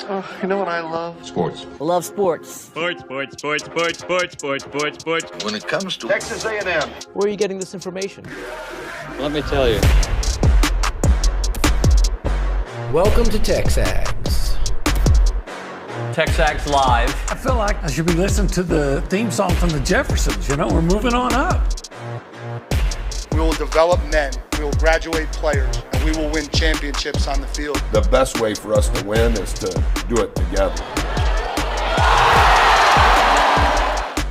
Oh, you know what I love? Sports. I love sports. Sports. When it comes to Texas A&M. Where are you getting this information? Let me tell you. Welcome to TexAgs. TexAgs Live. I feel like I should be listening to the theme song from the Jeffersons. You know, we're moving on up. We will develop men. We will graduate players. And we will win championships on the field. The best way for us to win is to do it together.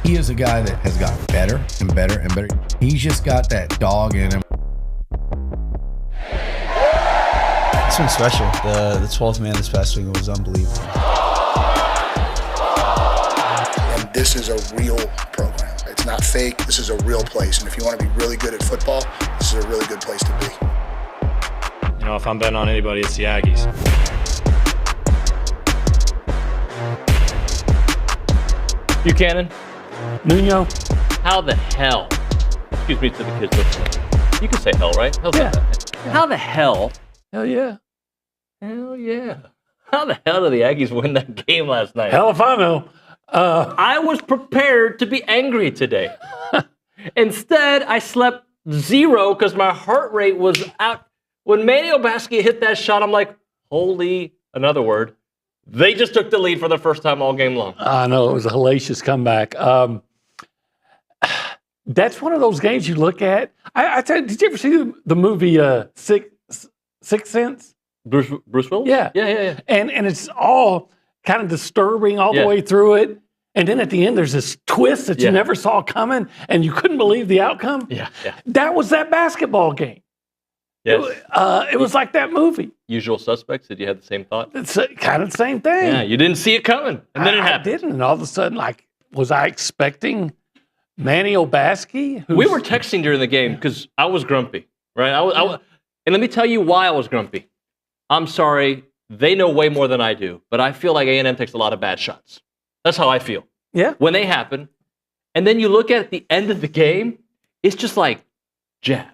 He is a guy that has gotten better and better and better. He's just got that dog in him. It's been special. The 12th man this past week was unbelievable. And this is a real program. It's not fake. This is a real place. And if you want to be really good at football, this is a really good place to be. You know, if I'm betting on anybody, it's the Aggies. Buchanan. Nuño. How the hell? Excuse me to the kids listening. You can say hell, right? Hell's not bad. How the hell? Hell yeah. Hell yeah. How the hell did the Aggies win that game last night? Hell if I know. I was prepared to be angry today. Instead, I slept zero because my heart rate was out. When Manny Obaski hit that shot, I'm like, holy, another word, they just took the lead for the first time all game long. I know, it was a hellacious comeback. That's one of those games you look at. I tell you, did you ever see the movie Sixth Sense? Bruce Willis? Yeah. Yeah. And it's all kind of disturbing all the way through it. And then at the end, there's this twist that you never saw coming, and you couldn't believe the outcome. Yeah. That was that basketball game. Yes. It was like that movie. Usual Suspects, did you have the same thought? It's kind of the same thing. Yeah, you didn't see it coming, and then it happened. I didn't, and all of a sudden, like, was I expecting Manny Obaski? We were texting during the game because I was grumpy, right? And let me tell you why I was grumpy. I'm sorry, they know way more than I do, but I feel like A&M takes a lot of bad shots. That's how I feel. Yeah. When they happen, and then you look at the end of the game, it's just like jab,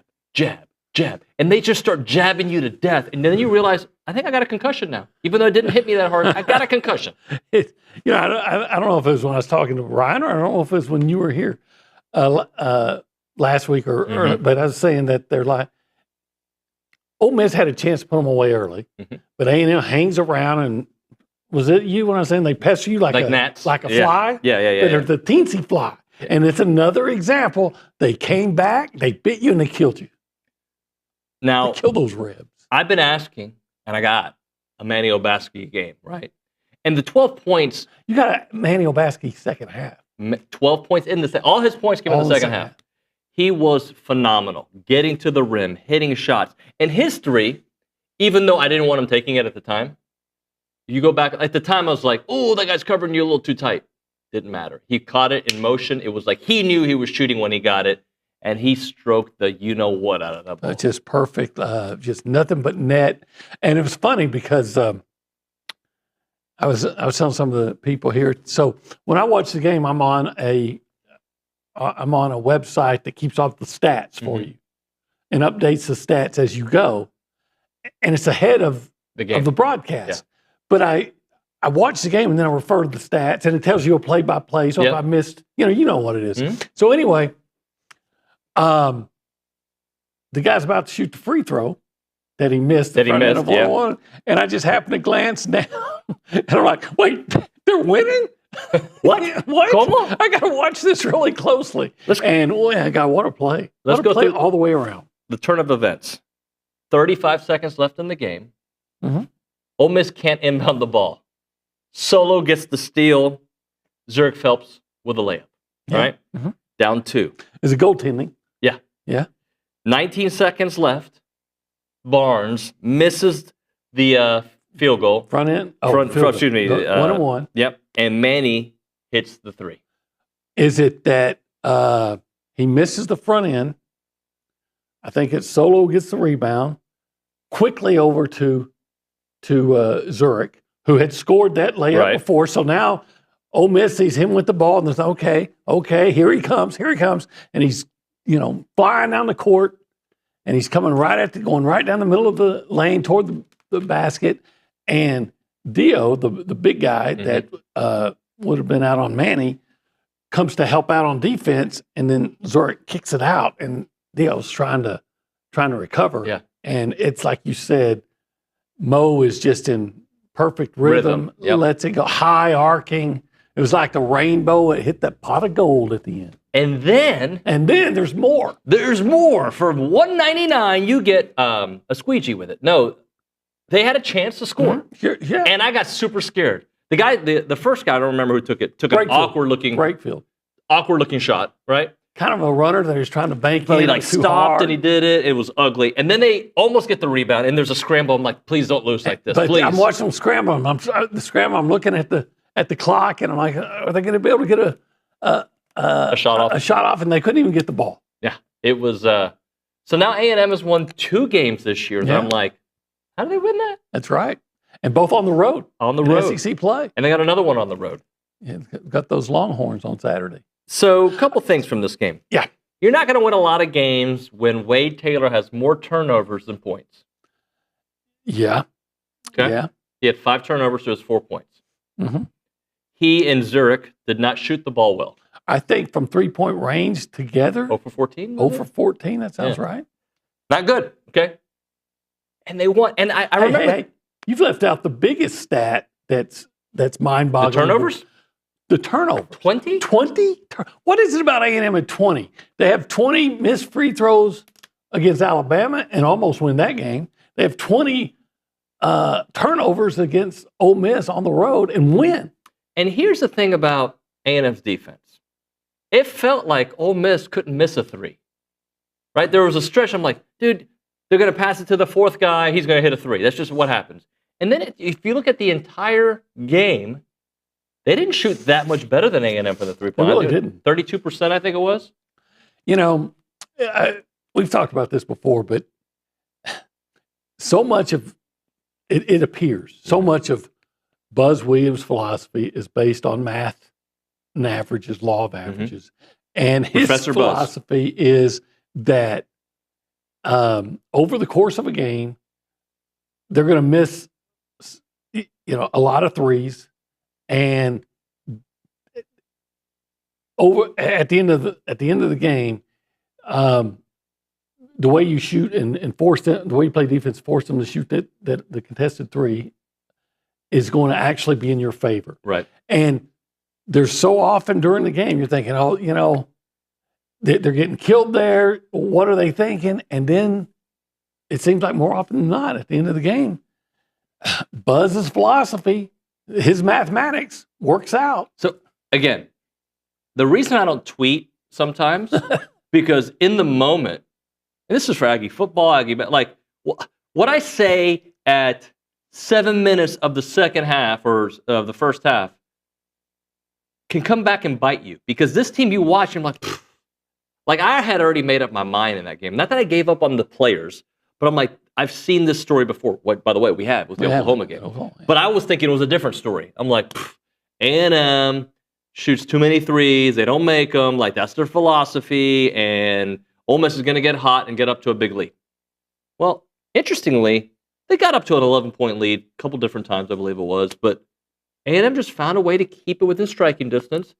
and they just start jabbing you to death, and then you realize, I think I got a concussion now, even though it didn't hit me that hard. I got a concussion. I don't know if it was when I was talking to Ryan, or I don't know if it was when you were here last week, but I was saying that they're like, Ole Miss had a chance to put them away early, but A&M hangs around, and was it you when I was saying they pester you like gnats, like a fly? Yeah. They're the teensy fly, and it's another example. They came back, they bit you, and they killed you. Now, they killed those Rebs. I've been asking, and I got a Manny Obaski game, right? And the 12 points. You got a Manny Obaski second half. 12 points in the all his points came in the second half. He was phenomenal, getting to the rim, hitting shots. In history, even though I didn't want him taking it at the time, you go back, at the time I was like, oh, that guy's covering you a little too tight. Didn't matter. He caught it in motion. It was like he knew he was shooting when he got it, and he stroked the you-know-what out of that ball. Just perfect, just nothing but net. And it was funny because I was telling some of the people here. So when I watch the game, I'm on a website that keeps off the stats for you and updates the stats as you go, and it's ahead of the broadcast. Yeah. But I watch the game and then I refer to the stats, and it tells you a play-by-play. So if I missed, you know what it is. So anyway, the guy's about to shoot the free throw that he missed. And I just happened to glance down, and I'm like, wait, they're winning? What? Como? I got to watch this really closely. I got what a play. Let's go play through all the way around. The turn of events. 35 seconds left in the game. Ole Miss can't inbound the ball. Solo gets the steal. Zurich Phelps with a layup. Right? Down 2. Is it goaltending? Yeah. 19 seconds left. Barnes misses the field goal. Front end? Excuse me. 1-1. Yep. And Manny hits the 3. Is it that he misses the front end? I think it's Solo gets the rebound. Quickly over to Zurich, who had scored that layup before. So now Ole Miss sees him with the ball, and there's okay, here he comes, and he's flying down the court, and he's coming going right down the middle of the lane toward the basket, and Dio, the big guy that would have been out on Manny, comes to help out on defense, and then Zurich kicks it out, and Dio's trying to recover. Yeah. And it's like you said, Mo is just in perfect rhythm. Yep. Lets it go high arcing. It was like the rainbow. It hit that pot of gold at the end. And then there's more. There's more. For $1.99, you get a squeegee with it. No, they had a chance to score. Yeah. And I got super scared. The guy, the first guy, I don't remember who took it, took an awkward-looking shot, right? Kind of a runner that he was trying to bank But in. he like too stopped hard. and he did it. It was ugly. And then they almost get the rebound, and there's a scramble. I'm like, please don't lose like this, But please. I'm watching them scramble. I'm looking at the clock, and I'm like, are they going to be able to get a shot off? A shot off, and they couldn't even get the ball. Yeah, it was. So now A&M has won 2 games this year. That I'm like, how do they win that? That's right. And both on the road. On the in road. SEC play. And they got another one on the road. Yeah, got those Longhorns on Saturday. So a couple things from this game. Yeah. You're not going to win a lot of games when Wade Taylor has more turnovers than points. Yeah. Okay. Yeah. He had 5 turnovers to his 4 points. Mm-hmm. He and Zurich did not shoot the ball well. I think from 3-point range together. 0 for 14? 0 for 14, that sounds right. Not good. Okay. And they won. And I remember. Hey, you've left out the biggest stat that's mind-boggling. The turnovers? The turnovers. 20? 20? What is it about A&M at 20? They have 20 missed free throws against Alabama and almost win that game. They have 20 turnovers against Ole Miss on the road and win. And here's the thing about A&M's defense. It felt like Ole Miss couldn't miss a 3. Right? There was a stretch. I'm like, dude, they're going to pass it to the 4th guy. He's going to hit a 3. That's just what happens. And then if you look at the entire game, they didn't shoot that much better than A&M for the 3-point. They really didn't. 32%, I think it was. You know, we've talked about this before, but so much of it appears, so much of Buzz Williams' philosophy is based on math and averages, law of averages. And his Professor philosophy is that over the course of a game, they're going to miss, a lot of threes, and at the end of the game, the way you shoot and force them, the way you play defense, force them to shoot the contested 3 is going to actually be in your favor. Right. And there's so often during the game you're thinking, they're getting killed there. What are they thinking? And then it seems like more often than not, at the end of the game, Buzz's philosophy, his mathematics works out. So again, the reason I don't tweet sometimes, because in the moment, and this is for Aggie football, Aggie, but like what I say at 7 minutes of the second half or of the first half can come back and bite you, because this team you watch, I'm like, pfft. Like I had already made up my mind in that game. Not that I gave up on the players, but I'm like, I've seen this story before. What, by the way, we have with the Oklahoma game. But I was thinking it was a different story. I'm like, A&M shoots too many threes. They don't make them. Like that's their philosophy. And Ole Miss is going to get hot and get up to a big lead. Well, interestingly, they got up to an 11-point lead a couple different times, I believe it was. But A&M just found a way to keep it within striking distance.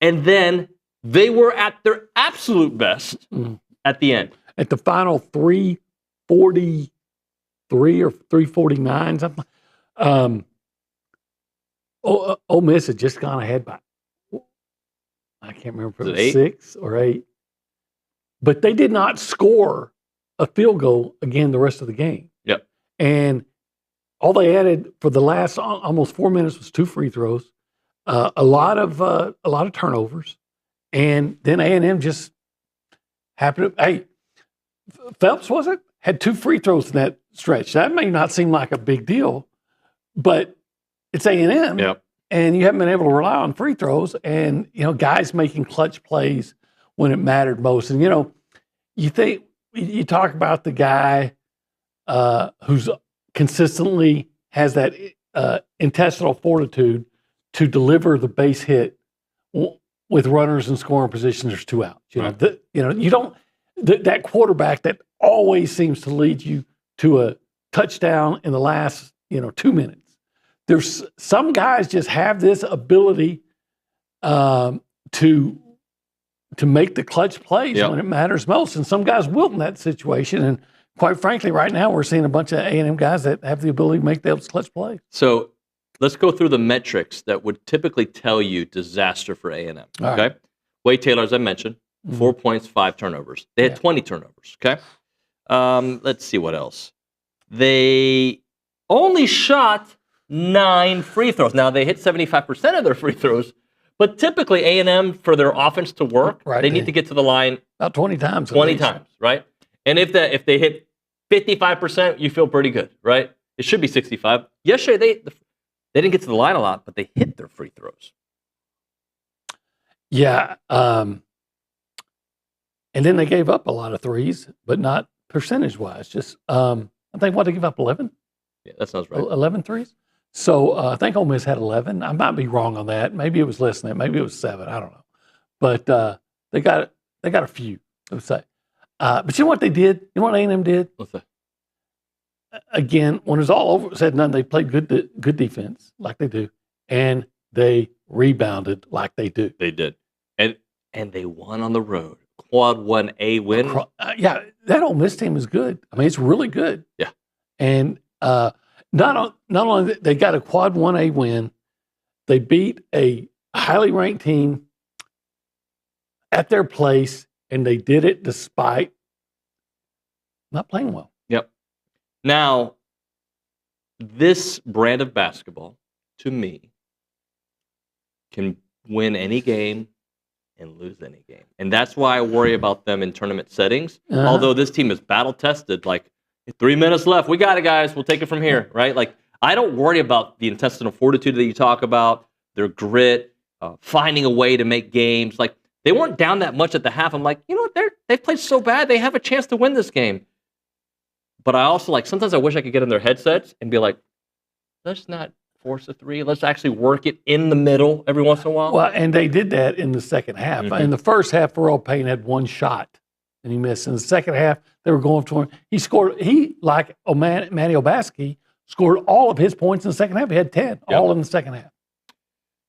And then they were at their absolute best at the end. At the final 3:43 or 3:49, something. Ole Miss had just gone ahead by, I can't remember if it was 6 or 8. But they did not score a field goal again the rest of the game. Yep. And all they added for the last almost 4 minutes was 2 free throws, a lot of turnovers, and then A&M just happened to. Hey, Phelps had 2 free throws in that stretch. That may not seem like a big deal, but it's A&M, and you haven't been able to rely on free throws, and guys making clutch plays when it mattered most. And you talk about the guy who's consistently has that intestinal fortitude to deliver the base hit with runners in scoring position. There's 2 outs. You don't that quarterback that always seems to lead you to a touchdown in the last 2 minutes. there's some guys just have this ability to make the clutch plays when it matters most, and some guys wilt in that situation. And quite frankly, right now we're seeing a bunch of A&M guys that have the ability to make those clutch plays. So let's go through the metrics that would typically tell you disaster for A&M. Okay, right. Wade Taylor, as I mentioned, 4 points, 5 turnovers. They had 20 turnovers. Okay, let's see what else. They only shot 9 free throws. Now they hit 75% of their free throws, but typically A&M, for their offense to work, they need to get to the line about 20 times. 20 times, right? And if they hit 55%, you feel pretty good, right? It should be 65. Yesterday they didn't get to the line a lot, but they hit their free throws. Yeah, and then they gave up a lot of threes, but not percentage-wise. Just I think they gave up 11. Yeah, that sounds right. 11 threes. So I think Ole Miss had 11. I might be wrong on that. Maybe it was less than that. Maybe it was 7. I don't know. But they got a few, I would say. But you know what they did? You know what A&M did? What's that? Again, when it was all over, said and done, they played good defense like they do, and they rebounded like they do. They did, and they won on the road. Quad 1A win. Yeah, that Ole Miss team is good. I mean, it's really good. Yeah, and not only they got a quad 1A win, they beat a highly ranked team at their place, and they did it despite not playing well. Yep. Now, this brand of basketball, to me, can win any game and lose any game. And that's why I worry about them in tournament settings. Although this team is battle-tested, like, 3 minutes left. We got it, guys. We'll take it from here, right? Like, I don't worry about the intestinal fortitude that you talk about, their grit, finding a way to make games. Like, they weren't down that much at the half. I'm like, you know what? They've played so bad. They have a chance to win this game. But I also, like, sometimes I wish I could get in their headsets and be like, let's not force a three. Let's actually work it in the middle every once in a while. Well, and they did that in the second half. Mm-hmm. In the first half, Pharrell Payne had 1 shot, and he missed. In the second half, they were going for him. He scored. Like Manny Obaski, scored all of his points in the second half. He had 10, all in the second half.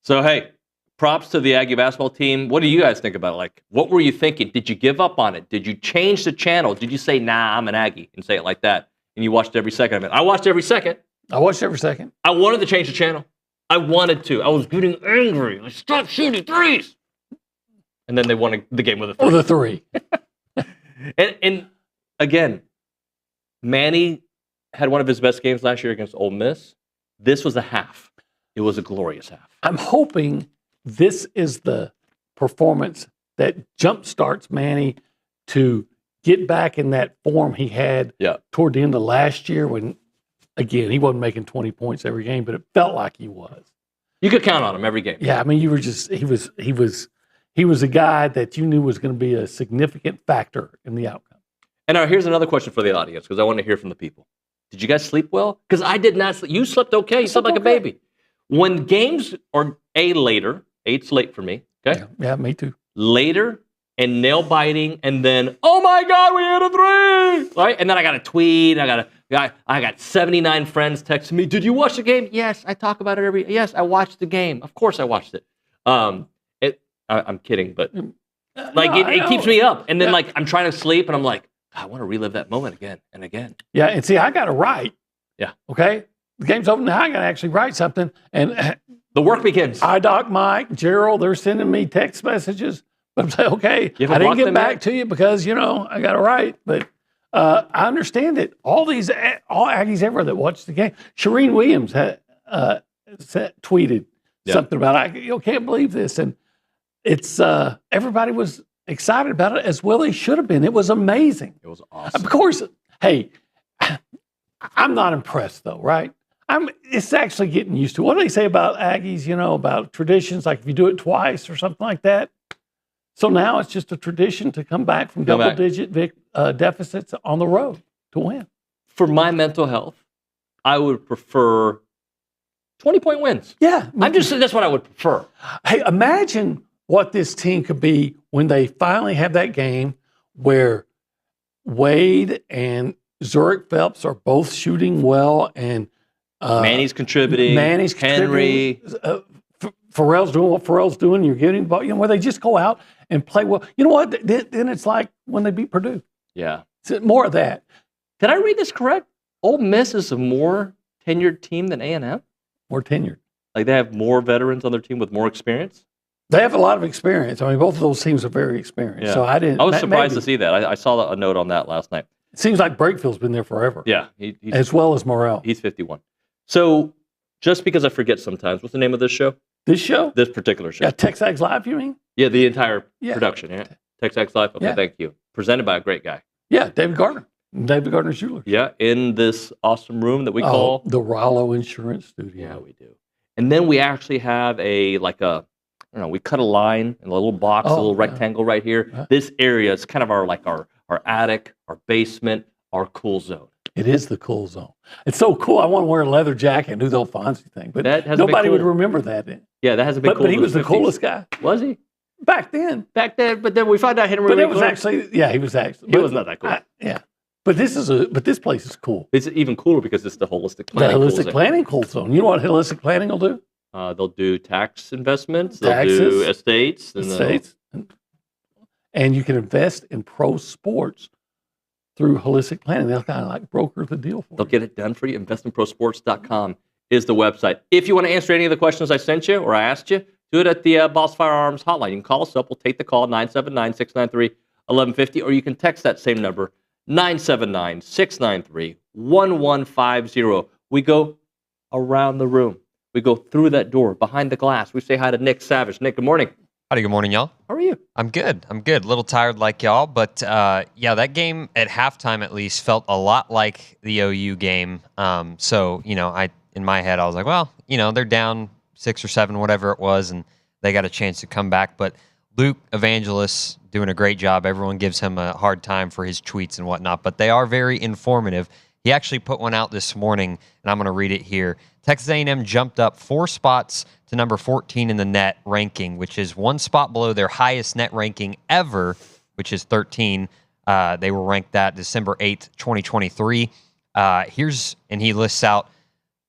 So, hey, props to the Aggie basketball team. What do you guys think about it? Like, what were you thinking? Did you give up on it? Did you change the channel? Did you say, nah, I'm an Aggie, and say it like that? And you watched every second of it. I watched every second. I watched every second. I wanted to change the channel. I wanted to. I was getting angry. Like, stop shooting threes. And then they won the game with a 3. With a 3. and again, Manny had one of his best games last year against Ole Miss. This was a half. It was a glorious half. I'm hoping this is the performance that jumpstarts Manny to get back in that form he had toward the end of last year when, again, he wasn't making 20 points every game, but it felt like he was. You could count on him every game. Yeah, I mean, he was a guy that you knew was going to be a significant factor in the outcome. And now here's another question for the audience, because I want to hear from the people. Did you guys sleep well? Because I did not sleep. You slept okay. You slept like a baby. When games are later, 8's late for me, okay? Yeah, me too. Later and nail biting, and then, oh my God, we hit a 3, right? And then I got a tweet. I got 79 friends texting me. Did you watch the game? Yes, I talk about it Yes, I watched the game. Of course, I watched it. I'm kidding, but it keeps me up. And then I'm trying to sleep, and I'm like, I want to relive that moment again and again. Yeah, and see, I got to write. Yeah. Okay, the game's over now. I got to actually write something, and the work begins. Doc, Mike, Gerald, they're sending me text messages. But I'm saying, okay, I didn't get back to you because, I got to write. But I understand it. All Aggies ever that watched the game. Shireen Williams had tweeted something about, I can't believe this. And it's everybody was excited about it as well they should have been. It was amazing. It was awesome. Of course, hey, I'm not impressed though, right? It's actually getting used to. What do they say about Aggies, about traditions, like if you do it twice or something like that? So now it's just a tradition to come back from double-digit deficits on the road to win. For my mental health, I would prefer 20-point wins. Yeah. That's what I would prefer. Hey, imagine what this team could be when they finally have that game where Wade and Zurich Phelps are both shooting well and Manny's contributing. Henry. Pharrell's doing what Pharrell's doing. You're getting, where they just go out and play well. You know what? Then it's like when they beat Purdue. Yeah. It's more of that. Did I read this correct? Ole Miss is a more tenured team than A&M? More tenured. Like they have more veterans on their team with more experience? They have a lot of experience. I mean, both of those teams are very experienced. Yeah. So I was surprised to see that. I saw a note on that last night. It seems like Breakfield's been there forever. Yeah. As well as Morrell. He's 51. So just because I forget sometimes, what's the name of this show? This show? This particular show. Yeah, TexAgs Live, you mean? Yeah, the entire production. Yeah. TexAgs Live. Okay, thank you. Presented by a great guy. Yeah, David Gardner. David Gardner Schuler. Yeah, in this awesome room that we call the Rollo Insurance Studio. Yeah, we do. And then we actually have we cut a line in a little box, a little rectangle right here. Yeah. This area is kind of our attic, our basement, our cool zone. It is the cool zone. It's so cool. I want to wear a leather jacket and do the old Fonzie thing, but nobody would remember that. Yeah, that hasn't been cool. But he was the coolest guy. Was he? Back then, but then we found out he didn't really. But it was actually, he was actually. He was not that cool. But this place is cool. It's even cooler because it's the holistic planning. The holistic planning cool zone. You know what holistic planning will do? They'll do tax investments. They'll do estates. And you can invest in pro sports through holistic planning. They'll kind of like broker the deal for you. They'll get it done for you. Investinprosports.com is the website. If you want to answer any of the questions I sent you or I asked you, do it at the Boss Firearms hotline. You can call us up. We'll take the call, 979-693-1150, or you can text that same number, 979-693-1150. We go around the room. We go through that door, behind the glass. We say hi to Nick Savage. Nick, good morning. Howdy, good morning, y'all. How are you? I'm good. A little tired like y'all, but that game at halftime at least felt a lot like the OU game. So, in my head, I was like, well, they're down 6 or 7, whatever it was, and they got a chance to come back. But Luke Evangelist doing a great job. Everyone gives him a hard time for his tweets and whatnot, but they are very informative. He actually put one out this morning, and I'm going to read it here. Texas A&M jumped up 4 spots to number 14 in the net ranking, which is 1 spot below their highest net ranking ever, which is 13. They were ranked that December 8th, 2023. And he lists out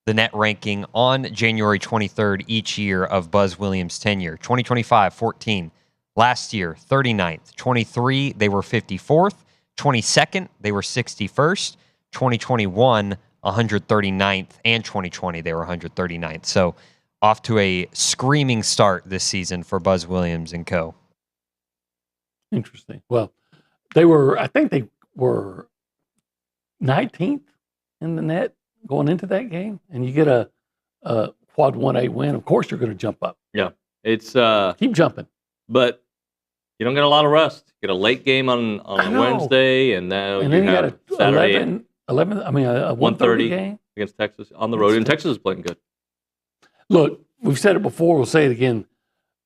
the net ranking on January 23rd each year of Buzz Williams' tenure. 2025, 14. Last year, 39th. 23, they were 54th. 22nd, they were 61st. 2021, 139th. And 2020, they were 139th. So off to a screaming start this season for Buzz Williams and co. Interesting. Well, I think they were 19th in the net going into that game, and you get a quad 1A win. Of course, you're going to jump up. Yeah, it's keep jumping, but you don't get a lot of rest. You get a late game on Wednesday, and then you got a Saturday 11. I mean, a 1:30 game against Texas on the road, and Texas is playing good. Look, we've said it before. We'll say it again.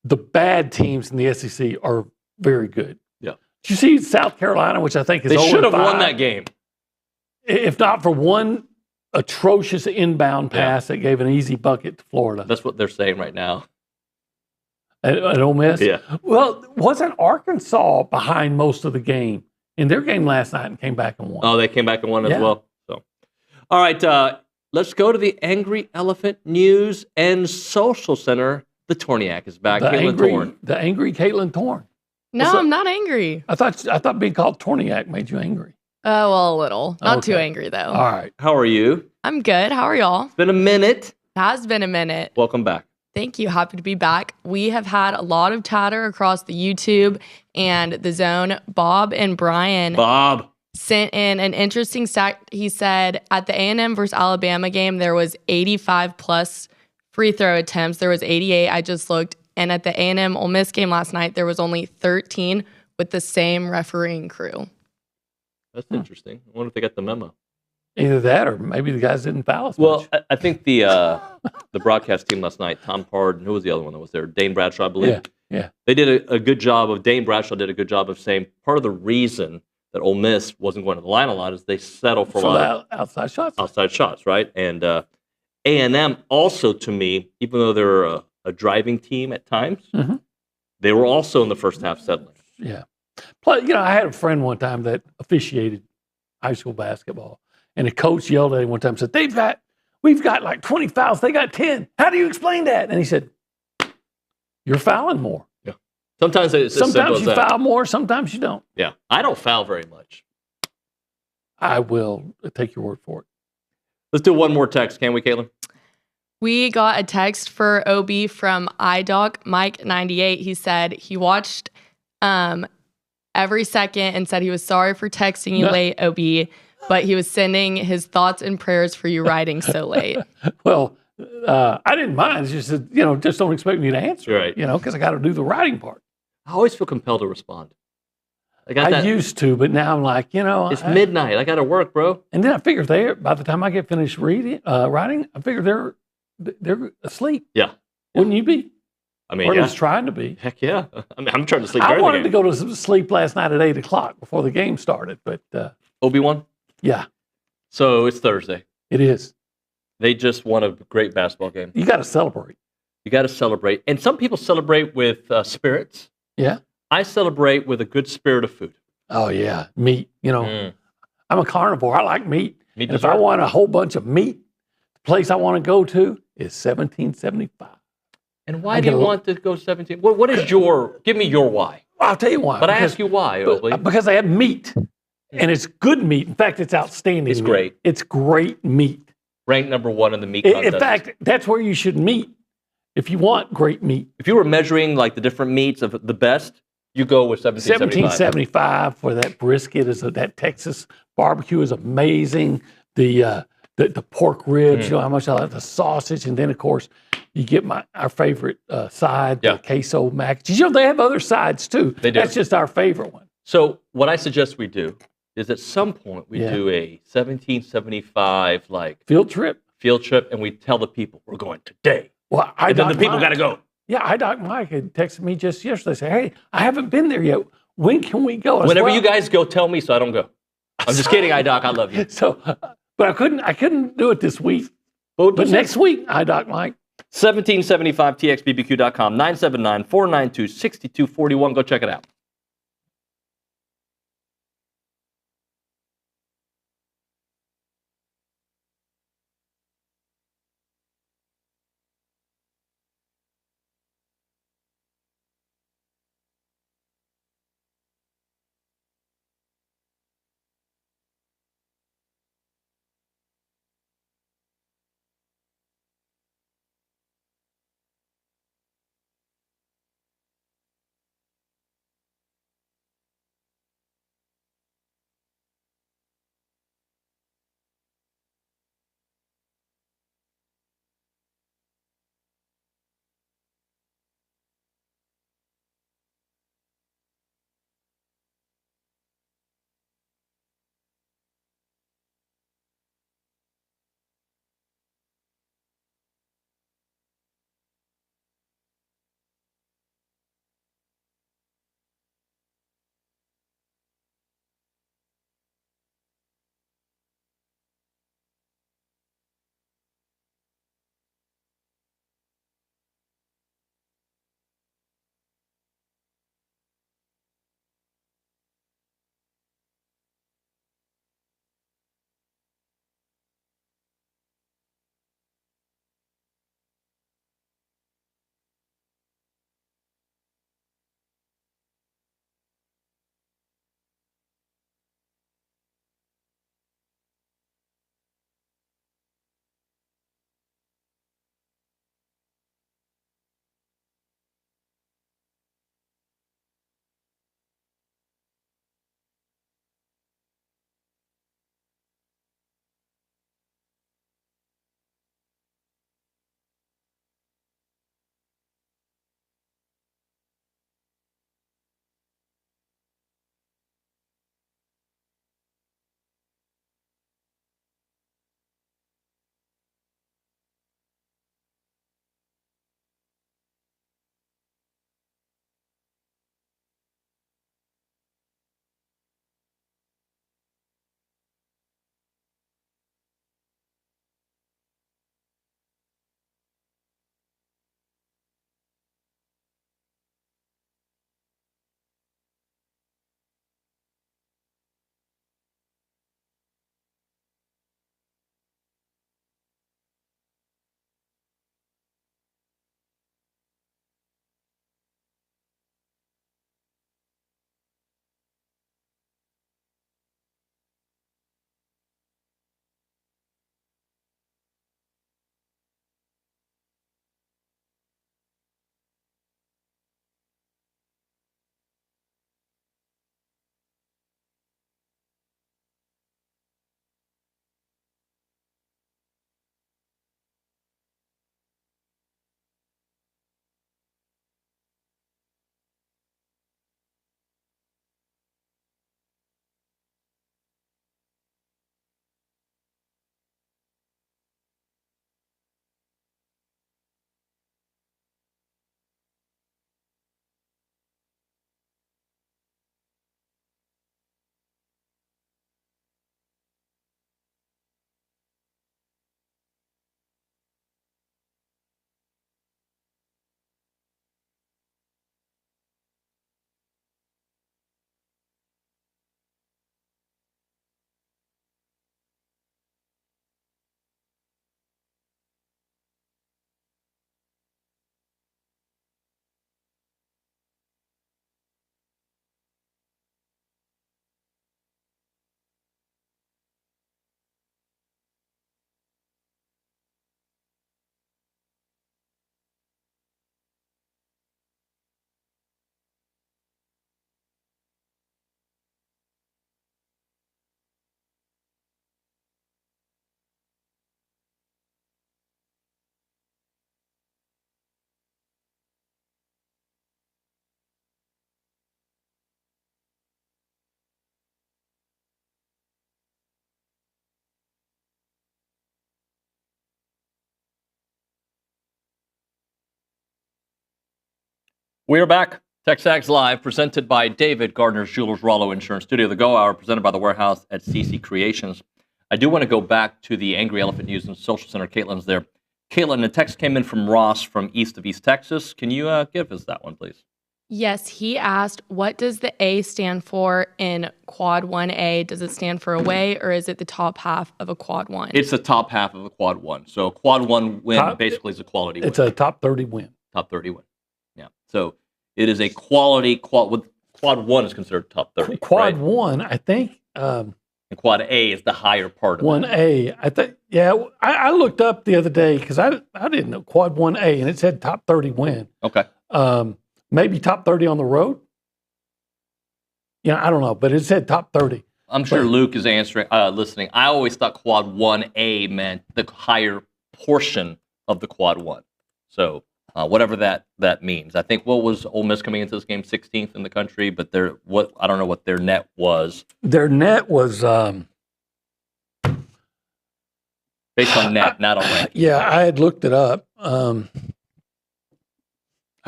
The bad teams in the SEC are very good. Yeah. Did you see South Carolina, which I think is they should have won that game, if not for one atrocious inbound pass that gave an easy bucket to Florida. That's what they're saying right now. At Ole Miss? Yeah. Well, wasn't Arkansas behind most of the game in their game last night and came back and won? Oh, they came back and won as well. So, all right, let's go to the Angry Elephant News and Social Center. The Torniak is back. The angry Caitlin Torn. No, I'm not angry. I thought being called Torniak made you angry. Oh, well, a little. Not too angry, though. All right. How are you? I'm good. How are y'all? It's been a minute. It has been a minute. Welcome back. Thank you. Happy to be back. We have had a lot of chatter across the YouTube and the Zone. Bob and Brian sent in an interesting stat. He said at the A&M versus Alabama game, there was 85 plus free throw attempts. There was 88. I just looked. And at the A&M Ole Miss game last night, there was only 13 with the same refereeing crew. That's interesting. I wonder if they got the memo. Either that, or maybe the guys didn't foul as much. Well, I think the broadcast team last night, Tom Pard, and who was the other one that was there? Dane Bradshaw, I believe. Yeah. They did a good job of, Dane Bradshaw did a good job of saying part of the reason that Ole Miss wasn't going to the line a lot is they settle for a lot of outside shots. Outside shots, right? And A&M also, to me, even though they're a driving team at times, they were also in the first half settling. Yeah. Plus, I had a friend one time that officiated high school basketball, and a coach yelled at him one time and said, they've got we've got like 20 fouls. They got 10. How do you explain that? And he said, you're fouling more. Yeah. Sometimes Sometimes you foul more. Sometimes you don't. Yeah. I don't foul very much. I will take your word for it. Let's do one more text, can we, Caitlin? We got a text for OB from iDoc Mike 98. He said he watched every second and said he was sorry for texting you late, OB, but he was sending his thoughts and prayers for you writing so late. Well, I didn't mind. It's just that, just don't expect me to answer. Right. Because I got to do the writing part. I always feel compelled to respond. I used to, but now I'm like, it's midnight. I got to work, bro. And then I figure by the time I get finished writing, I figure they're asleep. Yeah. Wouldn't you be? I mean, or at least trying to be. Heck yeah. I mean, I'm trying to sleep. I wanted to go to sleep last night at 8:00 before the game started, but Obi-Wan? Yeah. So it's Thursday. It is. They just won a great basketball game. You got to celebrate. You got to celebrate. And some people celebrate with spirits. Yeah. I celebrate with a good spirit of food. Oh, yeah. Meat. I'm a carnivore. I like meat. Meat and if I want a whole bunch of meat, the place I want to go to is 1775. And why do you want to go 17? What is give me your why. I'll tell you why. But I ask you why, Oakley. Because they have meat. And it's good meat. In fact, it's outstanding. It's great. It's great meat. Ranked number 1 in the meat contest. In fact, that's where you should meet if you want great meat. If you were measuring like the different meats of the best, you go with 1775 for that brisket. That Texas barbecue is amazing. The pork ribs, how much I like the sausage, and then of course you get our favorite side, the queso mac. They have other sides too. They do. That's just our favorite one. So what I suggest we do is at some point we do a 1775 field trip, and we tell the people we're going today. Well, and then the people got to go. Yeah, iDoc Mike had texted me just yesterday. Say, hey, I haven't been there yet. When can we go? Whenever you guys go, tell me so I don't go. I'm just kidding, iDoc. I love you. So, but I couldn't do it this week. But next week, iDoc Mike. 1775txbbq.com 979-492-6241. Go check it out. We're back. TexAgs Live, presented by David Gardner's Jewelers Rollo Insurance Studio. The Go Hour, presented by The Warehouse at CC Creations. I do want to go back to the Angry Elephant News and Social Center. Caitlin's there. Caitlin, the text came in from Ross from east of East Texas. Can you give us that one, please? Yes, he asked, what does the A stand for in Quad 1A? Does it stand for away, or is it the top half of a Quad 1? It's the top half of a Quad 1. So Quad 1 win basically is a quality win. It's a top 30 win. Top 30 win. Yeah. So it is a quality Quad 1 is considered top 30. Quad right? 1, I think. And Quad A is the higher part of 1A. I think. Yeah, I looked up the other day because I didn't know Quad 1A, and it said top 30 win. Okay. Maybe top 30 on the road. Yeah, I don't know, but it said top 30. I'm sure Luke is listening. I always thought Quad 1A meant the higher portion of the Quad 1. So whatever that means. I think what was Ole Miss coming into this game 16th in the country, but I don't know what their net was. Their net was based on net, not on rank. Yeah, I had looked it up. I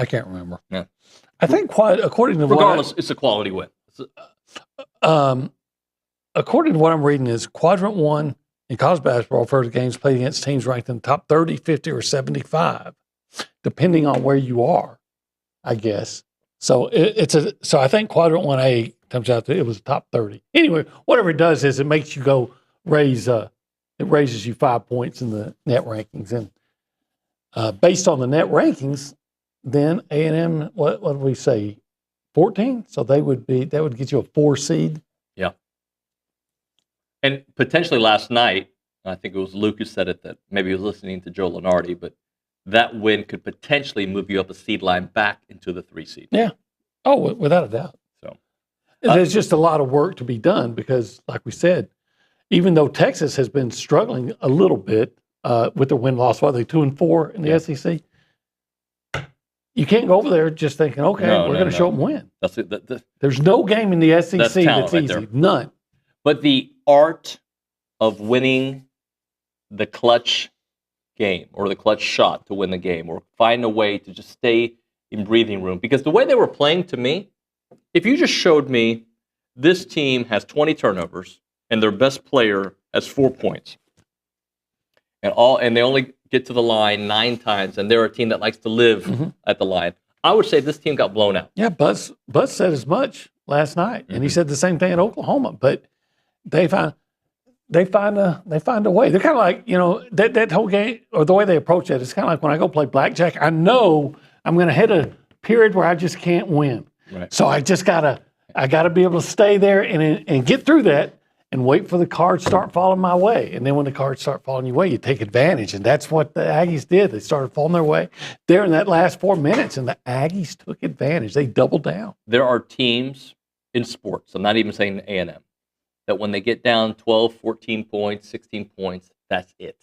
can't remember. Yeah. I think according to regardless, it's a quality win. According to what I'm reading is Quadrant 1 in college basketball refers to games played against teams ranked in the top 30, 50, or 75, depending on where you are, I guess. So so I think Quadrant 1A comes out to it was top 30. Anyway, whatever it does is it makes you go it raises you 5 points in the net rankings. And based on the net rankings, then A&M, what did we say, 14? So that would get you a 4 seed. Yeah. And potentially last night, I think it was Luke who said it, that maybe he was listening to Joe Lenardi, but that win could potentially move you up a seed line back into the 3 seed. Yeah. Oh, without a doubt. So there's just a lot of work to be done because, like we said, even though Texas has been struggling a little bit with their win-loss, what are they, 2-4 in the SEC? You can't go over there just thinking, okay, we're going to show them win. That's it. There's no game in the SEC that's easy. There. None. But the art of winning the clutch game or the clutch shot to win the game or find a way to just stay in breathing room. Because the way they were playing, to me, if you just showed me this team has 20 turnovers and their best player has 4 points, and they only get to the line 9 times, and they're a team that likes to live at the line, I would say this team got blown out. Yeah, Buzz said as much last night, and he said the same thing at Oklahoma. But they find a way. They're kind of like, that whole game, or the way they approach it, it's kind of like when I go play blackjack. I know I'm going to hit a period where I just can't win. Right. So I just gotta be able to stay there and get through that. And wait for the cards to start falling my way. And then when the cards start falling your way, you take advantage. And that's what the Aggies did. They started falling their way there in that last 4 minutes, and the Aggies took advantage. They doubled down. There are teams in sports, I'm not even saying A&M, that when they get down 12, 14 points, 16 points, that's it,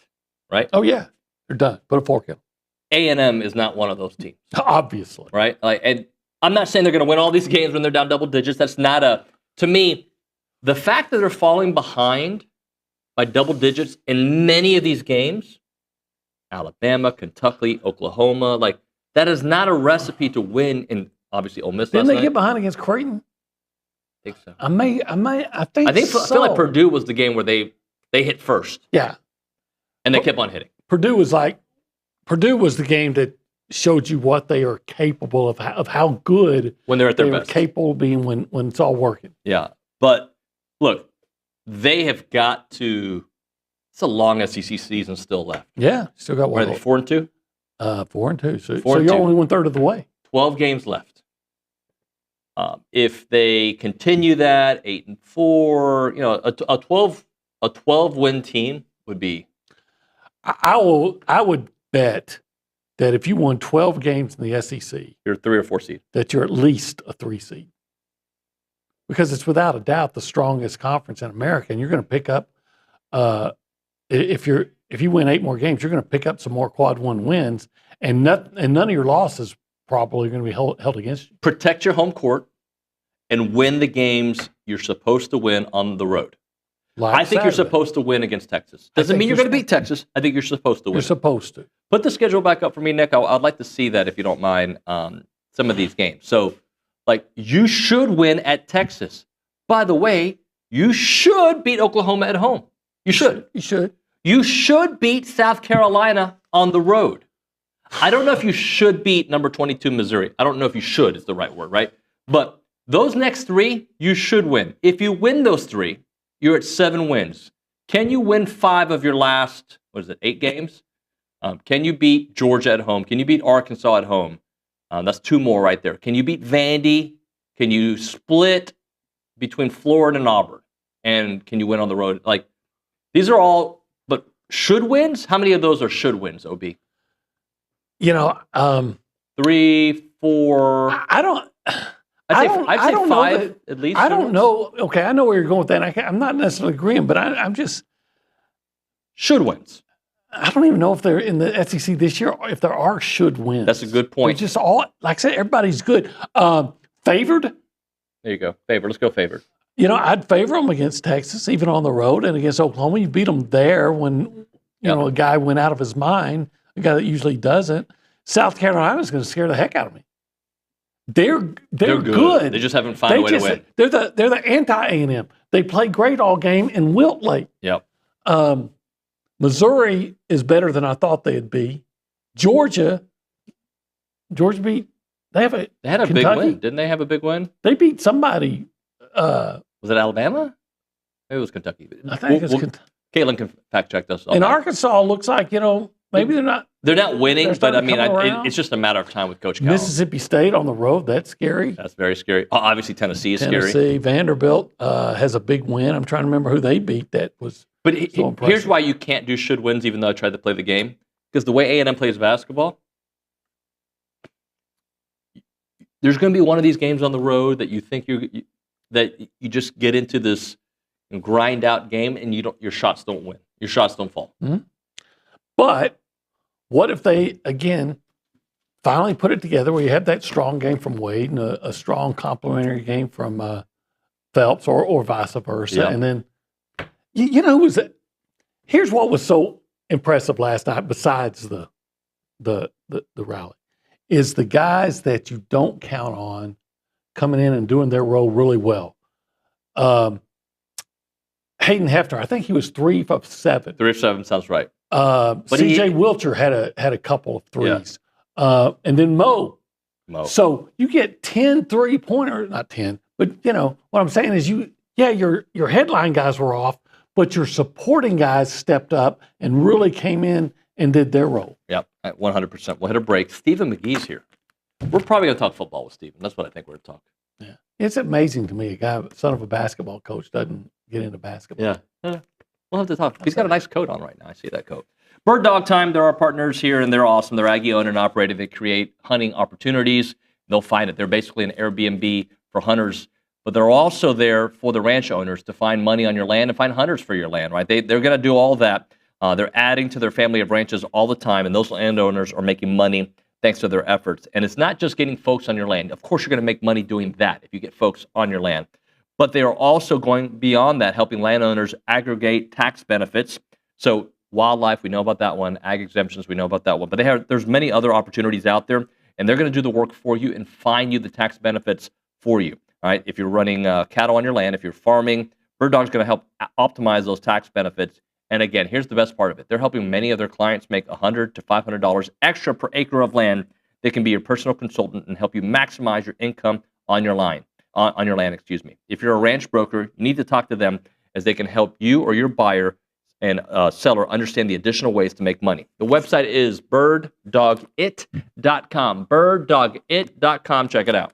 right? Oh, yeah. They're done. Put a fork in. A&M is not one of those teams. Obviously. Right? And I'm not saying they're going to win all these games when they're down double digits. That's not to me, the fact that they're falling behind by double digits in many of these games, Alabama, Kentucky, Oklahoma, that is not a recipe to win in, obviously, Ole Miss. Didn't they get behind against Creighton? I think so. I feel like Purdue was the game where they hit first. Yeah. And they kept on hitting. Purdue was the game that showed you what they are capable of how good when they're at their best. Capable of being when it's all working. Yeah. But look, they have got to. It's a long SEC season still left. Yeah, still got one. Are they 4-2? 4-2. So you're only 1/3 of the way. 12 games left. If they continue that 8-4, a 12 win team would be. I would bet that if you won 12 games in the SEC, you're a 3 or 4 seed. That you're at least a 3 seed. Because it's without a doubt the strongest conference in America, and you're going to pick up. If you win 8 more games, you're going to pick up some more Quad 1 wins, and none of your losses probably going to be held against you. Protect your home court and win the games you're supposed to win on the road. I think you're supposed to win against Texas. Doesn't mean you're going to beat Texas. I think you're supposed to win. You're supposed to. Put the schedule back up for me, Nick. I'd like to see that if you don't mind. some of these games. So, like, you should win at Texas. By the way, you should beat Oklahoma at home. You should. You should. You should beat South Carolina on the road. I don't know if you should beat number 22 Missouri. I don't know if you should is the right word, right? But those next 3, you should win. If you win those 3, you're at 7 wins. Can you win 5 of your last, 8 games? Can you beat Georgia at home? Can you beat Arkansas at home? That's 2 more right there. Can you beat Vandy? Can you split between Florida and Auburn? And can you win on the road? Like, these are all, but should wins? How many of those are should wins, OB? 3, 4. I don't. I'd say 5 at least. I don't know. Okay, I know where you're going with that. I'm not necessarily agreeing, but I'm just should wins. I don't even know if they're in the SEC this year, or if there are should wins. That's a good point. They're just all, like I said, everybody's good. Favored? There you go. Favored. Let's go favored. I'd favor them against Texas, even on the road, and against Oklahoma. You beat them there when, a guy went out of his mind, a guy that usually doesn't. South Carolina's going to scare the heck out of me. They're good. They just haven't found a way to win. They're the anti-A&M. They play great all game and wilt late. Yep. Missouri is better than I thought they'd be. Georgia beat. They had a big win. Didn't they have a big win? They beat somebody. Was it Alabama? Maybe it was Kentucky. I think it's Kentucky. Caitlin can fact check us. And Arkansas looks like, maybe they're not. They're not winning, but I mean, it's just a matter of time with Coach Cal. Mississippi State on the road, that's scary. That's very scary. Obviously, Tennessee is scary. Vanderbilt has a big win. I'm trying to remember who they beat that was. But here's why you can't do should wins, even though I tried to play the game. Because the way A&M plays basketball, there's going to be one of these games on the road that you think that you just get into this grind out game, and your shots don't win. Your shots don't fall. Mm-hmm. But what if they, again, finally put it together where you have that strong game from Wade and a strong complementary game from Phelps or vice versa. Yeah. And then, here's what was so impressive last night besides the rally is the guys that you don't count on coming in and doing their role really well. Hayden Hefner, I think he was 3 of 7. 3 of 7 sounds right. But CJ Wilcher had a couple of threes. Yeah. And then Mo. So you get 10 3-pointers, not 10, but what I'm saying is your headline guys were off, but your supporting guys stepped up and really came in and did their role. Yep, 100%. We'll hit a break. Stephen McGee's here. We're probably going to talk football with Stephen. That's what I think we're going to talk. Yeah. It's amazing to me, a guy, son of a basketball coach, doesn't get into basketball. Yeah. We'll have to talk. He's got a nice coat on right now. I see that coat. Bird Dog Time, they're our partners here, and they're awesome. They're Aggie owned and operated. They create hunting opportunities. They'll find it. They're basically an Airbnb for hunters, but they're also there for the ranch owners to find money on your land and find hunters for your land, right? They're going to do all that. They're adding to their family of ranches all the time, and those landowners are making money thanks to their efforts. And it's not just getting folks on your land. Of course, you're going to make money doing that if you get folks on your land. But they are also going beyond that, helping landowners aggregate tax benefits. So wildlife, we know about that one. Ag exemptions, we know about that one. But there's many other opportunities out there, and they're going to do the work for you and find you the tax benefits for you. All right. If you're running cattle on your land, if you're farming, Bird Dog's going to help optimize those tax benefits. And again, here's the best part of it. They're helping many of their clients make $100 to $500 extra per acre of land. They can be your personal consultant and help you maximize your income on your land. If you're a ranch broker, you need to talk to them as they can help you or your buyer and seller understand the additional ways to make money. The website is birddogit.com. Birddogit.com. Check it out.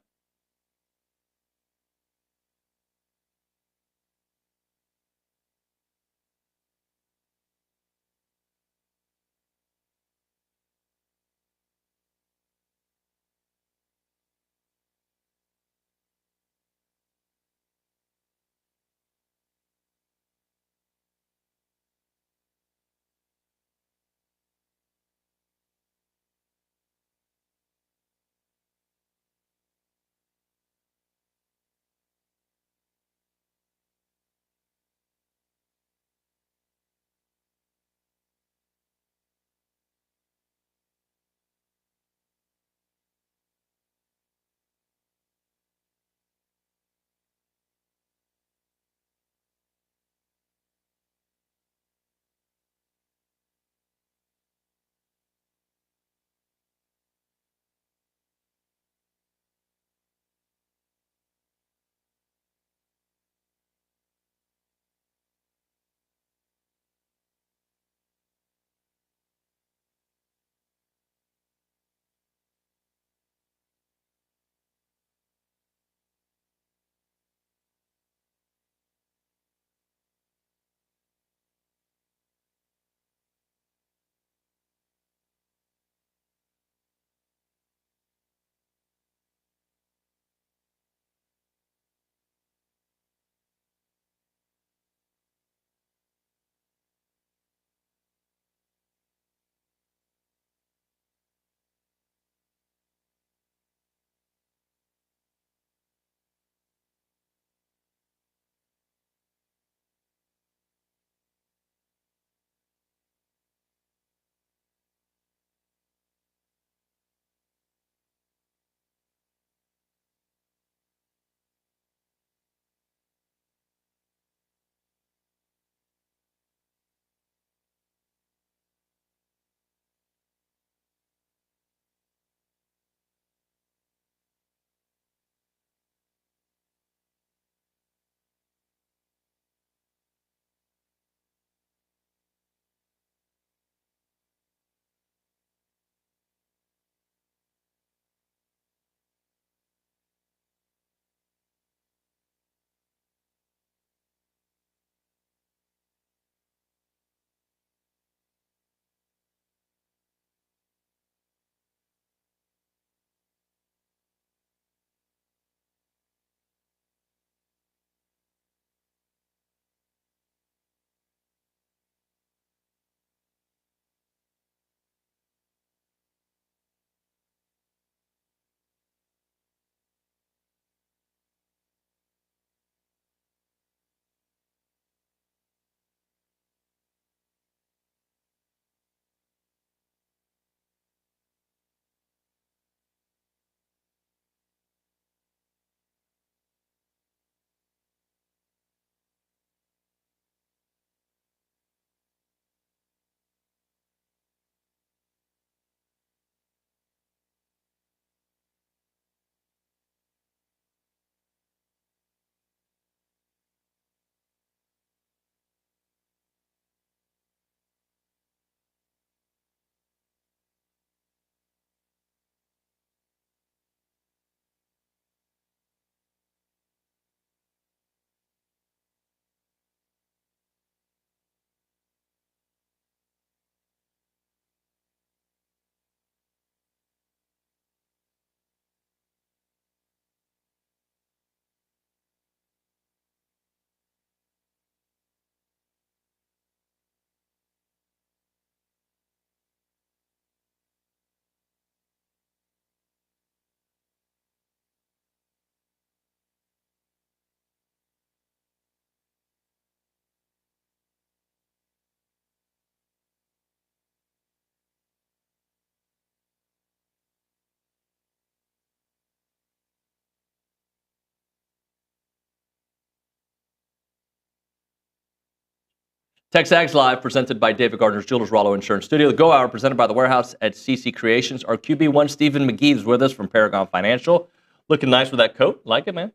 TexAgs Live, presented by David Gardner's Jewelers Rollo Insurance Studio. The Go Hour, presented by The Warehouse at CC Creations. Our QB1, Stephen McGee, is with us from Paragon Financial. Looking nice with that coat. Like it, man.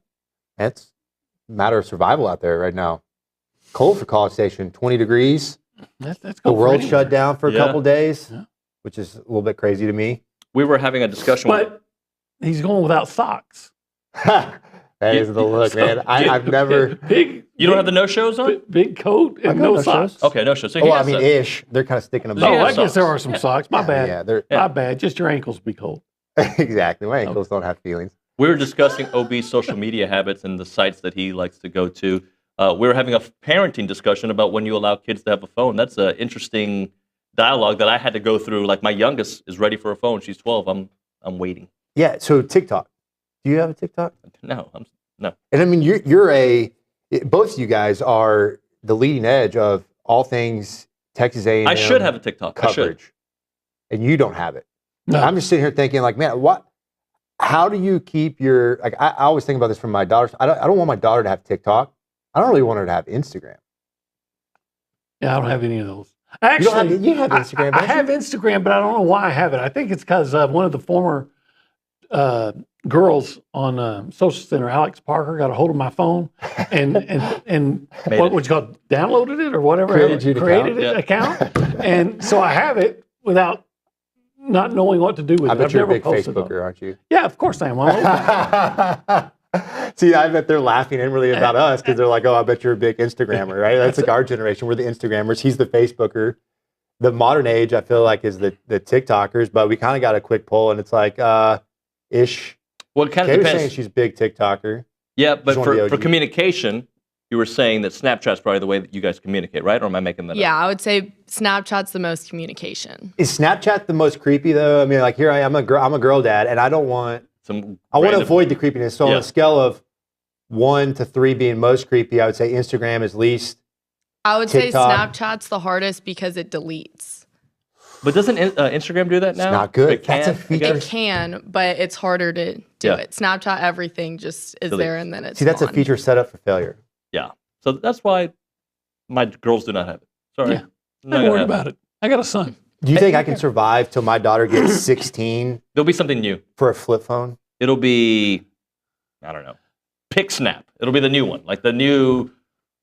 It's a matter of survival out there right now. Cold for College Station, 20 degrees. That's the world shut down for a couple days, which is a little bit crazy to me. We were having a discussion. But he's going without socks. That is the look, man. I've never. You don't have the no-shows on? Big coat and no socks. Okay, no-shows. So I mean, ish. They're kind of sticking them. Oh, I guess there are some socks. My bad. Yeah, my bad. Just your ankles be cold. Exactly. My ankles don't have feelings. We were discussing OB's social media habits and the sites that he likes to go to. We were having a parenting discussion about when you allow kids to have a phone. That's an interesting dialogue that I had to go through. Like, my youngest is ready for a phone. She's 12. I'm waiting. Yeah. So TikTok. Do you have a TikTok? No. No. And I mean, both of you guys are the leading edge of all things Texas A&M. I should have a TikTok. Coverage, and you don't have it. No. I'm just sitting here thinking, like, man, what? How do you keep your? Like, I always think about this from my daughter. I don't want my daughter to have TikTok. I don't really want her to have Instagram. Yeah, I don't have any of those. Actually, you have Instagram. I have Instagram, but I don't know why I have it. I think it's because one of the former girls on Social Center, Alex Parker, got a hold of my phone and what you call downloaded it or whatever, created an account, and so I have it without not knowing what to do with it. I bet I've you're a never big posted Facebooker, aren't you? Yeah, of course I am. See, I bet they're laughing inwardly about us because they're like, "Oh, I bet you're a big Instagrammer, right?" That's like our generation. We're the Instagrammers. He's the Facebooker. The modern age, I feel like, is the TikTokers. But we kind of got a quick poll, and it's like, ish. Well, it kind of Kay was depends. saying she's a big TikToker. Yeah, but She's one of the for OGs. communication, you were saying that Snapchat's probably the way that you guys communicate, right? Or am I making that up? Yeah, I would say Snapchat's the most communication. Is Snapchat the most creepy though? I mean, like here I'm a girl dad, and I don't want. I want to avoid the creepiness. So on a scale of 1 to 3 being most creepy, I would say Instagram is least. I would TikTok. say Snapchat's the hardest because it deletes. But doesn't Instagram do that now? It's not good. It can, That's a feature. It can, but it's harder to do it. Snapchat, everything just is there and then it's See, that's a gone. feature set up for failure. Yeah. So that's why my girls do not have it. Sorry. Yeah. Don't worry about it. I got a son. Do you think I can survive till my daughter gets 16 There'll be something new. for a flip phone? It'll be, I don't know, PicSnap. It'll be the new one, like the new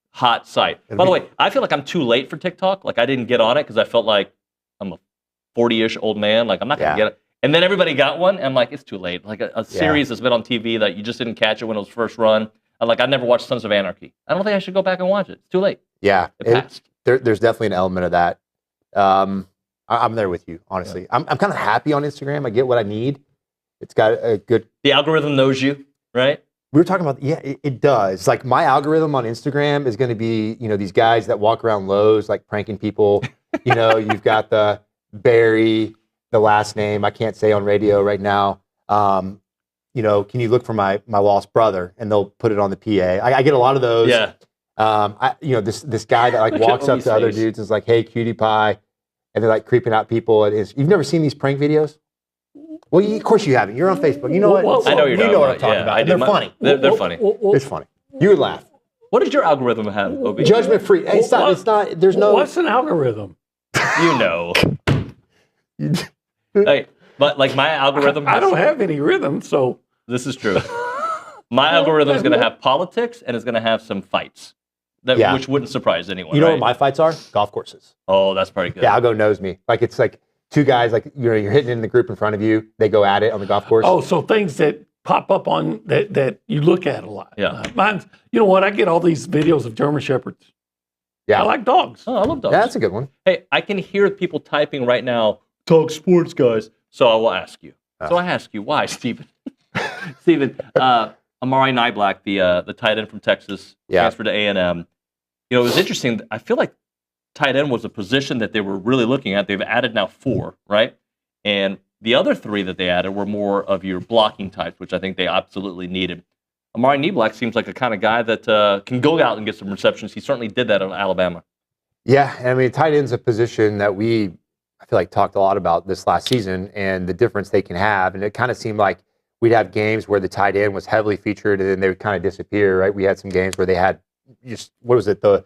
hot site. By the way, I feel like I'm too late for TikTok. Like, I didn't get on it because I felt like I'm a 40-ish old man. Like, I'm not going to get it. And then everybody got one, and I'm like, it's too late. Like, a series that's been on TV that you just didn't catch it when it was first run. I never watched Sons of Anarchy. I don't think I should go back and watch it. It's too late. Yeah. It passed. There's definitely an element of that. I'm there with you, honestly. Yeah. I'm kind of happy on Instagram. I get what I need. It's got a good... The algorithm knows you, right? We were talking about, it does. Like, my algorithm on Instagram is going to be, these guys that walk around Lowe's, like, pranking people. You've got the Barry, the last name I can't say on radio right now. Can you look for my lost brother? And they'll put it on the PA. I get a lot of those. Yeah. This guy that like walks up to other dudes and is like, "Hey, cutie pie," and they're like creeping out people. You've never seen these prank videos? Well, of course you haven't. You're on Facebook. You know what? I know you're what I'm talking about. They're funny. They're funny. It's funny. You would laugh. What does your algorithm have, OB? Judgment free. It's not. There's no. What's an algorithm? Hey, but like my algorithm. I don't have any rhythm, so. This is true. My algorithm is going to have politics and it's going to have some fights, which wouldn't surprise anyone. You know what my fights are? Golf courses. Oh, that's pretty good. Yeah, I'll go nose me. Like, it's like two guys, like, you're hitting in the group in front of you. They go at it on the golf course. Oh, so things that pop up on that you look at a lot. Yeah. Mine's, you know what? I get all these videos of German Shepherds. Yeah. I like dogs. Oh, I love dogs. Yeah, that's a good one. Hey, I can hear people typing right now, talk sports, guys. So I will ask you. So I ask you, why, Stephen? Stephen, Amari Niblack, the tight end from Texas, transferred to A&M. It was interesting. I feel like tight end was a position that they were really looking at. They've added now 4, right? And the other 3 that they added were more of your blocking types, which I think they absolutely needed. Amari Niblack seems like a kind of guy that can go out and get some receptions. He certainly did that at Alabama. Yeah, I mean, tight end's a position that I feel like, talked a lot about this last season and the difference they can have. And it kind of seemed like we'd have games where the tight end was heavily featured and then they would kind of disappear, right? We had some games where they had just, the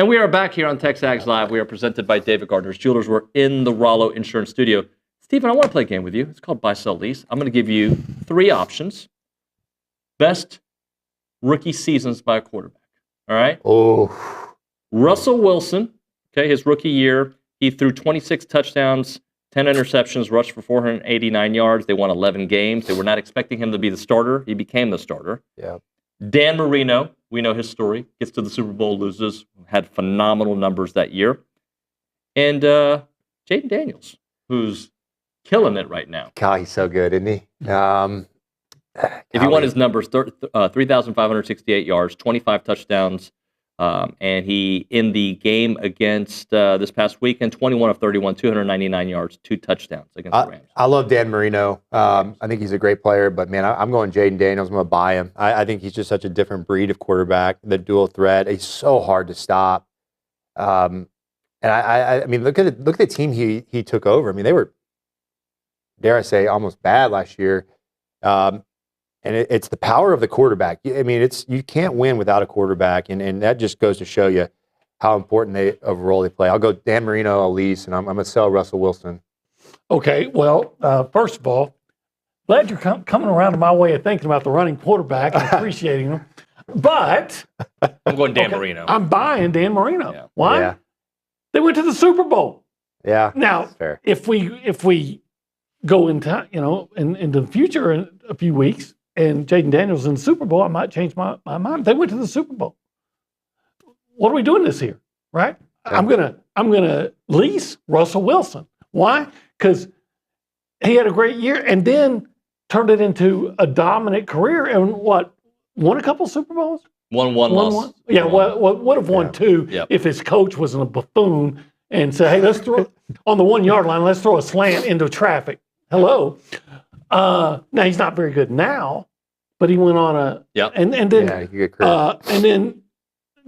And we are back here on TexAgs Live. We are presented by David Gardner's Jewelers. We're in the Rollo Insurance Studio. Stephen, I want to play a game with you. It's called Buy, Sell, Lease. I'm going to give you 3 options. Best rookie seasons by a quarterback. All right? Oh. Russell Wilson, okay, his rookie year, he threw 26 touchdowns, 10 interceptions, rushed for 489 yards. They won 11 games. They were not expecting him to be the starter. He became the starter. Yeah. Dan Marino, we know his story. Gets to the Super Bowl, loses, had phenomenal numbers that year. And Jaden Daniels, who's killing it right now. God, he's so good, isn't he? If you want his numbers, 3,568 yards, 25 touchdowns, and he, in the game against this past weekend, 21 of 31, 299 yards, 2 touchdowns against the Rams. I love Dan Marino. I think he's a great player, but, man, I'm going Jaden Daniels. I'm going to buy him. I think he's just such a different breed of quarterback, the dual threat. He's so hard to stop. And I mean, look at the team he took over. I mean, they were, dare I say, almost bad last year. And it's the power of the quarterback. I mean, you can't win without a quarterback, and that just goes to show you how important of a role they play. I'll go Dan Marino, I'll lease, and I'm going to sell Russell Wilson. Okay, well, first of all, glad you're coming around to my way of thinking about the running quarterback and appreciating them. But I'm going Dan Marino. I'm buying Dan Marino. Yeah. Why? Yeah. They went to the Super Bowl. Yeah. Now, fair. if we go into into the future in a few weeks, and Jaden Daniels in the Super Bowl, I might change my mind. They went to the Super Bowl. What are we doing this year, right? Yeah. I'm gonna lease Russell Wilson. Why? Because he had a great year and then turned it into a dominant career and won a couple Super Bowls? One loss. Yeah, would have won 2 if his coach wasn't a buffoon and said, hey, let's throw on the 1 yard line, let's throw a slant into traffic. Hello. Now he's not very good now, but he went on and then you get credit. And then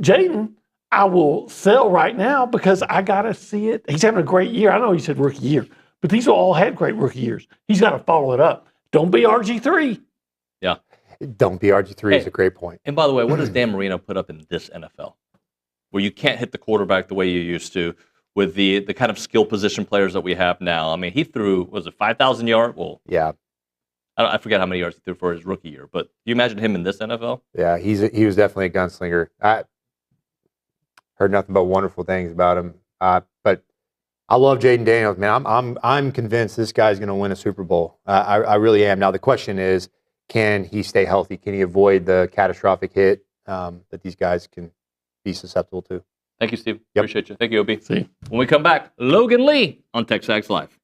Jaden, I will sell right now because I gotta see it. He's having a great year. I know he said rookie year, but these all had great rookie years. He's got to follow it up. Don't be RG3. Yeah. Don't be RG3 is a great point. And by the way, what does Dan Marino put up in this NFL? Where you can't hit the quarterback the way you used to with the kind of skill position players that we have now. I mean, he threw, 5,000 yards? Well, yeah. I forget how many yards he threw for his rookie year, but do you imagine him in this NFL? Yeah, he was definitely a gunslinger. I heard nothing but wonderful things about him. But I love Jaden Daniels, man. I'm convinced this guy's going to win a Super Bowl. I really am. Now the question is, can he stay healthy? Can he avoid the catastrophic hit that these guys can be susceptible to? Thank you, Steve. Yep. Appreciate you. Thank you, Ob. See you. When we come back, Logan Lee on TexAgs Live.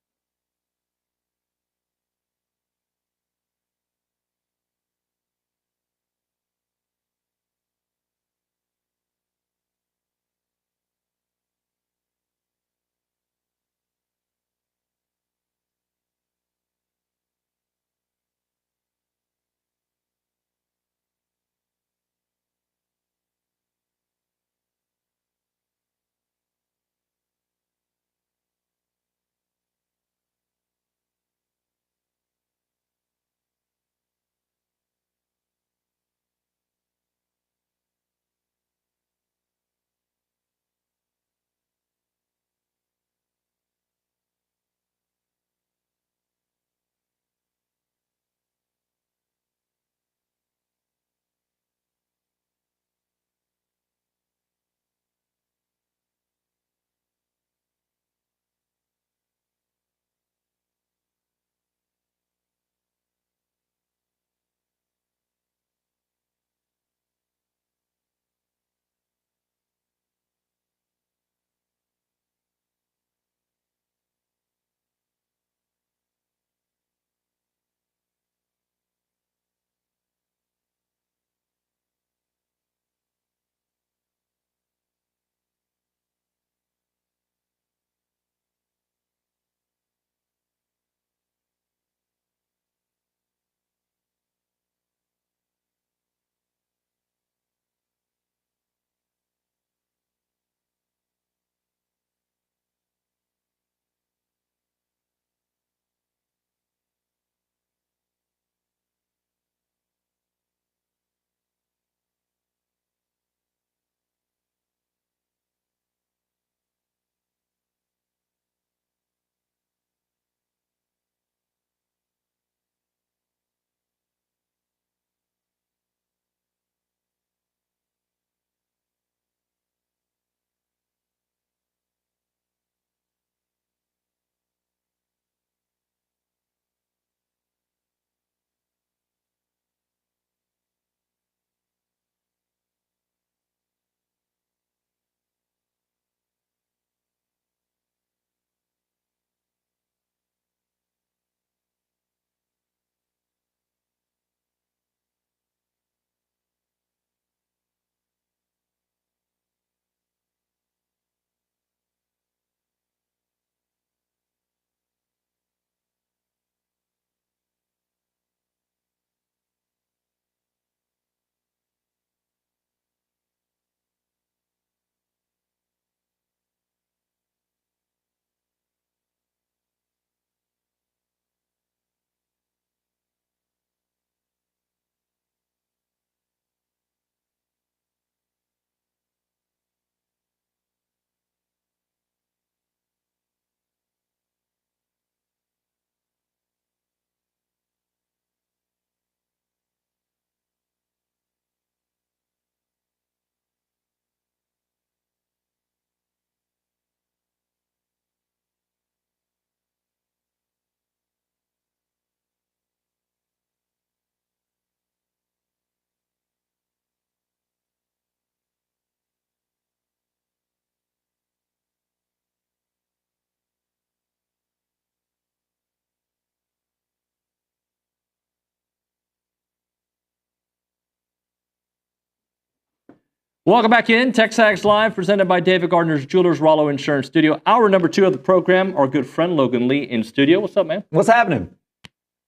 Welcome back in. TexAgs Live, presented by David Gardner's Jewelers, Rollo Insurance Studio. Hour number 2 of the program, our good friend Logan Lee in studio. What's up, man? What's happening?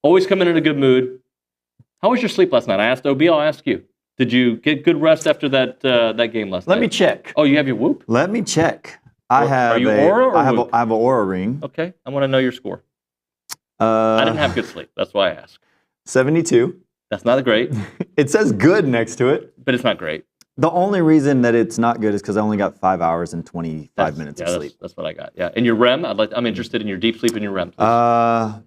Always coming in a good mood. How was your sleep last night? I asked OB, I'll ask you. Did you get good rest after that game last night? Let me check. Oh, you have your Whoop? Let me check. I have you Aura or I have Whoop? I have an Aura ring. Okay, I want to know your score. I didn't have good sleep. That's why I asked. 72. That's not great. It says good next to it. But it's not great. The only reason that it's not good is because I only got 5 hours and 25 minutes of sleep. That's what I got. Yeah. And your REM? I'm interested in your deep sleep and your REM. Please.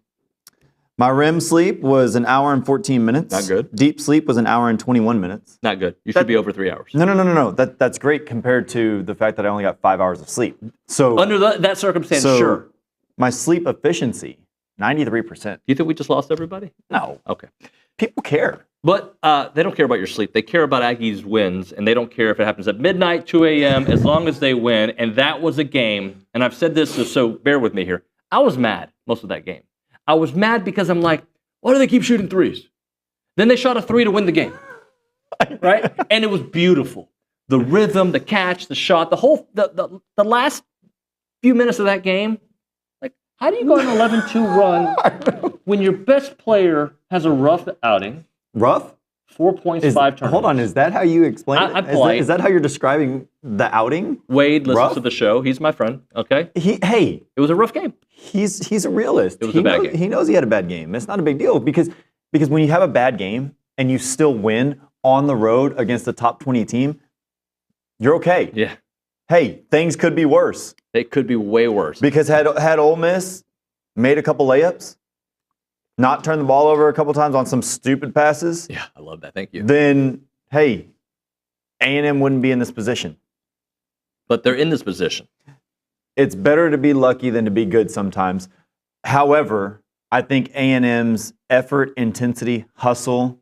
My REM sleep was an hour and 14 minutes. Not good. Deep sleep was an hour and 21 minutes. Not good. You should be over 3 hours. No. That's great compared to the fact that I only got 5 hours of sleep. So under that circumstance, sure. My sleep efficiency, 93%. You think we just lost everybody? No. Okay. People care. But they don't care about your sleep. They care about Aggie's wins, and they don't care if it happens at midnight, 2 a.m., as long as they win. And that was a game, and I've said this, so bear with me here. I was mad most of that game. I was mad because I'm like, why do they keep shooting threes? Then they shot a 3 to win the game, right? And it was beautiful. The rhythm, the catch, the shot, the last few minutes of that game. Like, how do you go on an 11-2 run when your best player has a rough outing? Rough? 4 points, 5 turnovers. Hold on, is that how you explain it? I'm polite. Is that how you're describing the outing? Wade listens to the show. He's my friend, okay? It was a rough game. He's a realist. It was a bad game. He knows he had a bad game. It's not a big deal because when you have a bad game and you still win on the road against a top 20 team, you're okay. Yeah. Hey, things could be worse. It could be way worse. Because had Ole Miss made a couple layups, not turned the ball over a couple times on some stupid passes. Yeah, I love that. Thank you. Then, hey, A&M wouldn't be in this position. But they're in this position. It's better to be lucky than to be good sometimes. However, I think A&M's effort, intensity, hustle,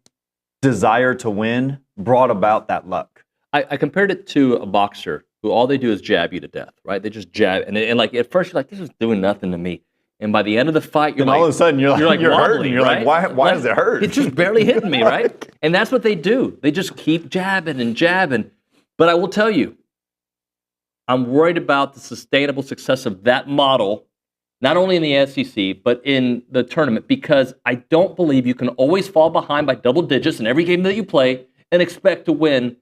desire to win brought about that luck. I compared it to a boxer who all they do is jab you to death, right? They just jab. And like at first you're like, this is doing nothing to me. And by the end of the fight, you're and like, all of a sudden you're wobbly, hurting. You're right? like, why does it hurt? It's just barely hitting me, right? And that's what they do. They just keep jabbing and jabbing. But I will tell you, I'm worried about the sustainable success of that model, not only in the SEC, but in the tournament, because I don't believe you can always fall behind by double digits in every game that you play and expect to win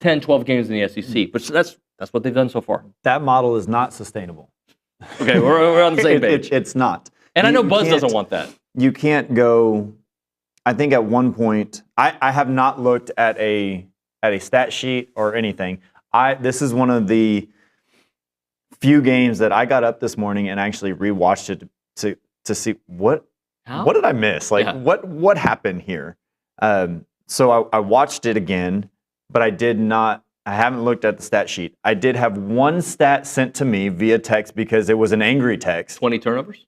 10, 12 games in the SEC. But that's what they've done so far. That model is not sustainable. Okay, we're on the same page. It's not. And I know Buzz doesn't want that. You can't go. I think at one point, I have not looked at a stat sheet or anything. This is one of the few games that I got up this morning and actually rewatched it to see what did I miss? Like what happened here? So I watched it again, but I haven't looked at the stat sheet. I did have one stat sent to me via text because it was an angry text. 20 turnovers?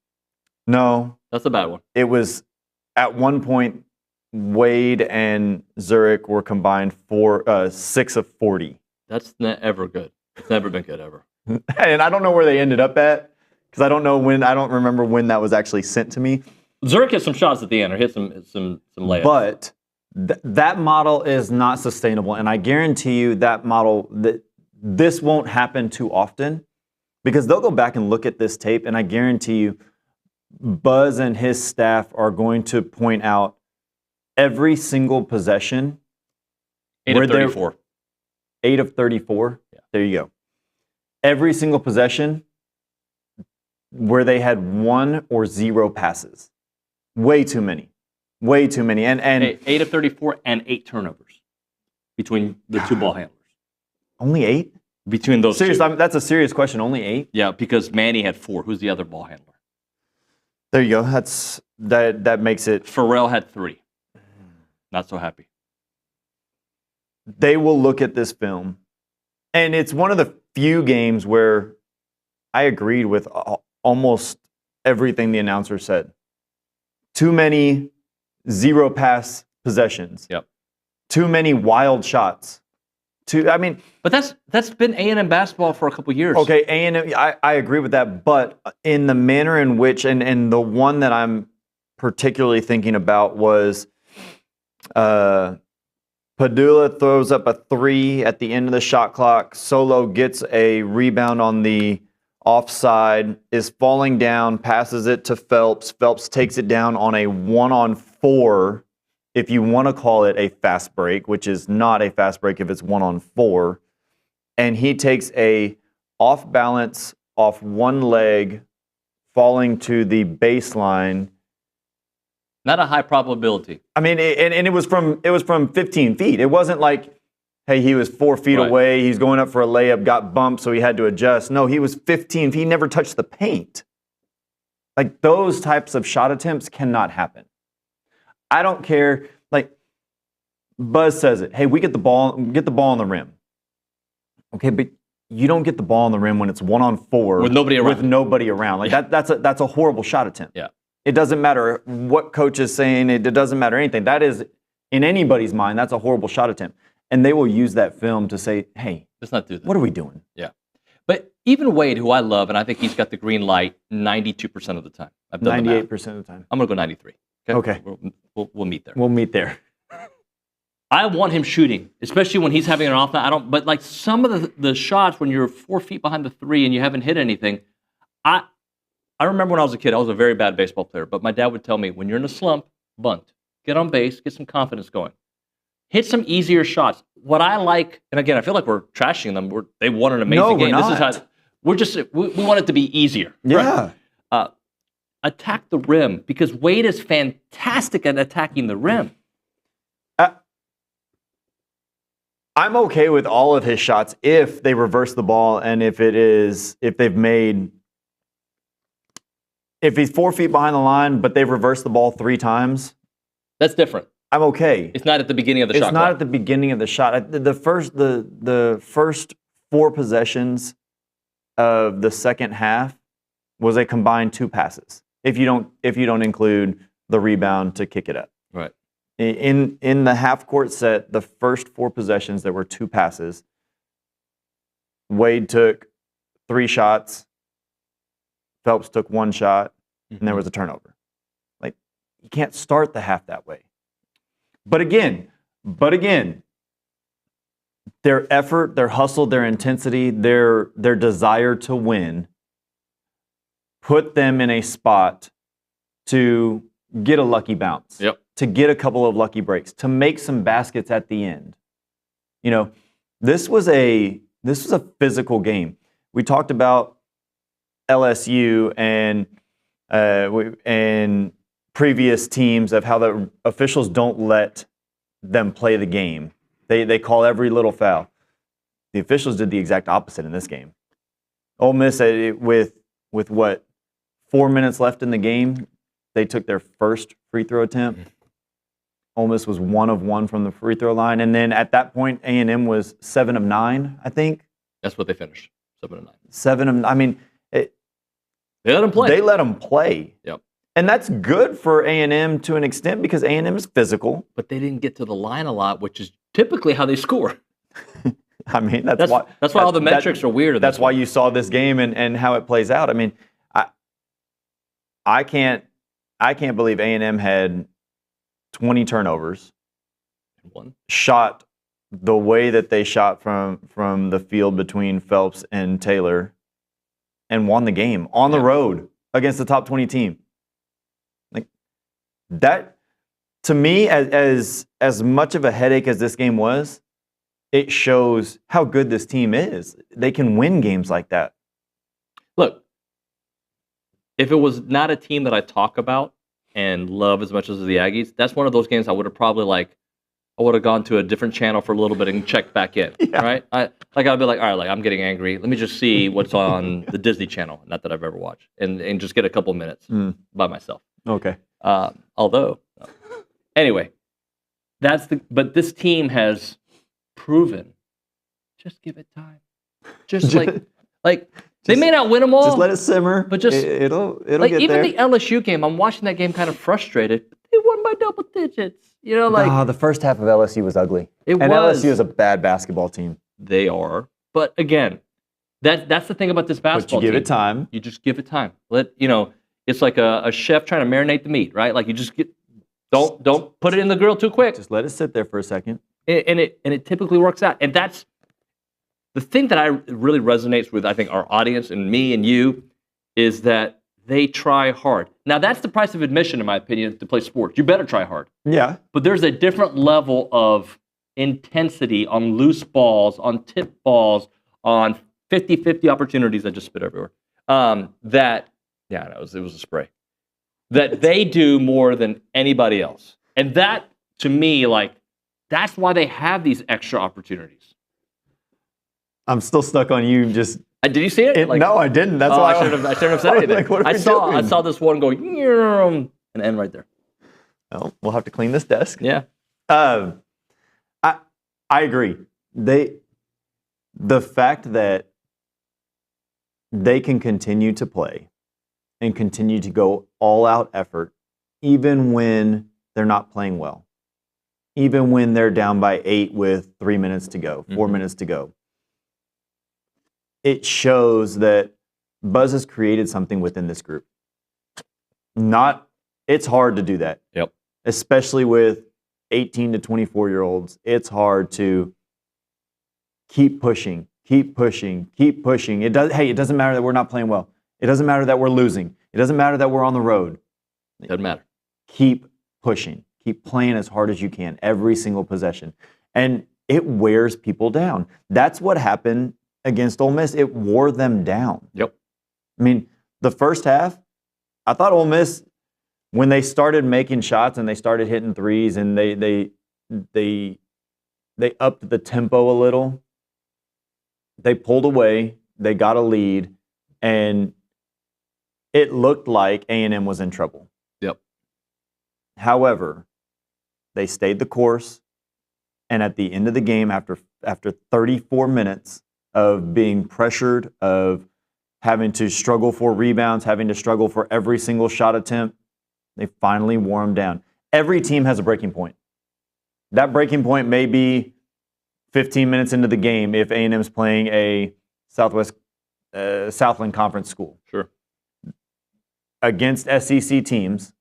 No. That's a bad one. It was, at one point, Wade and Zurich were combined for 6 of 40. That's not ever good. It's never been good ever. And I don't know where they ended up at because I don't remember when that was actually sent to me. Zurich hit some shots at the end or hit some layups. But that model is not sustainable, and I guarantee you that model, this won't happen too often because they'll go back and look at this tape, and I guarantee you Buzz and his staff are going to point out every single possession. 8 of 34. 8 of 34? Yeah. There you go. Every single possession where they had 1 or 0 passes. Way too many. Way too many. And 8 of 34 and 8 turnovers between the two ball handlers. Only 8? Between those two. That's a serious question. Only 8? Yeah, because Manny had 4. Who's the other ball handler? There you go. That makes it. Pharrell had 3. Not so happy. They will look at this film, and it's one of the few games where I agreed with almost everything the announcer said. Too many 0 pass possessions. Yep. Too many wild shots. But that's been A&M basketball for a couple years. Okay, A&M, I agree with that, but in the manner in which, and the one that I'm particularly thinking about was Padula throws up a 3 at the end of the shot clock. Solo gets a rebound on the offside, is falling down, passes it to Phelps. Phelps takes it down on a 1-on-4, if you want to call it a fast break, which is not a fast break if it's 1-on-4. And he takes a off balance, off one leg, falling to the baseline. Not a high probability. I mean, and it was from 15 feet. It wasn't like, hey, he was 4 feet away. He's going up for a layup, got bumped, so he had to adjust. No, he was 15 feet. He never touched the paint. Like, those types of shot attempts cannot happen. I don't care. Like, Buzz says it. Hey, we get the ball on the rim. Okay, but you don't get the ball on the rim when it's 1-on-4 with nobody around. Like, that's a horrible shot attempt. Yeah. It doesn't matter what coach is saying. It doesn't matter anything. That is, in anybody's mind, that's a horrible shot attempt. And they will use that film to say, hey, let's not do that. What are we doing? Yeah. But even Wade, who I love, and I think he's got the green light 92% of the time. I've done 98% of the time. I'm going to go 93. Okay. We'll meet there. We'll meet there. I want him shooting, especially when he's having an off night. But like some of the shots when you're 4 feet behind the 3 and you haven't hit anything, I remember when I was a kid, I was a very bad baseball player, but my dad would tell me, when you're in a slump, bunt. Get on base, get some confidence going. Hit some easier shots. What I like, and again, I feel like we're trashing them. They won an amazing game. Not. This is how we want it to be easier. Yeah. Right? Attack the rim, because Wade is fantastic at attacking the rim. I'm okay with all of his shots if they reverse the ball and if he's 4 feet behind the line, but they've reversed the ball 3 times. That's different. I'm okay. It's not at the beginning of the shot. It's not at the beginning of the shot. The first 4 possessions of the second half was a combined 2 passes. If you don't include the rebound to kick it up. Right. In the half court set, the first 4 possessions, there were 2 passes. Wade took 3 shots. Phelps took 1 shot, and there was a turnover. Like, you can't start the half that way. But again, their effort, their hustle, their intensity, their desire to win put them in a spot to get a lucky bounce, to get a couple of lucky breaks, to make some baskets at the end. You know, this was a physical game. We talked about LSU and previous teams of how the officials don't let them play the game. They call every little foul. The officials did the exact opposite in this game. Ole Miss, with what, 4 minutes left in the game, they took their first free throw attempt. Ole Miss was 1 of 1 from the free throw line, and then at that point, A&M was 7 of 9, I think. That's what they finished. 7 of 9. 7 of 9. I mean, they let them play. They let them play. Yep. And that's good for A&M to an extent because A&M is physical. But they didn't get to the line a lot, which is typically how they score. I mean, that's why all the metrics are weird. That's why you saw this game and how it plays out. I mean, I can't believe A&M had 20 turnovers. Shot the way that they shot from the field between Phelps and Taylor, and won the game on the road against the top 20 team. Like that, to me, as much of a headache as this game was, it shows how good this team is. They can win games like that. Look, if it was not a team that I talk about and love as much as the Aggies, that's one of those games I would have probably I would have gone to a different channel for a little bit and checked back in, right? I'd be like, all right, I'm getting angry. Let me just see what's on the Disney Channel, not that I've ever watched, and just get a couple minutes by myself. Okay. Anyway, but this team has proven, just give it time. Just like they may not win them all. Just let it simmer. But just it'll like get even there. the LSU game, I'm watching that game kind of frustrated. But they won by double digits. You know, the first half of LSU was ugly. LSU is a bad basketball team. They are. But again, that's the thing about this basketball team. But you give it time. You just give it time. It's like a chef trying to marinate the meat, right? Like you just don't put it in the grill too quick. Just let it sit there for a second. and it typically works out. And that's the thing that really resonates with, I think, our audience and me and you, is that they try hard. Now, that's the price of admission, in my opinion, to play sports. You better try hard. Yeah. But there's a different level of intensity on loose balls, on tip balls, on 50-50 opportunities. I just spit everywhere. It was a spray. That they do more than anybody else. And that, to me, that's why they have these extra opportunities. I'm still stuck on you just... Did you see it? No, I didn't. That's why I shouldn't have said anything. What are we doing? I saw this one go and end right there. Oh, we'll have to clean this desk. Yeah. I agree. The fact that they can continue to play and continue to go all out effort, even when they're not playing well, even when they're down by 8 with 3 minutes to go, 4 minutes to go. It shows that Buzz has created something within this group. It's hard to do that. Yep. Especially with 18 to 24-year-olds. It's hard to keep pushing. It doesn't matter that we're not playing well. It doesn't matter that we're losing. It doesn't matter that we're on the road. It doesn't matter. Keep pushing. Keep playing as hard as you can every single possession. And it wears people down. That's what happened against Ole Miss. It wore them down. Yep. I mean, the first half, I thought Ole Miss, when they started making shots and they started hitting threes and they upped the tempo a little, they pulled away, they got a lead, and it looked like A&M was in trouble. Yep. However, they stayed the course, and at the end of the game, after 34 minutes of being pressured, of having to struggle for rebounds, having to struggle for every single shot attempt, they finally wore them down. Every team has a breaking point. That breaking point may be 15 minutes into the game if A&M is playing a Southland Conference school. Sure. Against SEC teams,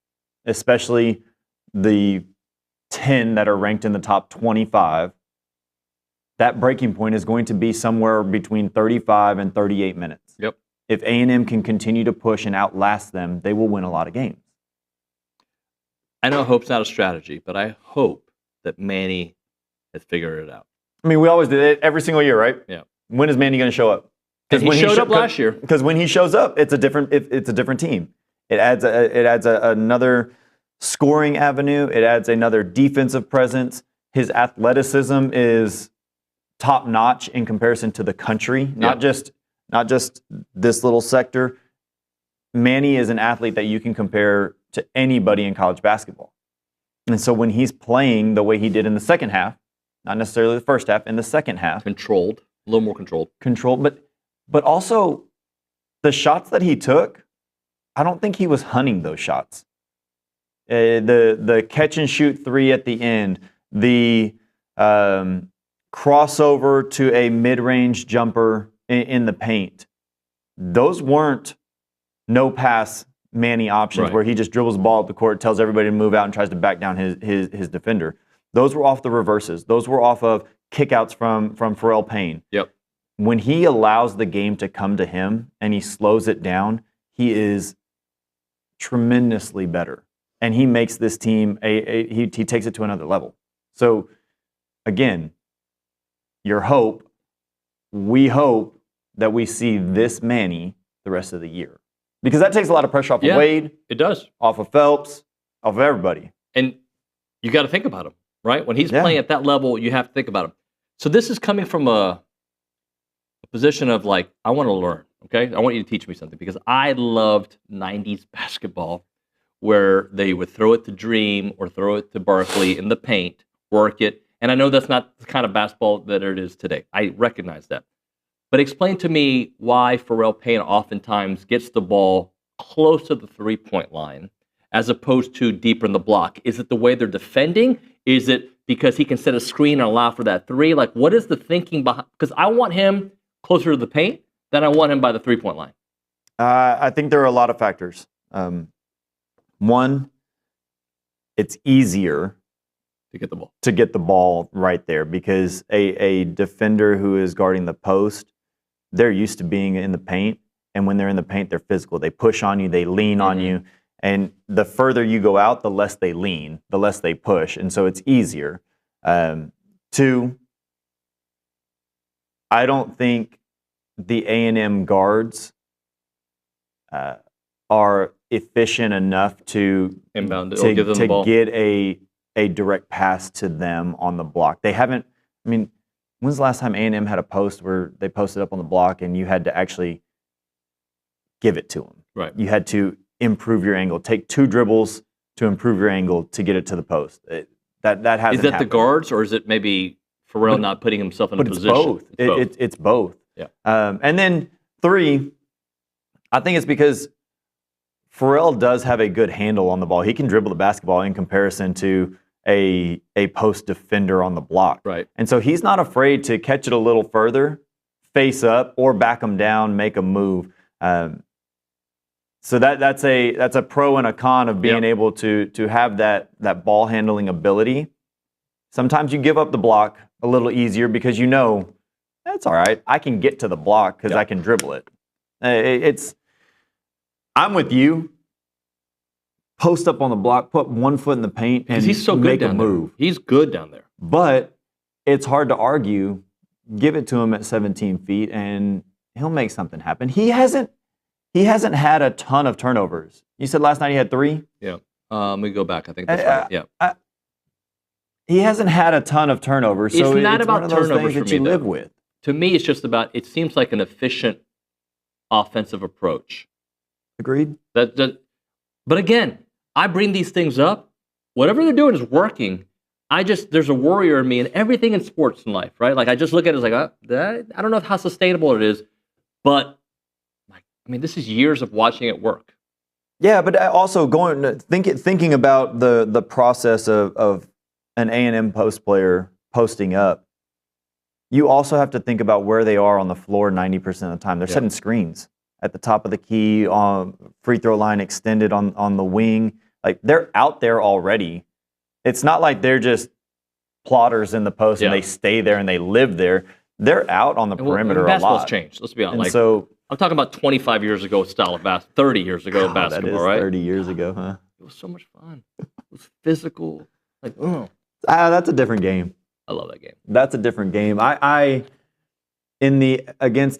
especially the 10 that are ranked in the top 25, that breaking point is going to be somewhere between 35 and 38 minutes. Yep. If A&M can continue to push and outlast them, they will win a lot of games. I know hope's not a strategy, but I hope that Manny has figured it out. I mean, we always do it every single year, right? Yeah. When is Manny going to show up? Because he showed up last year. Because when he shows up, it's a different team. It adds another scoring avenue. It adds another defensive presence. His athleticism is top notch in comparison to the country, not just this little sector. Manny is an athlete that you can compare to anybody in college basketball. And so when he's playing the way he did in the second half, not necessarily the first half, in the second half, controlled, a little more controlled, but also the shots that he took, I don't think he was hunting those shots. The catch and shoot three at the end, the crossover to a mid-range jumper in the paint, those weren't no pass Manny options where he just dribbles the ball up the court, tells everybody to move out and tries to back down his defender. Those were off the reverses. Those were off of kickouts from Pharrell Payne. Yep. When he allows the game to come to him and he slows it down, he is tremendously better. And he makes this team, he takes it to another level. So, again, we hope that we see this Manny the rest of the year. Because that takes a lot of pressure off of Wade. It does. Off of Phelps, off of everybody. And you got to think about him, right? When he's playing at that level, you have to think about him. So this is coming from a position of I want to learn, okay? I want you to teach me something because I loved 90s basketball where they would throw it to Dream or throw it to Barkley in the paint, work it. And I know that's not the kind of basketball that it is today. I recognize that. But explain to me why Pharrell Payne oftentimes gets the ball close to the three-point line as opposed to deeper in the block. Is it the way they're defending? Is it because he can set a screen and allow for that three? What is the thinking behind? Because I want him closer to the paint than I want him by the three-point line. I think there are a lot of factors. One, it's easier to get the ball right there, because a defender who is guarding the post, they're used to being in the paint, and when they're in the paint, they're physical. They push on you, they lean on you, and the further you go out, the less they lean, the less they push, and so it's easier. Two, I don't think the A&M guards are efficient enough to inbound or give them the ball. Get a direct pass to them on the block. They haven't. I mean, when's the last time A&M had a post where they posted up on the block and you had to actually give it to them? Right. You had to improve your angle. Take 2 dribbles to improve your angle to get it to the post. That hasn't happened. Is that the guards, or is it maybe Pharrell not putting himself in a position? It's both. Yeah. And then 3, I think it's because Pharrell does have a good handle on the ball. He can dribble the basketball in comparison to a post defender on the block. Right. And so he's not afraid to catch it a little further, face up, or back him down, make a move. So that's a pro and a con of being able to have that ball handling ability. Sometimes you give up the block a little easier because you know that's all right. I can get to the block because I can dribble it. I'm with you. Post up on the block, put 1 foot in the paint, and he's so good make a down move. There. He's good down there. But it's hard to argue. Give it to him at 17 feet, and he'll make something happen. He hasn't had a ton of turnovers. You said last night he had 3? Yeah. Let me go back. I think that's right. Yeah. He hasn't had a ton of turnovers, so it's not it's about one of those turnovers things that for you me, live though. with. To me, it's just about, it seems like an efficient offensive approach. Agreed. But again, I bring these things up. Whatever they're doing is working. There's a warrior in me in everything in sports and life, right? Like, I just look at it as like, I don't know how sustainable it is, but this is years of watching it work. Yeah, but also thinking about the process of an A&M post player posting up, you also have to think about where they are on the floor 90% of the time. They're setting screens at the top of the key, on free throw line extended on the wing. Like, they're out there already. It's not like they're just plotters in the post and they stay there and they live there. They're out on the perimeter a lot. Basketball's changed. Let's be honest. And so I'm talking about 25 years ago style of basketball, 30 years ago of basketball, that is right? 30 years ago, huh? It was so much fun. It was physical. Like, that's a different game. I love that game. That's a different game. Against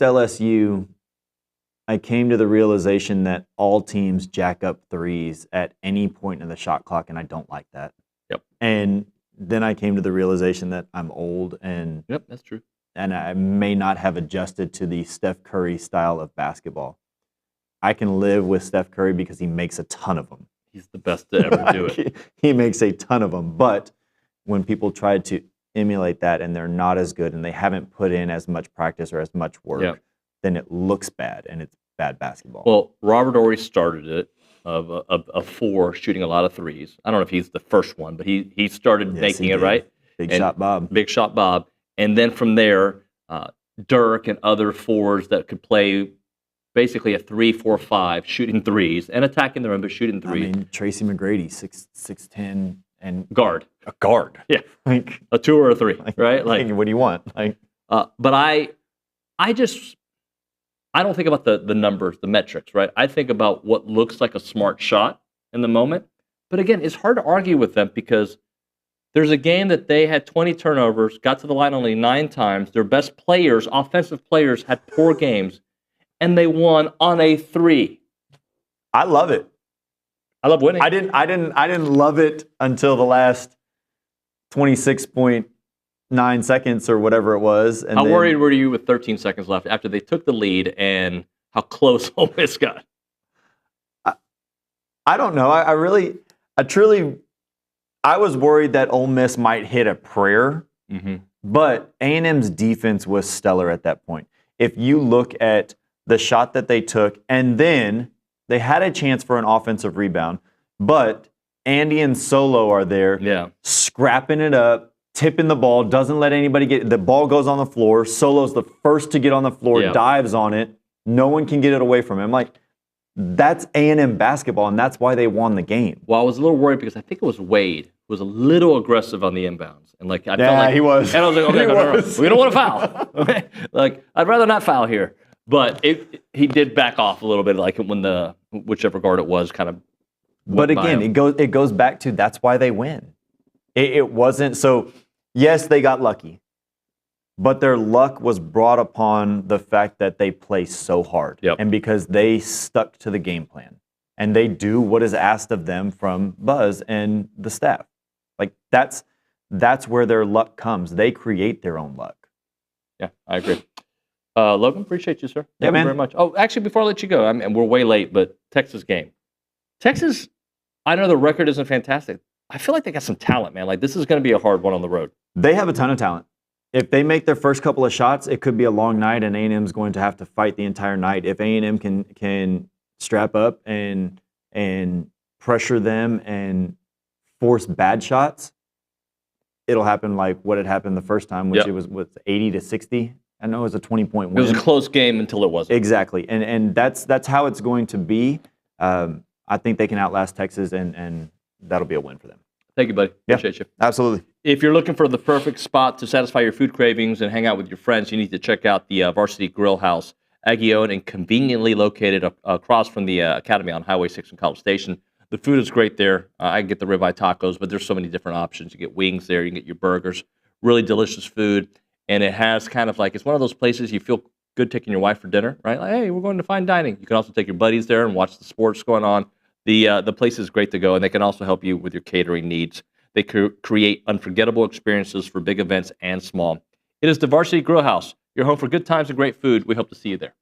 LSU, I came to the realization that all teams jack up threes at any point in the shot clock, and I don't like that. Yep. And then I came to the realization that I'm old, and yep, that's true. And I may not have adjusted to the Steph Curry style of basketball. I can live with Steph Curry because he makes a ton of them. He's the best to ever do it. He makes a ton of them. But when people try to emulate that and they're not as good and they haven't put in as much practice or as much work, then it looks bad and it's bad basketball. Well, Robert Horry started it of 4, shooting a lot of threes. I don't know if he's the first one, but he started making it, right? Big Shot Bob. And then from there, Dirk and other 4s that could play basically a 3-4-5, shooting threes and attacking the rim, but shooting threes. I mean, Tracy McGrady, 6'10", and guard. A guard. Yeah. Like a 2 or a 3, right? Like, what do you want? Like, but I don't think about the numbers, the metrics, right? I think about what looks like a smart shot in the moment. But again, it's hard to argue with them because there's a game that they had 20 turnovers, got to the line only 9 times. Their best players, offensive players, had poor games, and they won on a 3. I love it. I love winning. I didn't love it until the last 26.9 seconds or whatever it was. And how worried were you with 13 seconds left after they took the lead and how close Ole Miss got? I don't know. I was worried that Ole Miss might hit a prayer, but A&M's defense was stellar at that point. If you look at the shot that they took, and then they had a chance for an offensive rebound, but Andy and Solo are there, scrapping it up, tipping the ball, doesn't let anybody get it. The ball goes on the floor. Solo's the first to get on the floor, dives on it. No one can get it away from him. Like, that's A&M basketball, and that's why they won the game. Well, I was a little worried because I think it was Wade who was a little aggressive on the inbounds, and like I felt like he was. And I was like, okay, no. We don't want to foul. Okay? Like I'd rather not foul here, but he did back off a little bit, like when the whichever guard it was kind of. But again, it goes back to that's why they win. It wasn't so. Yes, they got lucky, but their luck was brought upon the fact that they play so hard, and because they stuck to the game plan, and they do what is asked of them from Buzz and the staff. Like that's where their luck comes. They create their own luck. Yeah, I agree. Logan, appreciate you, sir. Yeah, Thank man. you very much. Oh, actually, before I let you go, and we're way late, but Texas game. Texas, I know the record isn't fantastic. I feel like they got some talent, man. Like this is going to be a hard one on the road. They have a ton of talent. If they make their first couple of shots, it could be a long night, and A&M is going to have to fight the entire night. If A&M can strap up and pressure them and force bad shots, it'll happen like what had happened the first time, which it was 80-60. I know it was a 20-point win. It was a close game until it wasn't. Exactly, and that's how it's going to be. I think they can outlast Texas, and that'll be a win for them. Thank you, buddy. Appreciate you. Absolutely. If you're looking for the perfect spot to satisfy your food cravings and hang out with your friends, you need to check out the Varsity Grill House, Aggie-owned and conveniently located across from the Academy on Highway 6 in College Station. The food is great there. I can get the ribeye tacos, but there's so many different options. You get wings there. You can get your burgers. Really delicious food. And it has kind of like, it's one of those places you feel good taking your wife for dinner, right? Like, hey, we're going to fine dining. You can also take your buddies there and watch the sports going on. The place is great to go, and they can also help you with your catering needs. They create unforgettable experiences for big events and small. It is the Varsity Grill House, your home for good times and great food. We hope to see you there.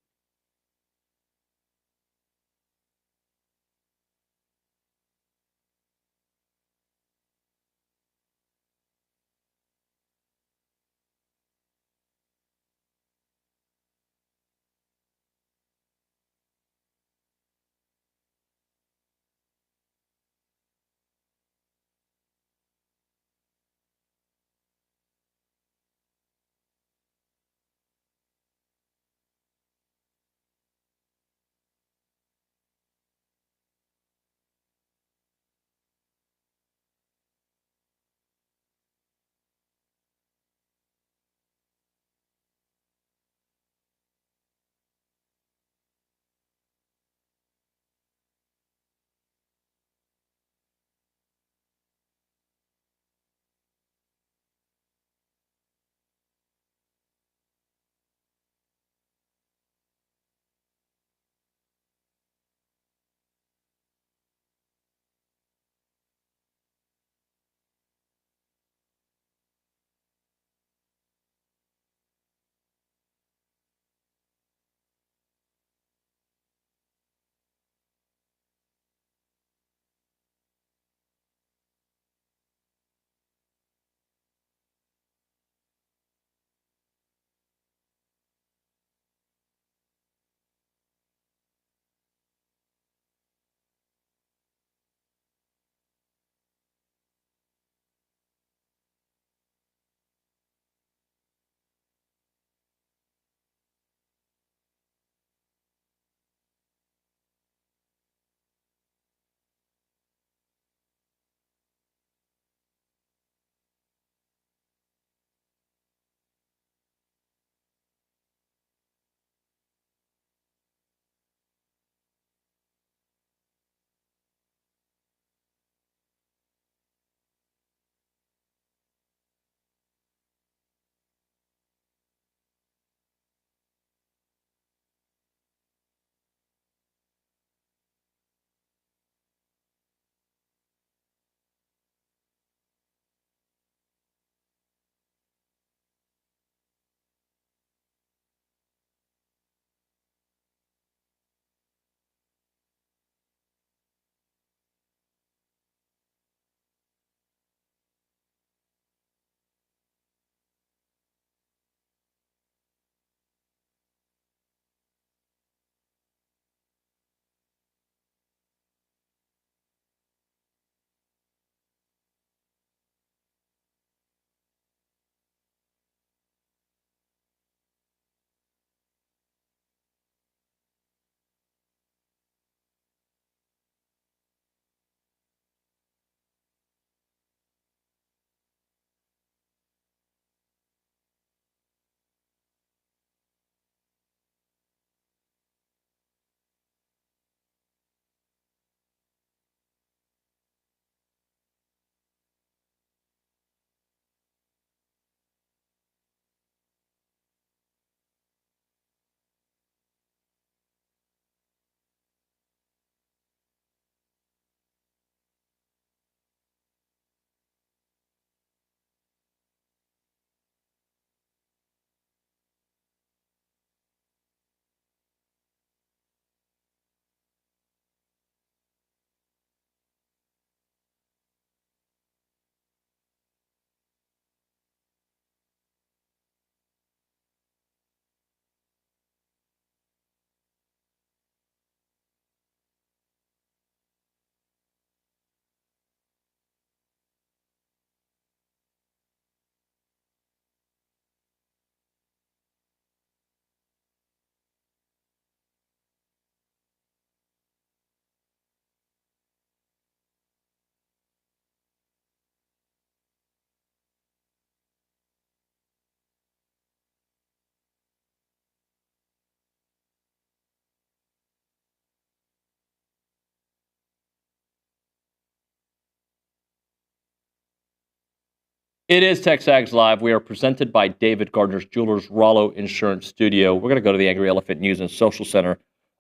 It is TexAgs Live. We are presented by David Gardner's Jewelers Rollo Insurance Studio. We're going to go to the Angry Elephant News and Social Center.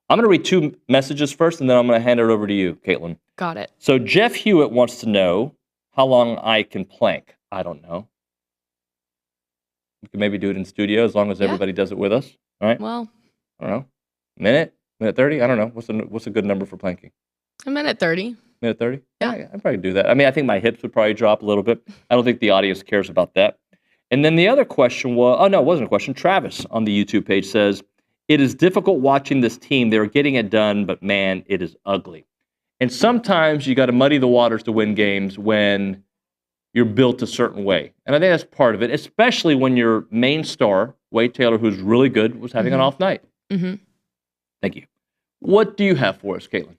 I'm going to read 2 messages first, and then I'm going to hand it over to you, Caitlin. Got it. So Jeff Hewitt wants to know how long I can plank. I don't know. We can maybe do it in studio as long as everybody does it with us. All right? Well, I don't know. Minute 30? I don't know. What's a good number for planking? a minute 30. Minute 30? Yeah, I'd probably do that. I mean, I think my hips would probably drop a little bit. I don't think the audience cares about that. And then the other question was, oh, no, it wasn't a question. Travis on the YouTube page says, it is difficult watching this team. They're getting it done, but man, it is ugly. And sometimes you got to muddy the waters to win games when you're built a certain way. And I think that's part of it, especially when your main star, Wade Taylor, who's really good, was having an off night. Thank you. What do you have for us, Caitlin?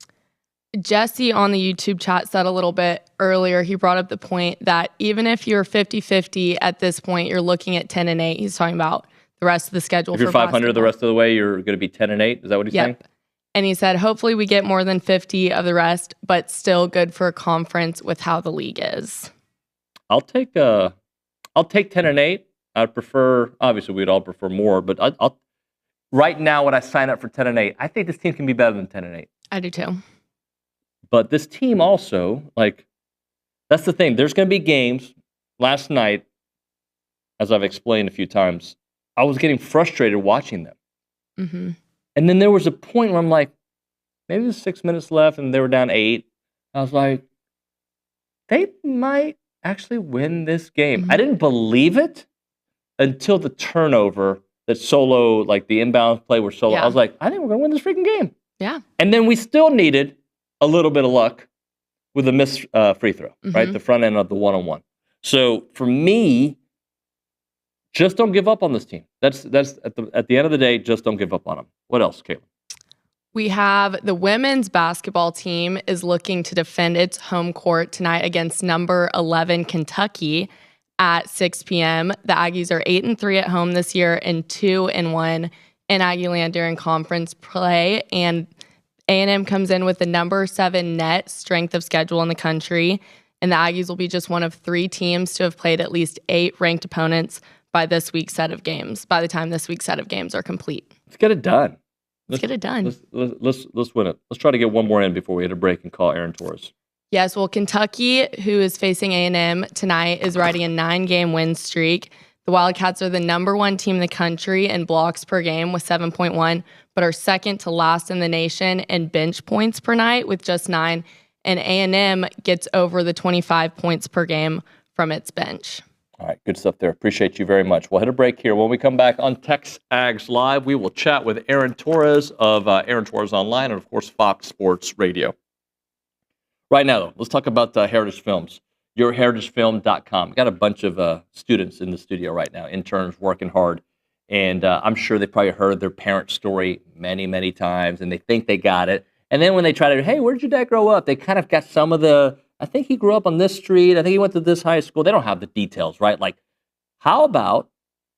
Jesse on the YouTube chat said a little bit earlier, he brought up the point that even if you're 50-50 at this point, you're looking at 10-8. He's talking about the rest of the schedule. If you're 500 the rest of the way, you're going to be 10-8. Is that what he's saying? And he said, hopefully we get more than 50 of the rest, but still good for a conference with how the league is. I'll take 10-8. I'd prefer, obviously we'd all prefer more, but I'll right now when I sign up for 10-8, I think this team can be better than 10-8. I do too. But this team also, like, that's the thing. There's going to be games. Last night, as I've explained a few times, I was getting frustrated watching them. And then there was a point where I'm like, maybe there's 6 minutes left and they were down 8. I was like, they might actually win this game. I didn't believe it until the turnover that Solo, like the inbound play where Solo, I was like, I think we're going to win this freaking game. Yeah. And then we still needed a little bit of luck with a missed free throw, right? The front end of the one-on-one. So for me, just don't give up on this team. That's at the end of the day, just don't give up on them. What else, Caitlin? We have the women's basketball team is looking to defend its home court tonight against number 11 Kentucky at 6 p.m. The Aggies are 8-3 at home this year and 2-1 in Aggieland during conference play. And A&M comes in with the number 7 net strength of schedule in the country. And the Aggies will be just one of 3 teams to have played at least 8 ranked opponents by this week's set of games, by the time this week's set of games are complete. Let's get it done. Let's get it done. Let's win it. Let's try to get one more in before we hit a break and call Aaron Torres. Yes, well, Kentucky, who is facing A&M tonight, is riding a 9-game win streak. The Wildcats are the number 1 team in the country in blocks per game with 7.1, but are second to last in the nation in bench points per night with just 9. And A&M gets over the 25 points per game from its bench. All right, good stuff there. Appreciate you very much. We'll hit a break here. When we come back on TexAgs Live, we will chat with Aaron Torres of Aaron Torres Online and, of course, Fox Sports Radio. Right now, though, let's talk about Heritage Films, yourheritagefilm.com. Got a bunch of students in the studio right now, interns working hard. And I'm sure they probably heard their parents' story many, many times, and they think they got it. And then when they try to, hey, where did your dad grow up? They kind of got some of the, I think he grew up on this street. I think he went to this high school. They don't have the details, right? Like, how about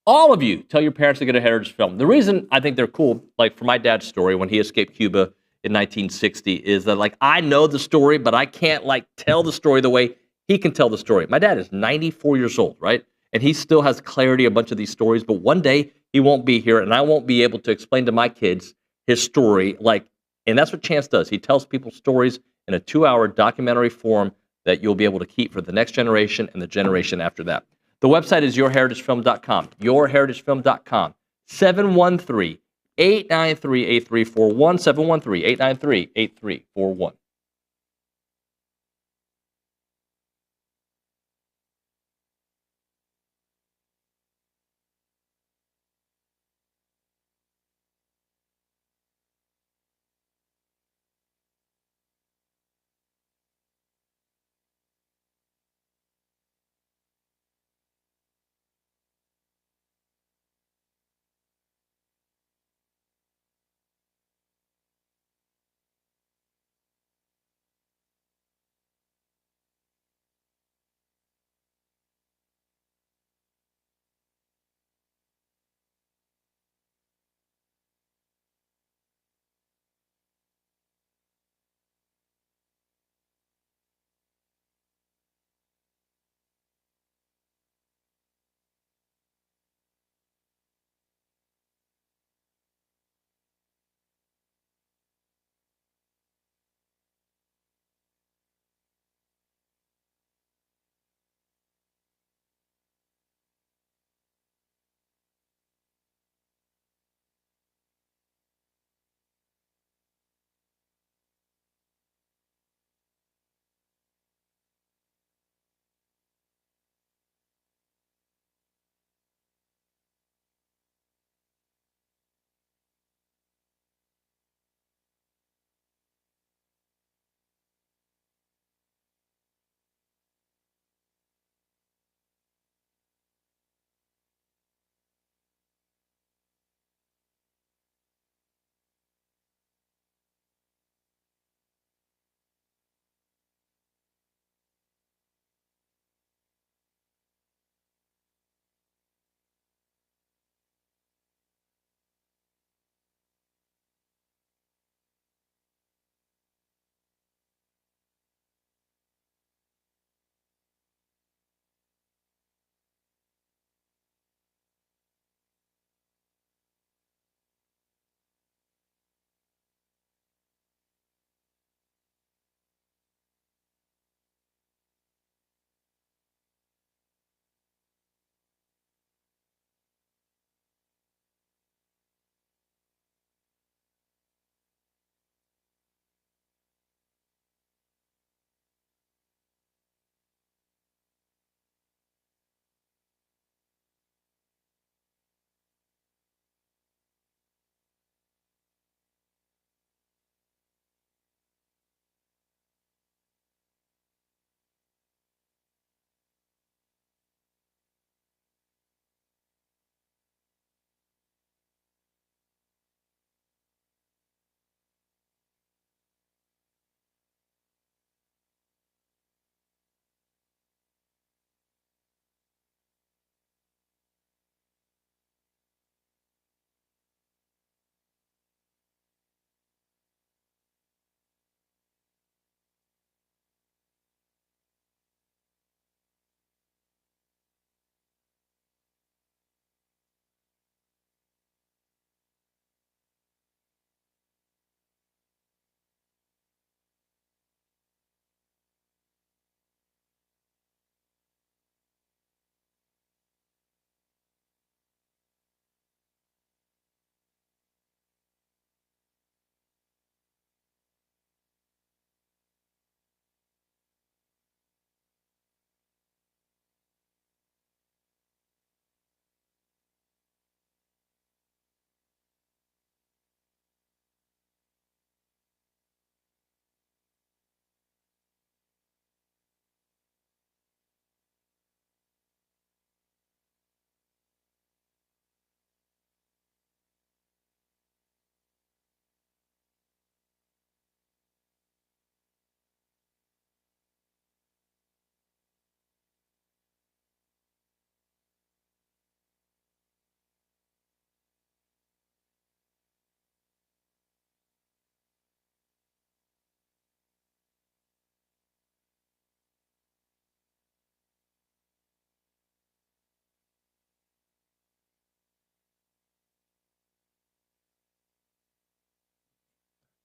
all of you tell your parents to get a Heritage Film? The reason I think they're cool, like for my dad's story when he escaped Cuba in 1960, is that, like, I know the story, but I can't, like, tell the story the way he can tell the story. My dad is 94 years old, right? And he still has clarity a bunch of these stories, but one day he won't be here, and I won't be able to explain to my kids his story. Like, and that's what Chance does. He tells people stories in a 2-hour documentary form that you'll be able to keep for the next generation and the generation after that. The website is yourheritagefilm.com, yourheritagefilm.com, 713-893-8341, 713-893-8341.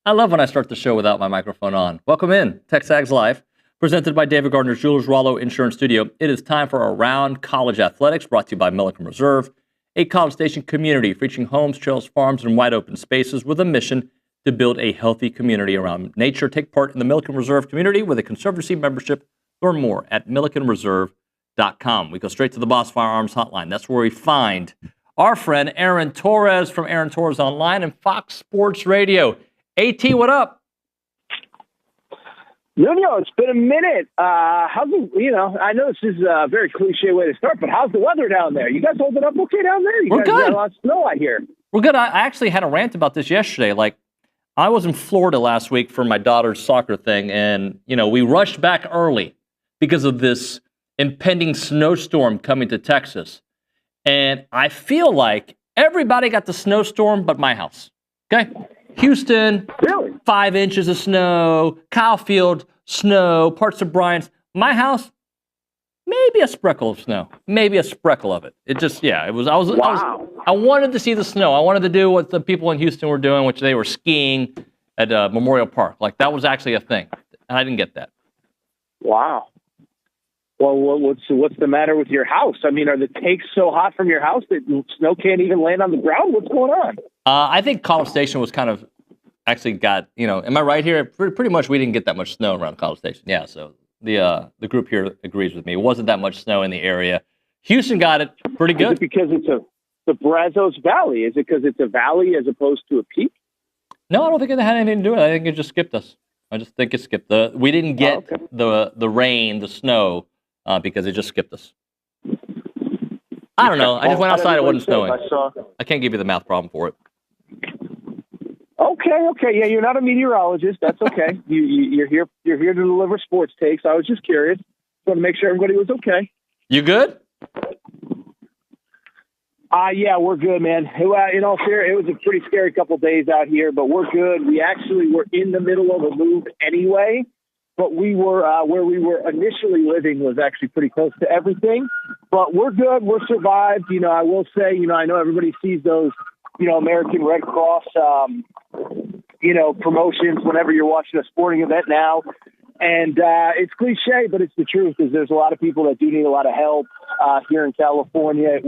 I love when I start the show without my microphone on. Welcome in, TexAgs Live, presented by David Gardner's Jewelers Rollo Insurance Studio. It is time for Around College Athletics, brought to you by Milliken Reserve, a College Station community featuring homes, trails, farms, and wide open spaces with a mission to build a healthy community around nature. Take part in the Milliken Reserve community with a Conservancy membership. Learn more at millikenreserve.com. We go straight to the Boss Firearms Hotline. That's where we find our friend Aaron Torres from Aaron Torres Online and Fox Sports Radio. AT, what up? Nuño, it's been a minute. How's the, I know this is a very cliche way to start, but how's the weather down there? You guys holding up okay down there? You We're guys good. got a lot of snow out here. We're good. I actually had a rant about this yesterday. Like, I was in Florida last week for my daughter's soccer thing, and, we rushed back early because of this impending snowstorm coming to Texas. And I feel like everybody got the snowstorm but my house. Okay? Houston, really? 5 inches of snow. Kyle Field, snow. Parts of Bryant's. My house, maybe a sprinkle of snow. Maybe a sprinkle of it. It just, it was. I wanted to see the snow. I wanted to do what the people in Houston were doing, which they were skiing at Memorial Park. Like, that was actually a thing. And I didn't get that. Wow. Well, what's the matter with your house? I mean, are the takes so hot from your house that snow can't even land on the ground? What's going on? I think College Station was kind of actually got, am I right here? Pretty much we didn't get that much snow around College Station. Yeah, so the group here agrees with me. It wasn't that much snow in the area. Houston got it pretty good. Is it because it's the Brazos Valley? Is it because it's a valley as opposed to a peak? No, I don't think it had anything to do with it. I think it just skipped us. I just think it skipped. We didn't get the rain, the snow, because it just skipped us. I don't know. I just went outside. It wasn't snowing. I can't give you the math problem for it. Okay. Yeah, you're not a meteorologist. That's okay. You're here to deliver sports takes. I was just curious. Want to make sure everybody was okay. You good? Yeah, we're good, man. In all fairness, it was a pretty scary couple of days out here, but we're good. We actually were in the middle of a move anyway, but we were where we were initially living was actually pretty close to everything. But we're good. We're survived. I will say, I know everybody sees those, American Red Cross, promotions whenever you're watching a sporting event now. And it's cliche, but it's the truth. Is there's a lot of people that do need a lot of help here in California.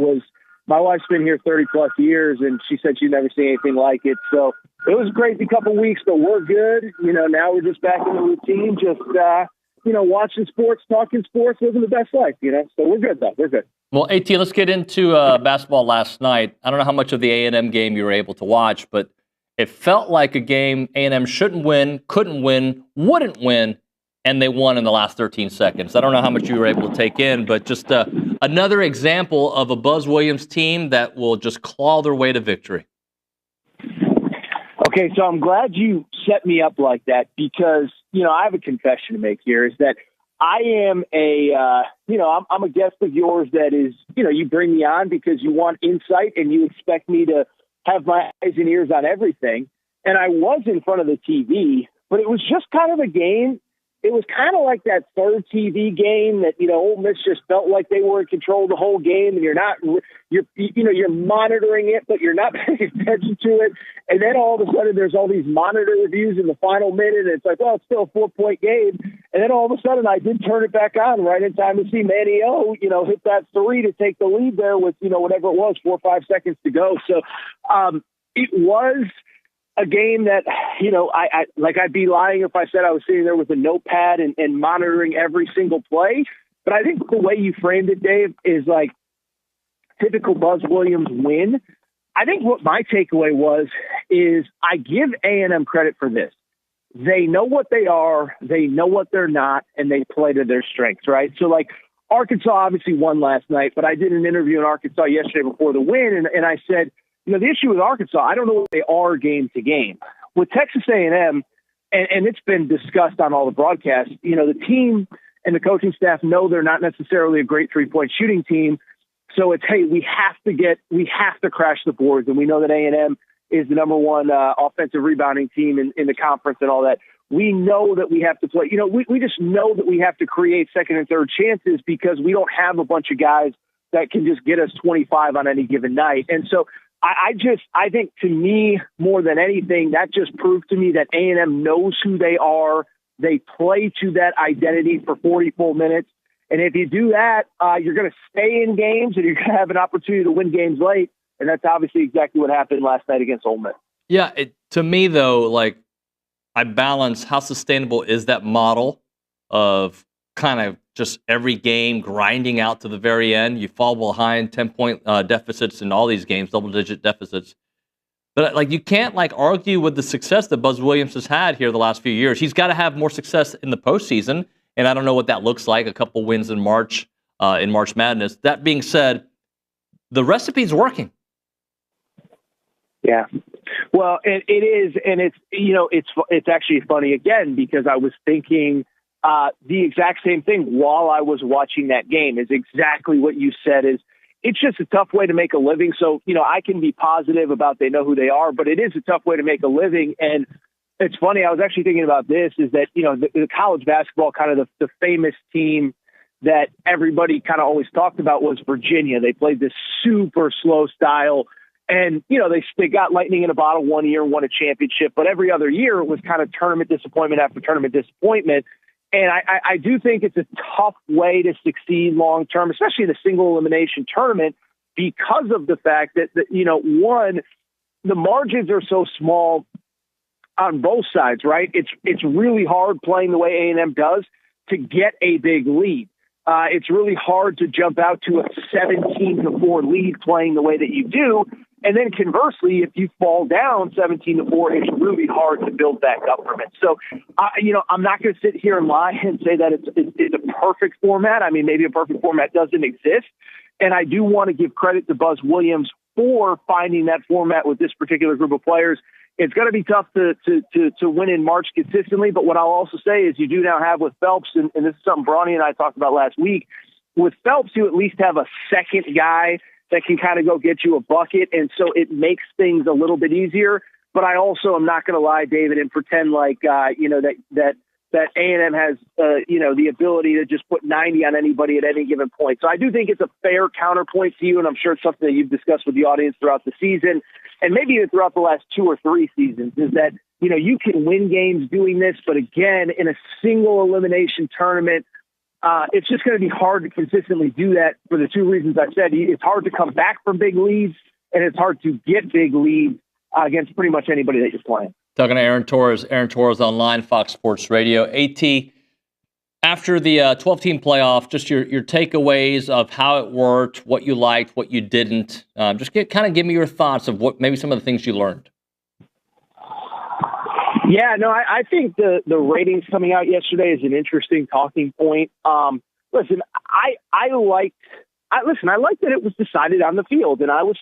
My wife's been here 30 plus years, and she said she'd never seen anything like it. So it was a crazy couple weeks, but we're good. Now we're just back in the routine, just watching sports, talking sports, living the best life. So we're good though. We're good. Well, AT, let's get into basketball last night. I don't know how much of the A&M game you were able to watch, but it felt like a game A&M shouldn't win, couldn't win, wouldn't win, and they won in the last 13 seconds. I don't know how much you were able to take in, but just another example of a Buzz Williams team that will just claw their way to victory. Okay, so I'm glad you set me up like that because, I have a confession to make here is that I am I'm a guest of yours that is, you bring me on because you want insight and you expect me to have my eyes and ears on everything. And I was in front of the TV, but it was just kind of a game. It was kind of like that third TV game that, Ole Miss just felt like they were in control of the whole game and you're monitoring it, but you're not paying attention to it. And then all of a sudden there's all these monitor reviews in the final minute. And it's like, well, it's still a 4-point game. And then all of a sudden I did turn it back on right in time to see Manny O, hit that three to take the lead there with, whatever it was, 4 or 5 seconds to go. So it was a game that, I'd be lying if I said I was sitting there with a notepad and monitoring every single play. But I think the way you framed it, Dave, is like typical Buzz Williams win. I think what my takeaway is I give A&M credit for this. They know what they are, they know what they're not, and they play to their strengths, right? So, Arkansas obviously won last night, but I did an interview in Arkansas yesterday before the win, and I said, the issue with Arkansas, I don't know what they are game to game. With Texas A&M, and it's been discussed on all the broadcasts, the team and the coaching staff know they're not necessarily a great three-point shooting team. So it's, hey, we have to crash the boards. And we know that A&M is the number one offensive rebounding team in the conference and all that. We know that we have to play. We just know that we have to create second and third chances because we don't have a bunch of guys that can just get us 25 on any given night. And so I think to me, more than anything, that just proved to me that A&M knows who they are. They play to that identity for 40 full minutes. And if you do that, you're going to stay in games and you're going to have an opportunity to win games late. And that's obviously exactly what happened last night against Ole Miss. Yeah, to me, though, like, I balance how sustainable is that model of kind of just every game grinding out to the very end. You fall behind 10-point deficits in all these games, double-digit deficits. But like, you can't like argue with the success that Buzz Williams has had here the last few years. He's got to have more success in the postseason, and I don't know what that looks like. A couple wins in March Madness. That being said, the recipe's working. Yeah. Well, it is, and it's actually funny again because I was thinking the exact same thing while I was watching that game. Is exactly what you said. Is it's just a tough way to make a living. So I can be positive about they know who they are, but it is a tough way to make a living. And it's funny. I was actually thinking about this. Is that the college basketball kind of the famous team that everybody kind of always talked about was Virginia. They played this super slow style. And, they got lightning in a bottle one year, won a championship, but every other year it was kind of tournament disappointment after tournament disappointment. And I do think it's a tough way to succeed long term, especially in a single elimination tournament, because of the fact that one, the margins are so small on both sides, right? It's really hard playing the way A&M does to get a big lead. It's really hard to jump out to a 17-4 lead playing the way that you do. And then conversely, if you fall down 17-4, it's really hard to build back up from it. So, I'm not going to sit here and lie and say that it's a perfect format. I mean, maybe a perfect format doesn't exist. And I do want to give credit to Buzz Williams for finding that format with this particular group of players. It's going to be tough to win in March consistently. But what I'll also say is you do now have with Phelps, and this is something Bronny and I talked about last week, with Phelps, you at least have a second guy that can kind of go get you a bucket. And so it makes things a little bit easier. But I also am not going to lie, David, and pretend like, that A&M has, the ability to just put 90 on anybody at any given point. So I do think it's a fair counterpoint to you. And I'm sure it's something that you've discussed with the audience throughout the season and maybe even throughout the last 2 or 3 seasons, is that, you can win games doing this. But again, in a single elimination tournament, it's just going to be hard to consistently do that for the 2 reasons I said. It's hard to come back from big leads, and it's hard to get big leads against pretty much anybody that you're playing. Talking to Aaron Torres online, Fox Sports Radio. AT, after the 12-team playoff, just your takeaways of how it worked, what you liked, what you didn't. Just give me your thoughts of what maybe some of the things you learned. Yeah, no, I think the ratings coming out yesterday is an interesting talking point. Listen, I liked that it was decided on the field, and I was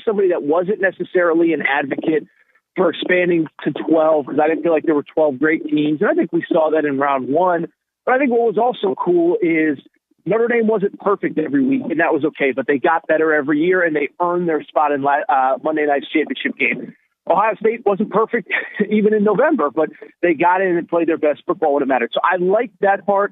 somebody that wasn't necessarily an advocate for expanding to 12 because I didn't feel like there were 12 great teams, and I think we saw that in round 1. But I think what was also cool is Notre Dame wasn't perfect every week, and that was okay, but they got better every year, and they earned their spot in Monday night's championship game. Ohio State wasn't perfect even in November, but they got in and played their best football when it mattered. So I like that part.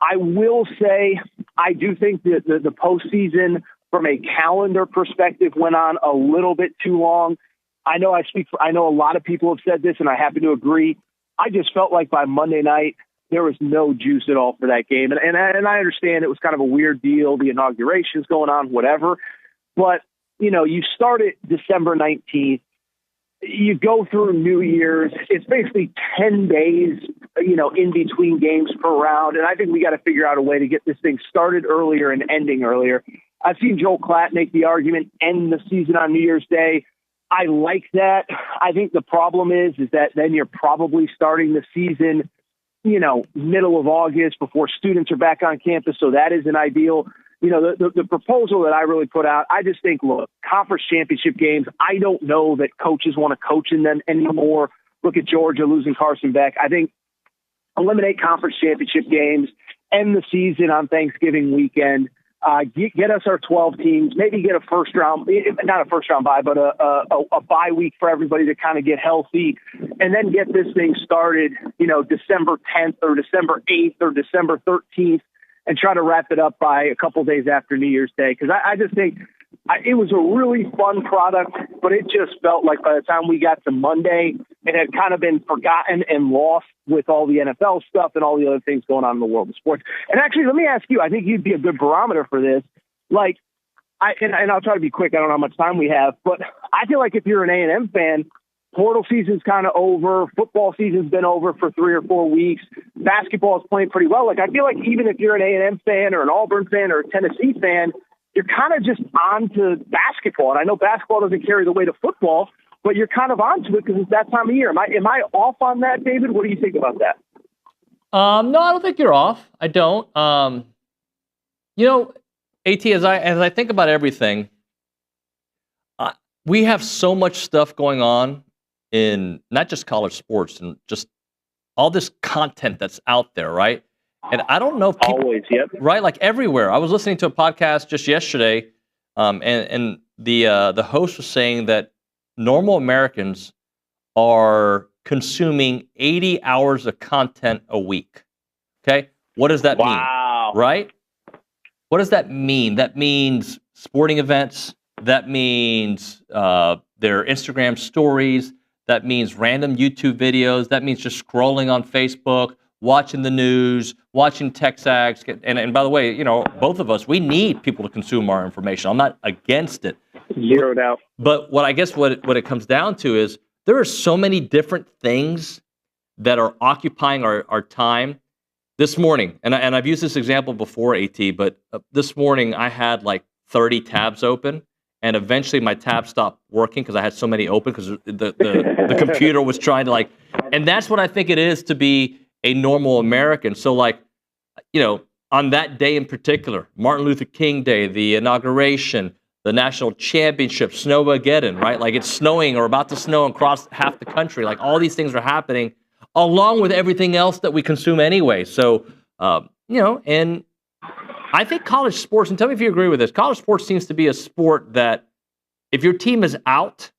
I will say I do think that the postseason from a calendar perspective went on a little bit too long. I know a lot of people have said this, and I happen to agree. I just felt like by Monday night, there was no juice at all for that game. And I understand it was kind of a weird deal. The inauguration's going on, whatever. But, you start it December 19th. You go through New Year's. It's basically 10 days, in between games per round. And I think we got to figure out a way to get this thing started earlier and ending earlier. I've seen Joel Klatt make the argument, end the season on New Year's Day. I like that. I think the problem is that then you're probably starting the season, middle of August before students are back on campus. So that isn't ideal. The proposal that I really put out, I just think, look, conference championship games, I don't know that coaches want to coach in them anymore. Look at Georgia losing Carson Beck. I think eliminate conference championship games, end the season on Thanksgiving weekend, get us our 12 teams, maybe get a first round, not a first round bye, but a bye week for everybody to kind of get healthy, and then get this thing started, December 10th or December 8th or December 13th, and try to wrap it up by a couple days after New Year's Day. Because I just think it was a really fun product, but it just felt like by the time we got to Monday, it had kind of been forgotten and lost with all the NFL stuff and all the other things going on in the world of sports. And actually, let me ask you, I think you'd be a good barometer for this. Like, and I'll try to be quick. I don't know how much time we have, but I feel like if you're an A&M fan, portal season's kind of over. Football season's been over for 3 or 4 weeks. Basketball is playing pretty well. Like, I feel like even if you're an A&M fan or an Auburn fan or a Tennessee fan, you're kind of just on to basketball. And I know basketball doesn't carry the weight of football, but you're kind of on to it because it's that time of year. Am I off on that, David? What do you think about that? No, I don't think you're off. I don't. AT, as I think about everything, we have so much stuff going on in not just college sports and just all this content that's out there, right? And I don't know if people, always, yep. Right, like everywhere. I was listening to a podcast just yesterday, and the host was saying that normal Americans are consuming 80 hours of content a week. Okay, what does that mean? Right? What does that mean? That means sporting events. That means their Instagram stories. That means random YouTube videos. That means just scrolling on Facebook, watching the news, watching TexAgs. And by the way, both of us, we need people to consume our information. I'm not against it. Zero doubt. But what it comes down to is there are so many different things that are occupying our time. This morning, and I've used this example before, AT, but this morning I had like 30 tabs open, and eventually my tab stopped working because I had so many open because the computer was trying to and that's what I think it is to be a normal American. So on that day in particular, Martin Luther King Day, the inauguration, the national championship, Snowmageddon, right? Like it's snowing or about to snow across half the country. Like all these things are happening along with everything else that we consume anyway. So, and I think college sports, and tell me if you agree with this, college sports seems to be a sport that if your team is out,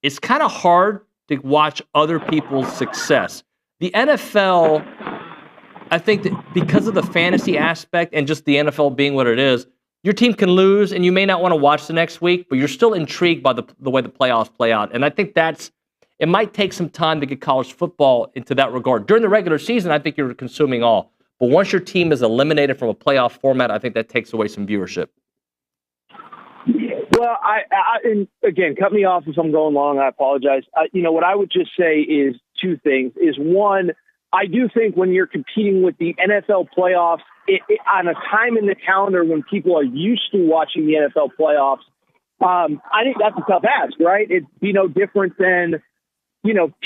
it's kind of hard to watch other people's success. The NFL, I think that because of the fantasy aspect and just the NFL being what it is, your team can lose and you may not want to watch the next week, but you're still intrigued by the way the playoffs play out. And I think it might take some time to get college football into that regard. During the regular season, I think you're consuming all. But once your team is eliminated from a playoff format, I think that takes away some viewership. Well, and again, cut me off if I'm going long. I apologize. What I would just say is two things. Is one, I do think when you're competing with the NFL playoffs on a time in the calendar when people are used to watching the NFL playoffs, I think that's a tough ask, right? It'd be no different than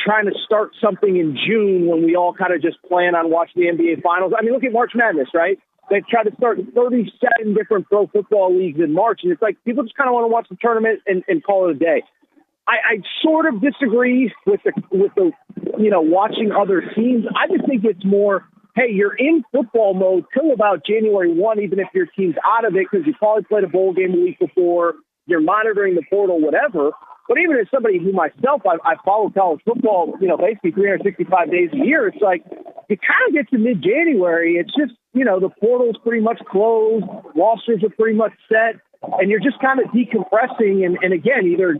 trying to start something in June when we all kind of just plan on watching the NBA Finals. I mean, look at March Madness, right? They tried to start 37 different pro football leagues in March, and it's like people just kind of want to watch the tournament and call it a day. I sort of disagree with the watching other teams. I just think it's more, hey, you're in football mode till about January 1, even if your team's out of it because you probably played a bowl game a week before, you're monitoring the portal, whatever. But even as somebody who myself, I follow college football, basically 365 days a year, it's like you kind of get to mid-January. It's just, the portal's pretty much closed, rosters are pretty much set, and you're just kind of decompressing. And again, either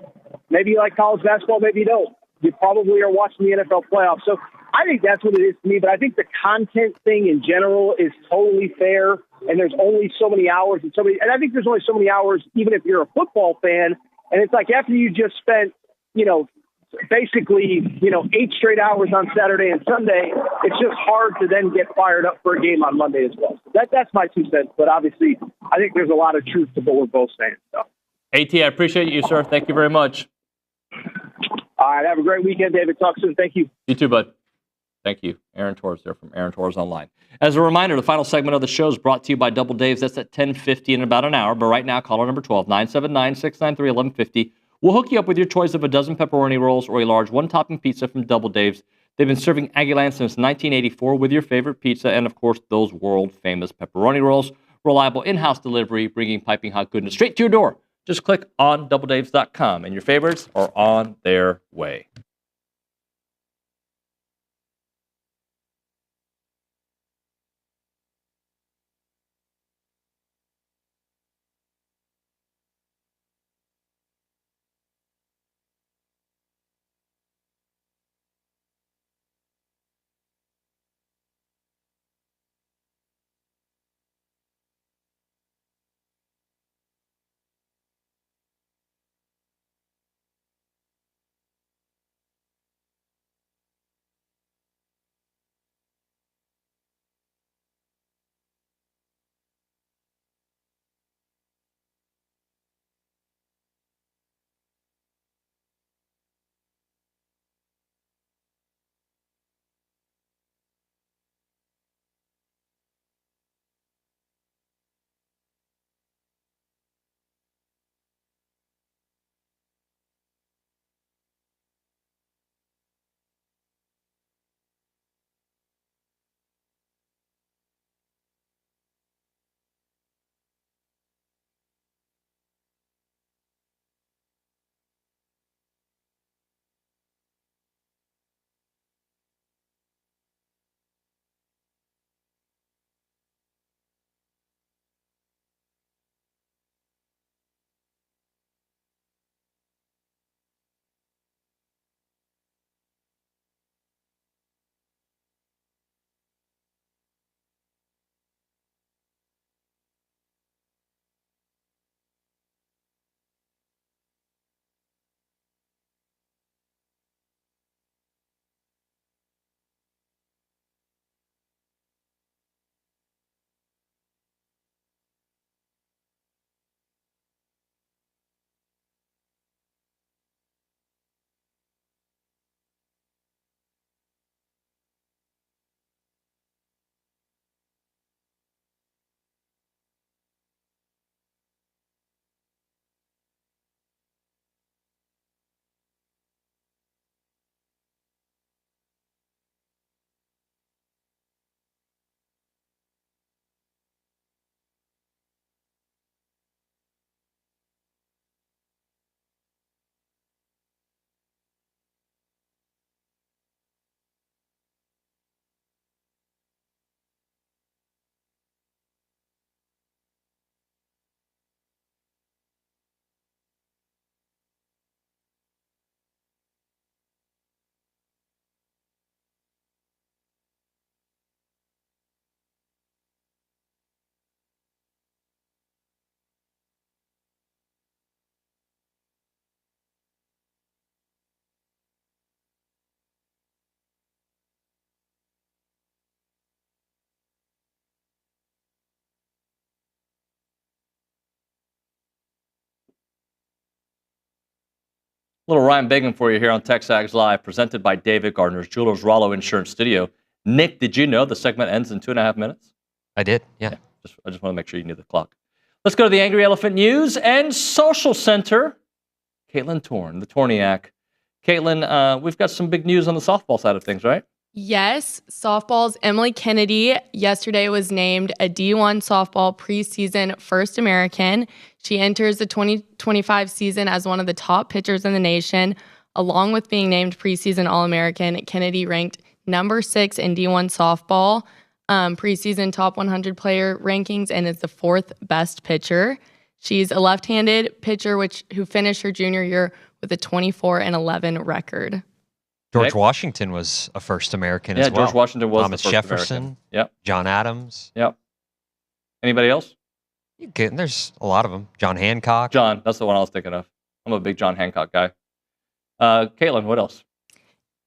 maybe you like college basketball, maybe you don't. You probably are watching the NFL playoffs. So I think that's what it is to me. But I think the content thing in general is totally fair, and there's only so many hours and I think there's only so many hours even if you're a football fan. And it's like after you just spent, basically, 8 straight hours on Saturday and Sunday, it's just hard to then get fired up for a game on Monday as well. So that's my 2 cents. But obviously, I think there's a lot of truth to what we're both saying. So. AT, I appreciate you, sir. Thank you very much. All right. Have a great weekend, David. Talk soon. Thank you. You too, bud. Thank you. Aaron Torres there from Aaron Torres Online. As a reminder, the final segment of the show is brought to you by Double Dave's. That's at 10:50 in about an hour. But right now, caller number 12, 979-693-1150. We'll hook you up with your choice of a dozen pepperoni rolls or a large one-topping pizza from Double Dave's. They've been serving Aggieland since 1984 with your favorite pizza and, of course, those world-famous pepperoni rolls. Reliable in-house delivery, bringing piping hot goodness straight to your door. Just click on doubledaves.com, and your favorites are on their way. Little Ryan Bigham for you here on TexAgs Live, presented by David Gardner's Jewelers Rollo Insurance Studio. Nick, did you know the segment ends in 2.5 minutes? I did, yeah. I just want to make sure you knew the clock. Let's go to the Angry Elephant News and Social Center. Caitlin Torn, the Torniac. Caitlin, we've got some big news on the softball side of things, right? Yes, softball's Emily Kennedy yesterday was named a D1 softball preseason First American. She enters the 2025 season as one of the top pitchers in the nation. Along with being named preseason All-American, Kennedy ranked number 6 in D1 softball preseason top 100 player rankings and is the 4th best pitcher. She's a left-handed pitcher who finished her junior year with a 24-11 record. George Washington was a first American as well. Yeah, George Washington was Thomas the first Jefferson. American. Yep. John Adams. Yep. Anybody else? There's a lot of them. John Hancock. John, that's the one I was thinking of. I'm a big John Hancock guy. Caitlin, what else?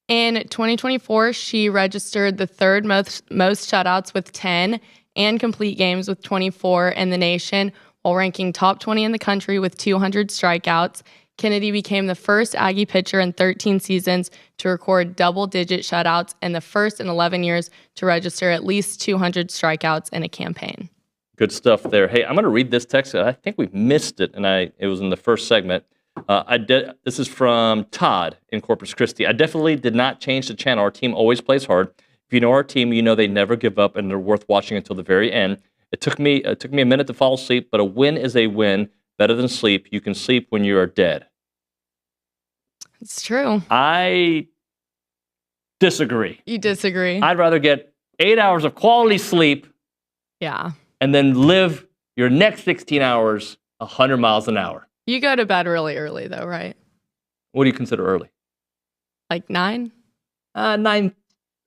In 2024, she registered the 3rd most shutouts with 10 and complete games with 24 in the nation, while ranking top 20 in the country with 200 strikeouts. Kennedy became the first Aggie pitcher in 13 seasons to record double-digit shutouts and the first in 11 years to register at least 200 strikeouts in a campaign. Good stuff there. Hey, I'm going to read this text. I think we missed it, and it was in the first segment. This is from Todd in Corpus Christi. I definitely did not change the channel. Our team always plays hard. If you know our team, you know they never give up, and they're worth watching until the very end. It took me a minute to fall asleep, but a win is a win. Better than sleep. You can sleep when you are dead. It's true. I disagree. You disagree? I'd rather get 8 hours of quality sleep. Yeah. And then live your next 16 hours 100 miles an hour. You go to bed really early, though, right? What do you consider early? Like 9? 9.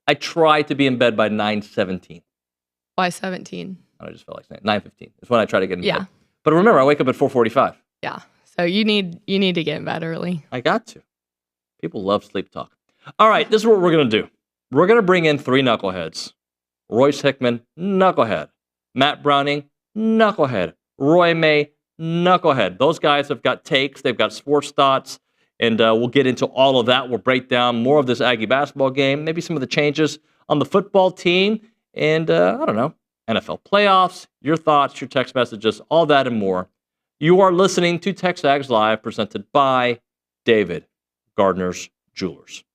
I try to be in bed by 9:17. Why 17? I just felt like saying 9:15. That's when I try to get in Yeah. bed. But remember, I wake up at 4:45. Yeah. So you need to get in bed early. I got to. People love sleep talk. All right, this is what we're going to do. We're going to bring in 3 knuckleheads. Royce Hickman, knucklehead. Matt Browning, knucklehead. Roy May, knucklehead. Those guys have got takes. They've got sports thoughts. And we'll get into all of that. We'll break down more of this Aggie basketball game, maybe some of the changes on the football team, and I don't know, NFL playoffs, your thoughts, your text messages, all that and more. You are listening to TexAgs Live, presented by David Gardner's Jewelers.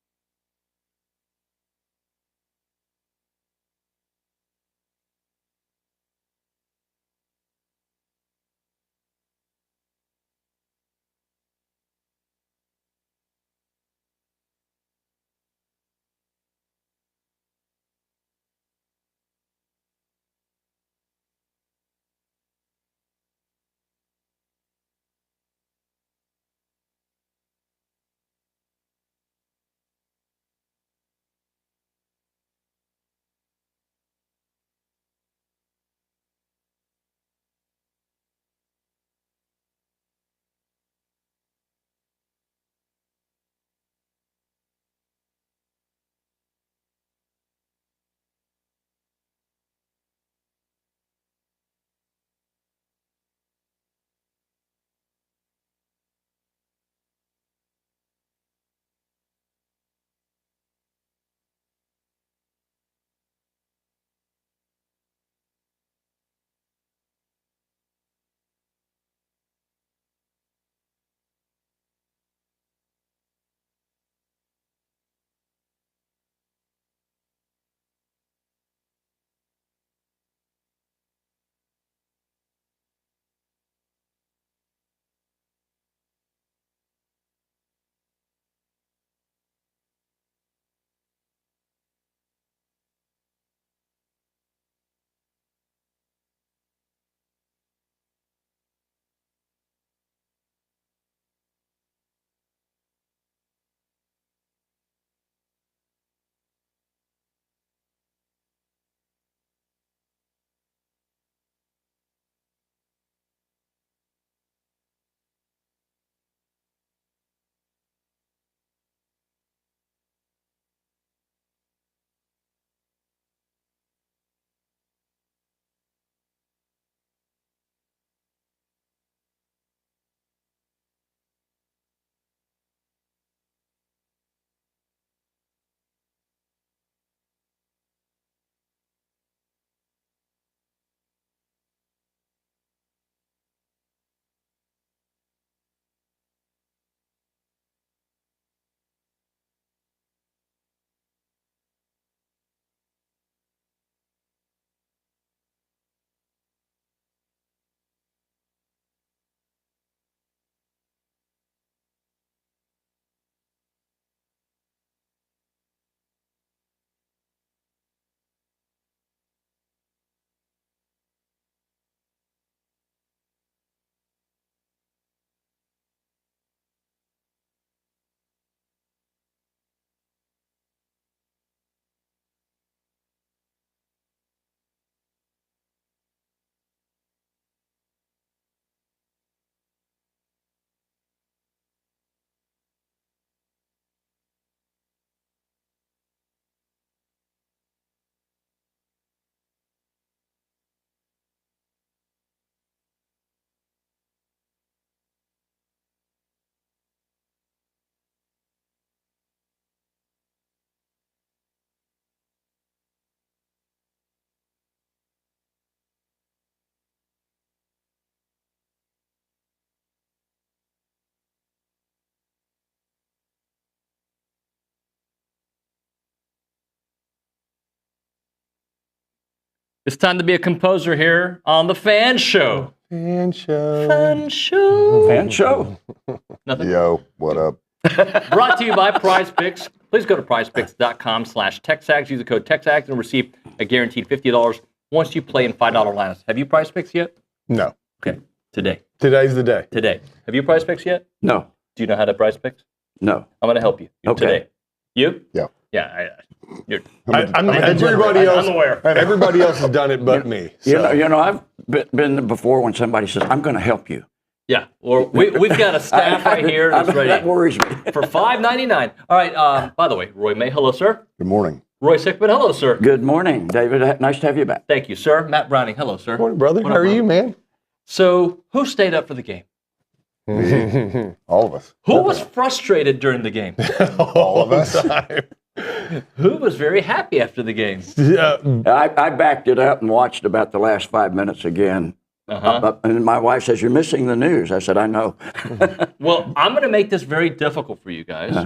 It's time to be a composer here on the Fan Show. Fan show. Fan Show. Fan Show. Nothing. Yo, what up? Brought to you by Prize Picks. Please go to prizepicks.com/TexAgs. Use the code TexAgs and receive a guaranteed $50 once you play in $5 lineups. Have you Prize Picks yet? No. Okay. Today. Today's the day. Today. Have you Prize Picks yet? No. Do you know how to Prize Picks? No. I'm going to help you. Okay. Today. You? Yeah. Yeah. Everybody else. I'm aware. Everybody else has done it, but me. So. You know, I've been there before when somebody says, "I'm going to help you." Yeah. Or we've got a staff right here that's ready. That worries me. For $5.99. All right. By the way, Roy May, hello, sir. Good morning. Roy Sickman, hello, sir. Good morning, David. Nice to have you back. Thank you, sir. Matt Browning, hello, sir. Good morning, brother. What How up, are you, brother? man? So, who stayed up for the game? All of us. Who was frustrated during the game? All of us. Who was very happy after the game? I backed it up and watched about the last 5 minutes again. And my wife says, "You're missing the news." I said, "I know." Well, I'm going to make this very difficult for you guys.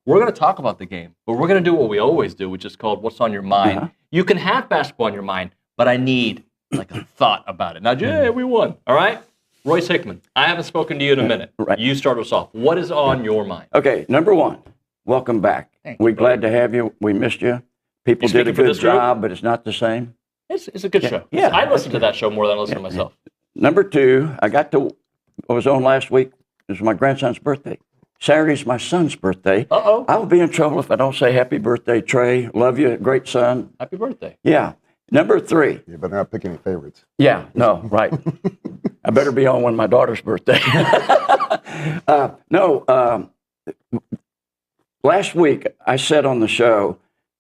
We're going to talk about the game, but we're going to do what we always do, which is called What's on Your Mind. You can have basketball on your mind, but I need like a thought about it. Now, yeah, we won. All right? Royce Hickman, I haven't spoken to you in a minute. Right. You start us off. What is on your mind? Okay, number one, welcome back. We're glad to have you. We missed you. People did a good job, but it's not the same. It's a good show. Yeah. I listen to that show more than I listen to myself. Number two, I was on last week. It was my grandson's birthday. Saturday's my son's birthday. Uh-oh. I will be in trouble if I don't say happy birthday, Trey. Love you, great son. Happy birthday. Yeah. Number three. You better not pick any favorites. Yeah, no, right. I better be on when my daughter's birthday. Last week I said on the show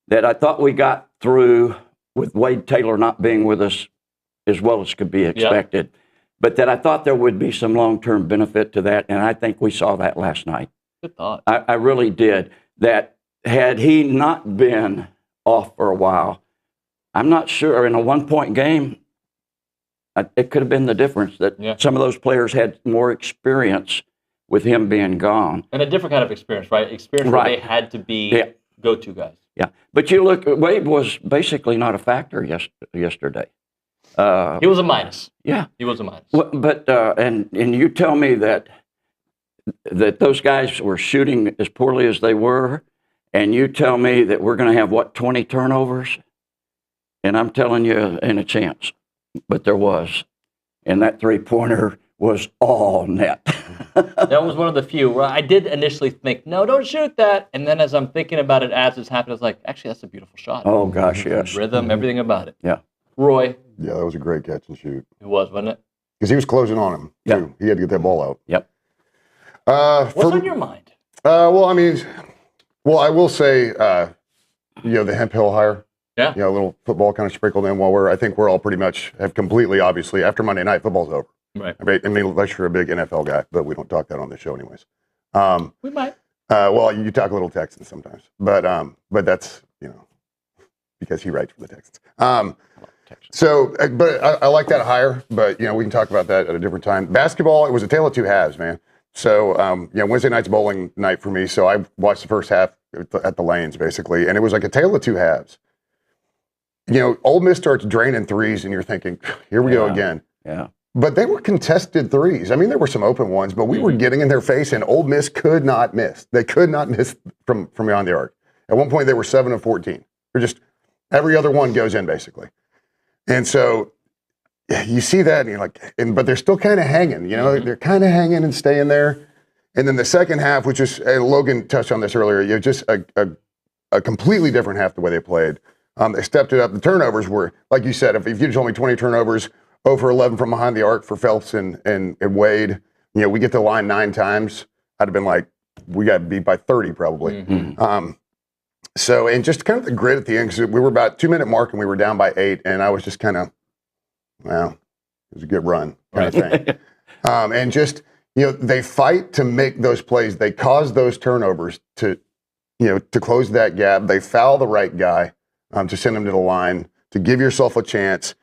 that I thought we got through with Wade Taylor not being with us as well as could be expected, but that I thought there would be some long-term benefit to that, and I think we saw that last night. Good thought. I really did. That had he not been off for a while, I'm not sure in a one-point game, it could have been the difference that some of those players had more experience with him being gone. And a different kind of experience, right? Experience where they had to be go-to guys. Yeah. But you look, Wade was basically not a factor yesterday. He was a minus. Yeah. He was a minus. But and you tell me that those guys were shooting as poorly as they were, and you tell me that we're going to have, 20 turnovers? And I'm telling you, ain't a chance. But there was. And that three-pointer was all net. That was one of the few where I did initially think, no, don't shoot that. And then as I'm thinking about it as it's happening, I was like, actually, that's a beautiful shot. Oh, gosh, yes. Rhythm, everything about it. Yeah. Roy. Yeah, that was a great catch and shoot. It was, wasn't it? Because he was closing on him, too. He had to get that ball out. Yep. What's on your mind? I will say, the Hemp Hill hire. Yeah. A little football kind of sprinkled in while I think we're all pretty much have completely, obviously, after Monday night, football's over. Right. I mean, unless you're a big NFL guy, but we don't talk that on this show anyways. We might. You talk a little Texans sometimes, but that's, because he writes for the Texans. But I like that hire, but, we can talk about that at a different time. Basketball, it was a tale of two halves, man. So, Wednesday night's bowling night for me, so I watched the first half at the lanes, basically, and it was like a tale of two halves. Ole Miss starts draining threes, and you're thinking, here we go again. Yeah. But they were contested threes. I mean, there were some open ones, but we were getting in their face, and Ole Miss could not miss. They could not miss from beyond the arc. At one point, they were 7 of 14. They're just every other one goes in, basically. And so you see that, and you're like, but they're still kind of hanging. They're kind of hanging and staying there. And then the second half, which is Logan touched on this earlier, just a completely different half the way they played. They stepped it up. The turnovers were, like you said, if you told me 20 turnovers, 0 for 11 from behind the arc for Phelps and Wade, we get to the line 9 times, I'd have been like, we got beat by 30 probably. Mm-hmm. And just kind of the grit at the end, because we were about 2-minute mark and we were down by 8, and I was just kind of, it was a good run kind of thing. And just, they fight to make those plays. They cause those turnovers to close that gap. They foul the right guy. To send him to the line, to give yourself a chance.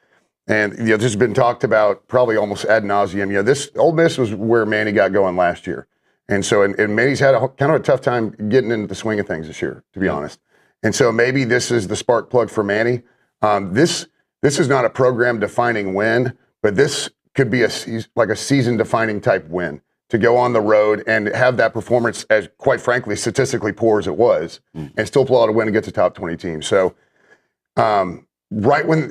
And, this has been talked about probably almost ad nauseum. This Ole Miss was where Manny got going last year. And so, and Manny's had kind of a tough time getting into the swing of things this year, to be honest. And so maybe this is the spark plug for Manny. This this is not a program-defining win, but this could be a season-defining type win to go on the road and have that performance as, quite frankly, statistically poor as it was, and still pull out a win and get to top 20 teams. So, right when,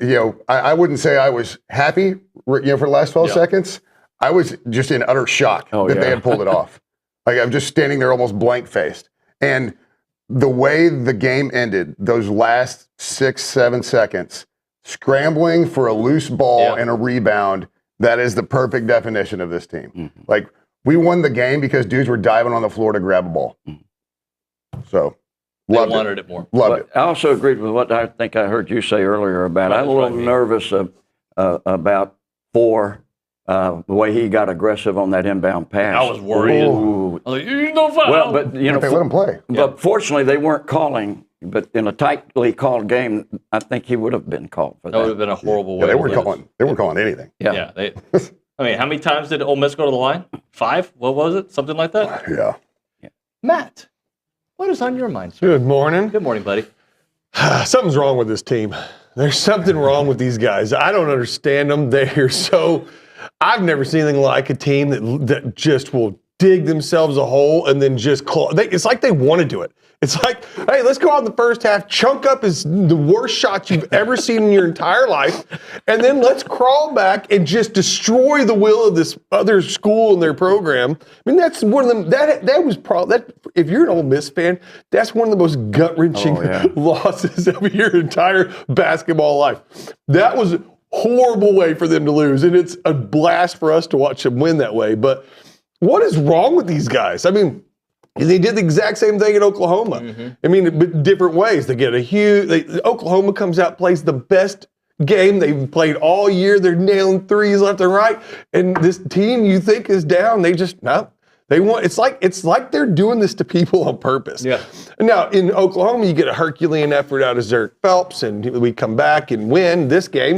I wouldn't say I was happy, for the last 12 seconds. I was just in utter shock that they had pulled it off. Like, I'm just standing there almost blank-faced. And the way the game ended, those last 6-7 seconds, scrambling for a loose ball and a rebound, that is the perfect definition of this team. Like, we won the game because dudes were diving on the floor to grab a ball. So, wanted it more. Loved it. I also agreed with what I think I heard you say earlier about. I'm a little nervous about the way he got aggressive on that inbound pass. I was worried. Ooh. I was like, no foul. Well, but they let him play. But fortunately, they weren't calling. But in a tightly called game, I think he would have been called for that. That would have been a horrible way. They weren't calling anything. Yeah. I mean, how many times did Ole Miss go to the line? 5? What was it? Something like that? Yeah. Matt, what is on your mind, sir? Good morning. Good morning, buddy. Something's wrong with this team. There's something wrong with these guys. I don't understand them. I've never seen anything like a team that just will dig themselves a hole and then just claw. It's like they want to do it. It's like, hey, let's go out in the first half, chunk up the worst shots you've ever seen in your entire life, and then let's crawl back and just destroy the will of this other school and their program. I mean, that's one of them. That was probably, if you're an Ole Miss fan, that's one of the most gut-wrenching losses of your entire basketball life. That was a horrible way for them to lose, and it's a blast for us to watch them win that way. But what is wrong with these guys? I mean, they did the exact same thing in Oklahoma. I mean, but different ways. They get Oklahoma comes out, plays the best game they've played all year. They're nailing threes left and right. And this team you think is down, it's like they're doing this to people on purpose. Yeah. Now, in Oklahoma, you get a Herculean effort out of Zerk Phelps, and we come back and win this game.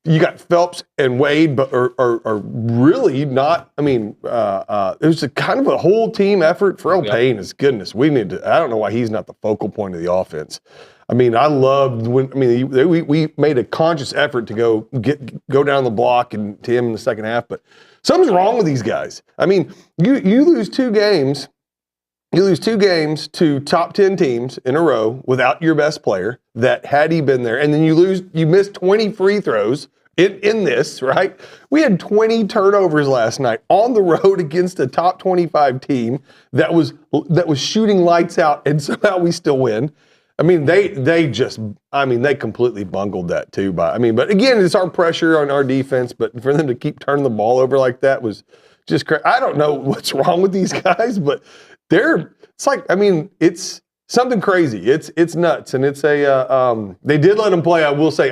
You got Phelps and Wade, but are really not. I mean, it was a kind of a whole team effort. Pharrell Payne is goodness. I don't know why he's not the focal point of the offense. I mean, we made a conscious effort to go down the block and to him in the second half, but something's wrong with these guys. I mean, you lose 2 games. You lose 2 games to top 10 teams in a row without your best player that had he been there. And then you missed 20 free throws in this, right? We had 20 turnovers last night on the road against a top 25 team that was shooting lights out, and somehow we still win. I mean, they completely bungled that too. But again, it's our pressure on our defense, but for them to keep turning the ball over like that was just crazy. I don't know what's wrong with these guys, but it's something crazy. It's nuts, and it's they did let them play. I will say,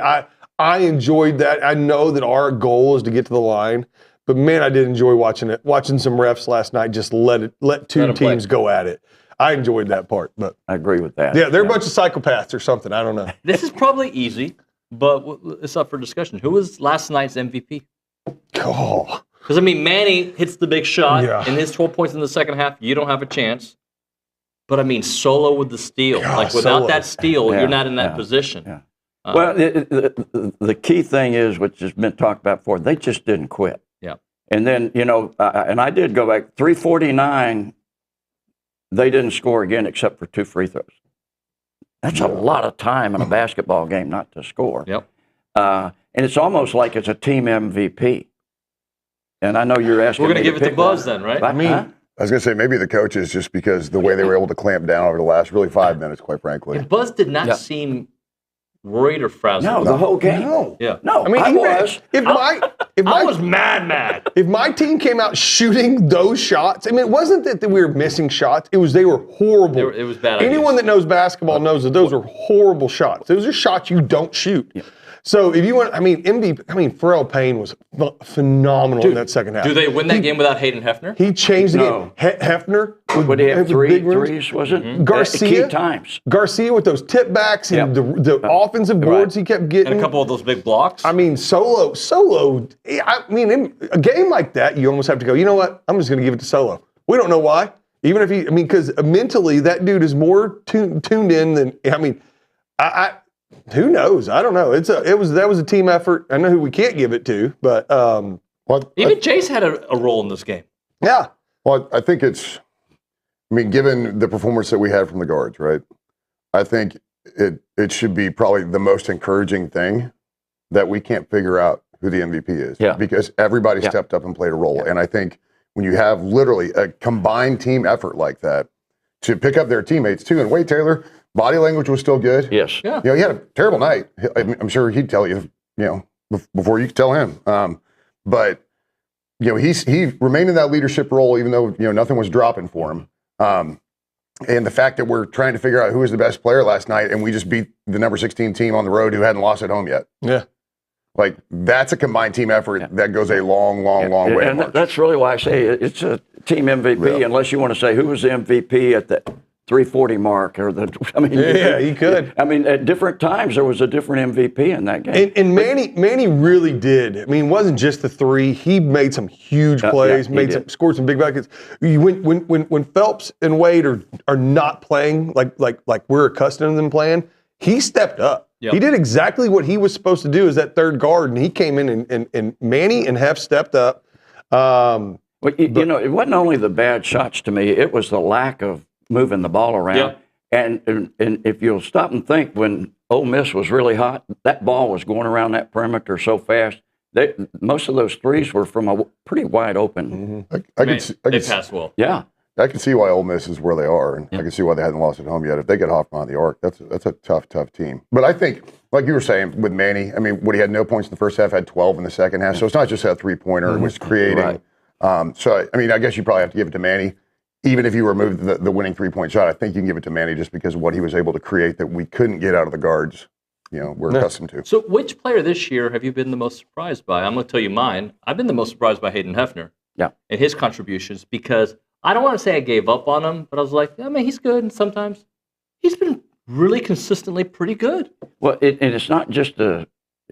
I enjoyed that. I know that our goal is to get to the line, but man, I did enjoy watching it. Watching some refs last night just let 2 teams go at it. I enjoyed that part. But I agree with that. Yeah, they're a bunch of psychopaths or something. I don't know. This is probably easy, but it's up for discussion. Who was last night's MVP? Oh. Because, Manny hits the big shot and his 12 points in the second half. You don't have a chance. But, Solo with the steal. Without that steal, you're not in that position. Yeah. Well, the key thing is, which has been talked about before, they just didn't quit. Yeah. And then, and I did go back, 349, they didn't score again except for 2 free throws. That's a lot of time in a basketball game not to score. Yep. And it's almost like it's a team MVP. And I know you're asking We're going to give it to Buzz then, right? I was going to say, maybe the coaches, just because the way they were able to clamp down over the last 5 minutes, quite frankly. And Buzz did not seem worried or frazzled. No, the whole game. No. Yeah. No, I was. I was mad. If my team came out shooting those shots, it wasn't that we were missing shots. It was they were horrible. It was bad. Anyone that knows basketball knows that those are horrible shots. Those are shots you don't shoot. Yeah. So if you want, MVP, Pharrell Payne was phenomenal in that second half. Do they win that game without Hayden Hefner? He changed the game. Hefner would he have threes, was it? Mm-hmm. Garcia, key times. Garcia with those tip backs and the offensive boards he kept getting. And a couple of those big blocks. Solo. A game like that, you almost have to go, you know what? I'm just going to give it to Solo. We don't know why. Even if because mentally that dude is more tuned in than, who knows? I don't know. That was a team effort. I know who we can't give it to, but even Chase had a role in this game. Yeah. Well, I think given the performance that we had from the guards, right? I think it should be probably the most encouraging thing that we can't figure out who the MVP is. Yeah. Because everybody stepped up and played a role. And I think when you have literally a combined team effort like that to pick up their teammates too, and Wade Taylor, body language was still good. Yes. Yeah. He had a terrible night. I'm sure he'd tell you, before you could tell him. But he remained in that leadership role, even though nothing was dropping for him. And the fact that we're trying to figure out who was the best player last night, and we just beat the number 16 team on the road who hadn't lost at home yet. Yeah. Like, that's a combined team effort that goes a long way. And that's really why I say it's a team MVP, unless you want to say who was the MVP at the 340 mark or you could. I mean, at different times there was a different MVP in that game. And Manny really did. I mean, it wasn't just the three. He made some huge plays, scored some big buckets. When Phelps and Wade are not playing like we're accustomed to them playing, he stepped up. Yep. He did exactly what he was supposed to do as that third guard, and he came in and Manny and Hef stepped up. It wasn't only the bad shots to me; it was the lack of moving the ball around. Yep. And if you'll stop and think, when Ole Miss was really hot, that ball was going around that perimeter so fast. Most of those threes were from a pretty wide open. Mm-hmm. They passed well. Yeah. I can see why Ole Miss is where they are, and I can see why they hadn't lost at home yet. If they get Hoffman on the arc, that's a tough team. But I think, like you were saying with Manny, I mean, he had no points in the first half, had 12 in the second half. So it's not just that three-pointer; it was creating. Right. So I mean, I guess you probably have to give it to Manny, even if you remove the winning three-point shot. I think you can give it to Manny just because of what he was able to create that we couldn't get out of the guards. We're accustomed to. So, which player this year have you been the most surprised by? I'm going to tell you mine. I've been the most surprised by Hayden Hefner. Yeah. And his contributions, because I don't want to say I gave up on him, but I was like, yeah, man, he's good. And sometimes he's been really consistently pretty good. Well, and it's not just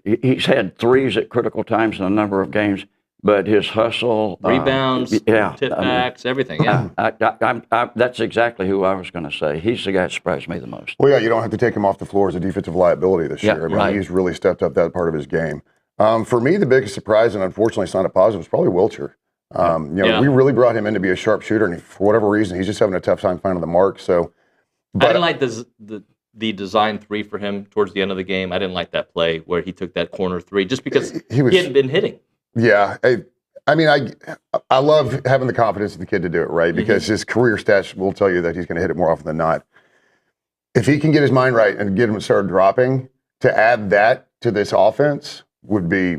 he's had threes at critical times in a number of games, but his hustle, rebounds, tip backs, everything. Yeah. That's exactly who I was going to say. He's the guy that surprised me the most. Well, yeah, you don't have to take him off the floor as a defensive liability this year. I mean, he's really stepped up that part of his game. For me, the biggest surprise, and unfortunately it's not a positive, was probably Wilcher. We really brought him in to be a sharpshooter, and for whatever reason, he's just having a tough time finding the mark. So, I didn't like the design three for him towards the end of the game. I didn't like that play where he took that corner three just because he hadn't been hitting. Yeah, I mean, I love having the confidence in the kid to do it, right? Because his career stats will tell you that he's going to hit it more often than not. If he can get his mind right and get him to start dropping, to add that to this offense would be.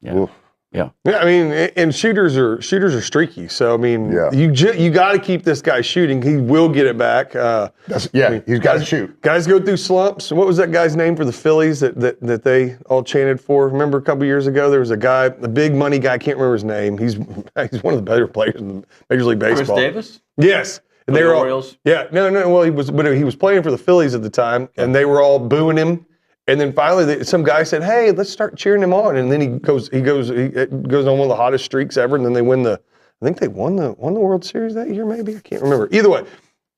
Yeah. Yeah, I mean, and shooters are streaky. So I mean, you got to keep this guy shooting. He will get it back. He's got to shoot. Guys go through slumps. What was that guy's name for the Phillies that they all chanted for? Remember a couple years ago, there was a guy, a big money guy. I can't remember his name. He's one of the better players in Major League Baseball. Chris Davis. Yes. And they were all, Orioles. Yeah, no. Well, he was playing for the Phillies at the time, and they were all booing him. And then finally, some guy said, "Hey, let's start cheering him on." And then he goes on one of the hottest streaks ever. And then they win I think they won the World Series that year. Maybe I can't remember. Either way,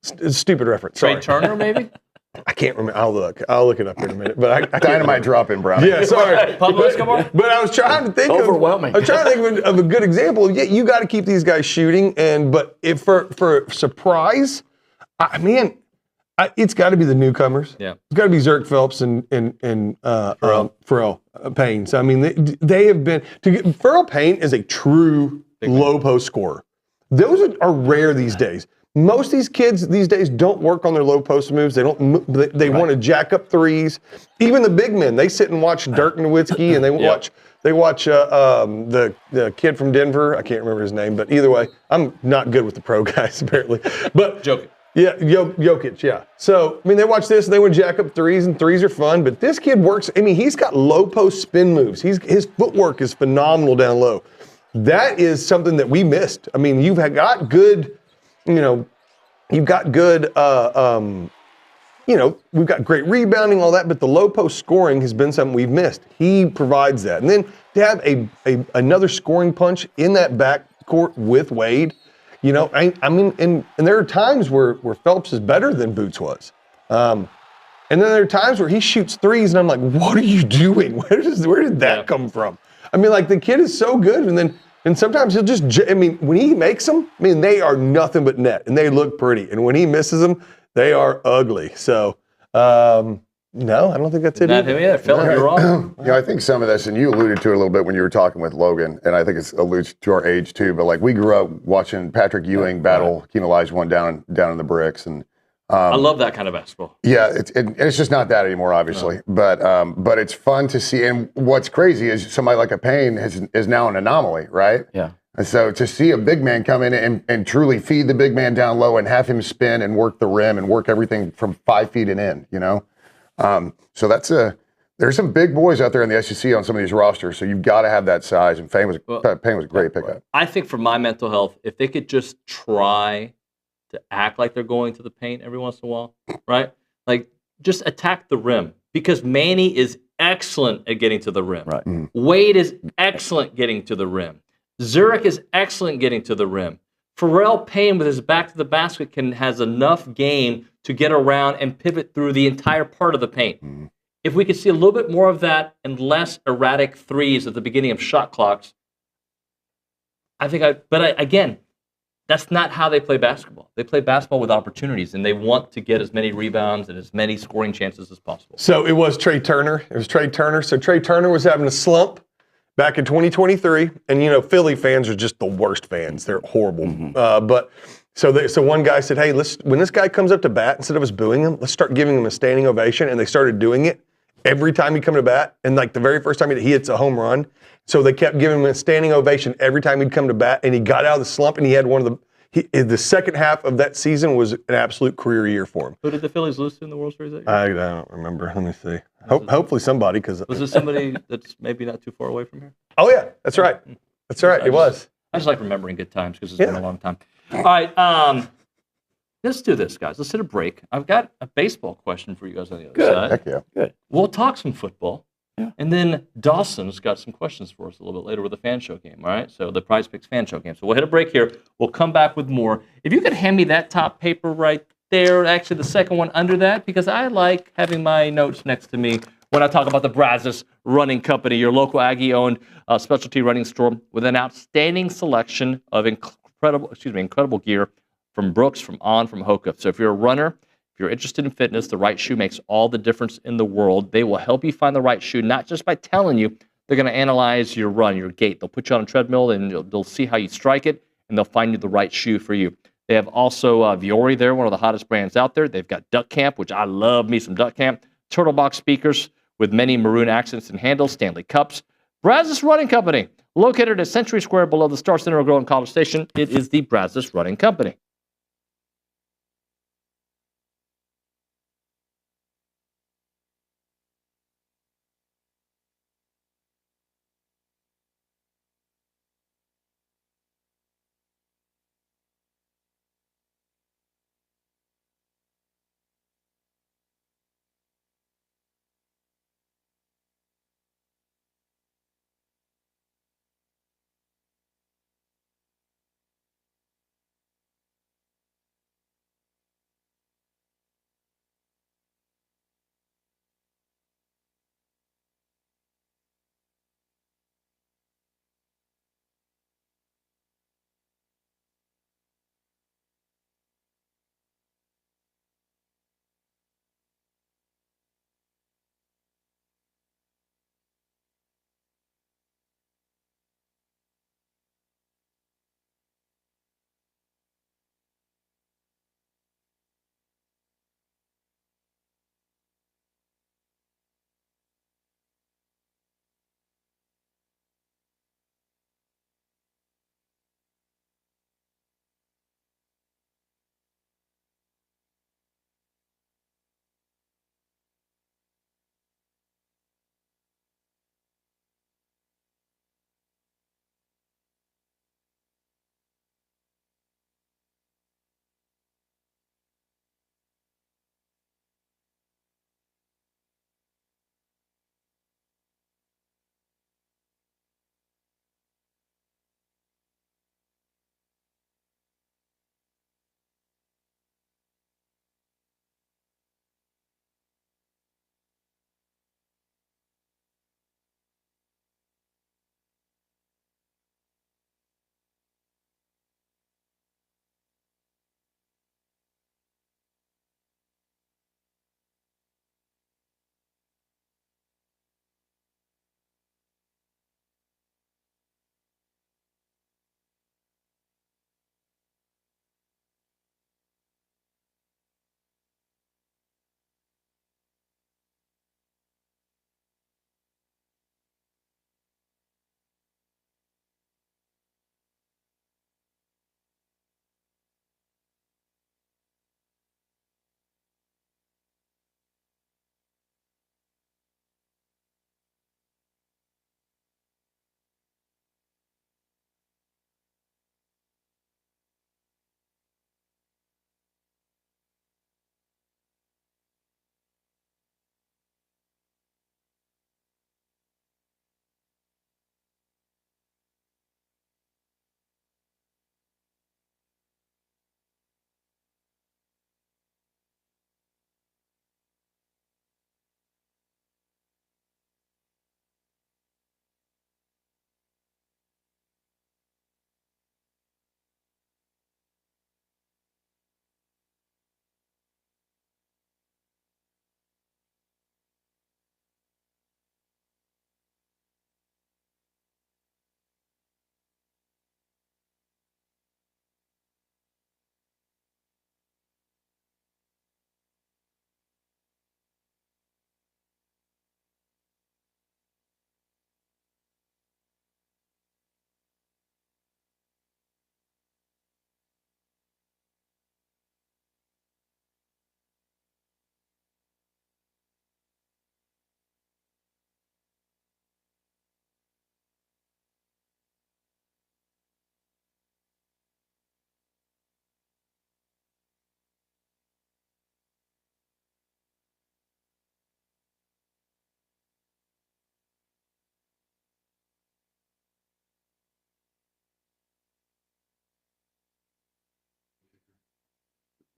stupid reference. Trey Turner, maybe. I can't remember. I'll look it up in a minute. But I Dynamite drop in, Brown. Yeah, sorry. Pablo Escobar. But I was trying to think overwhelming. I was trying to think of a good example. Yeah, you got to keep these guys shooting. But if for surprise, it's got to be the newcomers. Yeah, it's got to be Zerk Phelps and Pharrell Payne. So I mean, they have been. Pharrell Payne is a true low post scorer. Those are rare these days. Most of these kids these days don't work on their low post moves. They don't. They want to jack up threes. Even the big men, they sit and watch Dirk Nowitzki, and they watch. They watch the kid from Denver. I can't remember his name, but either way, I'm not good with the pro guys apparently. But Jokic. Yeah, Jokic, yeah. So, I mean, they watch this, and they would jack up threes, and threes are fun, but this kid works. I mean, he's got low post spin moves. His footwork is phenomenal down low. That is something that we missed. I mean, you've got good, we've got great rebounding, all that, but the low post scoring has been something we've missed. He provides that. And then to have another scoring punch in that backcourt with Wade, I mean, and there are times where Phelps is better than Boots was. And then there are times where he shoots threes, and I'm like, what are you doing? Where did that come from? I mean, like, the kid is so good, and sometimes he'll just, I mean, when he makes them, I mean, they are nothing but net, and they look pretty. And when he misses them, they are ugly. So, no, I don't think that's it Not him either. Phil, you're wrong. Yeah, I think some of this, and you alluded to it a little bit when you were talking with Logan, and I think it alludes to our age too. But like, we grew up watching Patrick Ewing battle Keem Olajuwon down in the bricks, and I love that kind of basketball. yeah, it's just not that anymore, obviously. No. But it's fun to see. And what's crazy is somebody like a Payne is now an anomaly, right? Yeah. And so to see a big man come in and truly feed the big man down low and have him spin and work the rim and work everything from 5 feet and in, you know. So there's some big boys out there in the SEC on some of these rosters. So you've got to have that size. And Payne was a great pickup. I think for my mental health, if they could just try to act like they're going to the paint every once in a while, right? Like, just attack the rim, because Manny is excellent at getting to the rim. Right. Wade is excellent getting to the rim. Zurich is excellent getting to the rim. Pharrell Payne, with his back to the basket, has enough game to get around and pivot through the entire part of the paint. If we could see a little bit more of that and less erratic threes at the beginning of shot clocks, again, that's not how they play basketball. They play basketball with opportunities, and they want to get as many rebounds and as many scoring chances as possible. So it was Trey Turner. So Trey Turner was having a slump back in 2023. And, you know, Philly fans are just the worst fans. They're horrible. So one guy said, hey, when this guy comes up to bat, instead of us booing him, let's start giving him a standing ovation. And they started doing it every time he come to bat. And like the very first time he hits a home run. So they kept giving him a standing ovation every time he'd come to bat, and he got out of the slump, and he had the second half of that season was an absolute career year for him. Who did the Phillies lose to in the World Series that year? I don't remember. Let me see. Hopefully somebody, because was this somebody that's maybe not too far away from here? Oh yeah, that's right. That's right. It was. I just like remembering good times because it's been a long time. All right, let's do this, guys. Let's hit a break. I've got a baseball question for you guys on the other side. Heck yeah. Good. We'll talk some football. Yeah. And then Dawson's got some questions for us a little bit later with the fan show game, all right? So the Prize Picks fan show game. So we'll hit a break here. We'll come back with more. If you could hand me that top paper right there, actually the second one under that, because I like having my notes next to me when I talk about the Brazos Running Company, your local Aggie-owned specialty running store with an outstanding selection of incredible gear from Brooks, from On, from Hoka. So if you're a runner, if you're interested in fitness, the right shoe makes all the difference in the world. They will help you find the right shoe, not just by telling you. They're going to analyze your run, your gait. They'll put you on a treadmill, and they'll see how you strike it, and they'll find you the right shoe for you. They have also Viore there, one of the hottest brands out there. They've got Duck Camp, which I love me some Duck Camp. Turtle Box speakers with many maroon accents and handles, Stanley Cups. Brazos Running Company, located at Century Square below the Star Center Grill in College Station. It is the Brazos Running Company.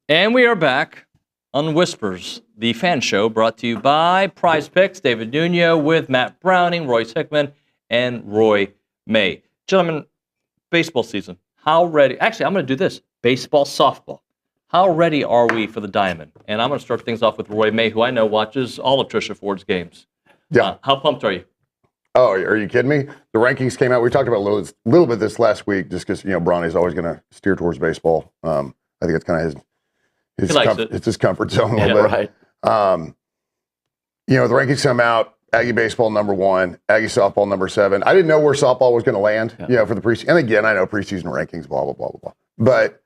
And we are back on Whispers, the fan show brought to you by Prize Picks, David Nuño with Matt Browning, Royce Hickman, and Roy May. Gentlemen, baseball season. How ready? Actually, I'm going to do this. Baseball, softball. How ready are we for the Diamond? And I'm going to start things off with Roy May, who I know watches all of Trisha Ford's games. Yeah. How pumped are you? Oh, are you kidding me? The rankings came out. We talked about a little bit this last week, just because Bronny's always going to steer towards baseball. I think it's kind of it's his comfort zone a little bit. Right. The rankings come out. Aggie baseball number 1, Aggie softball number 7. I didn't know where softball was going to land. For the preseason. And again, I know preseason rankings, blah blah blah blah blah. But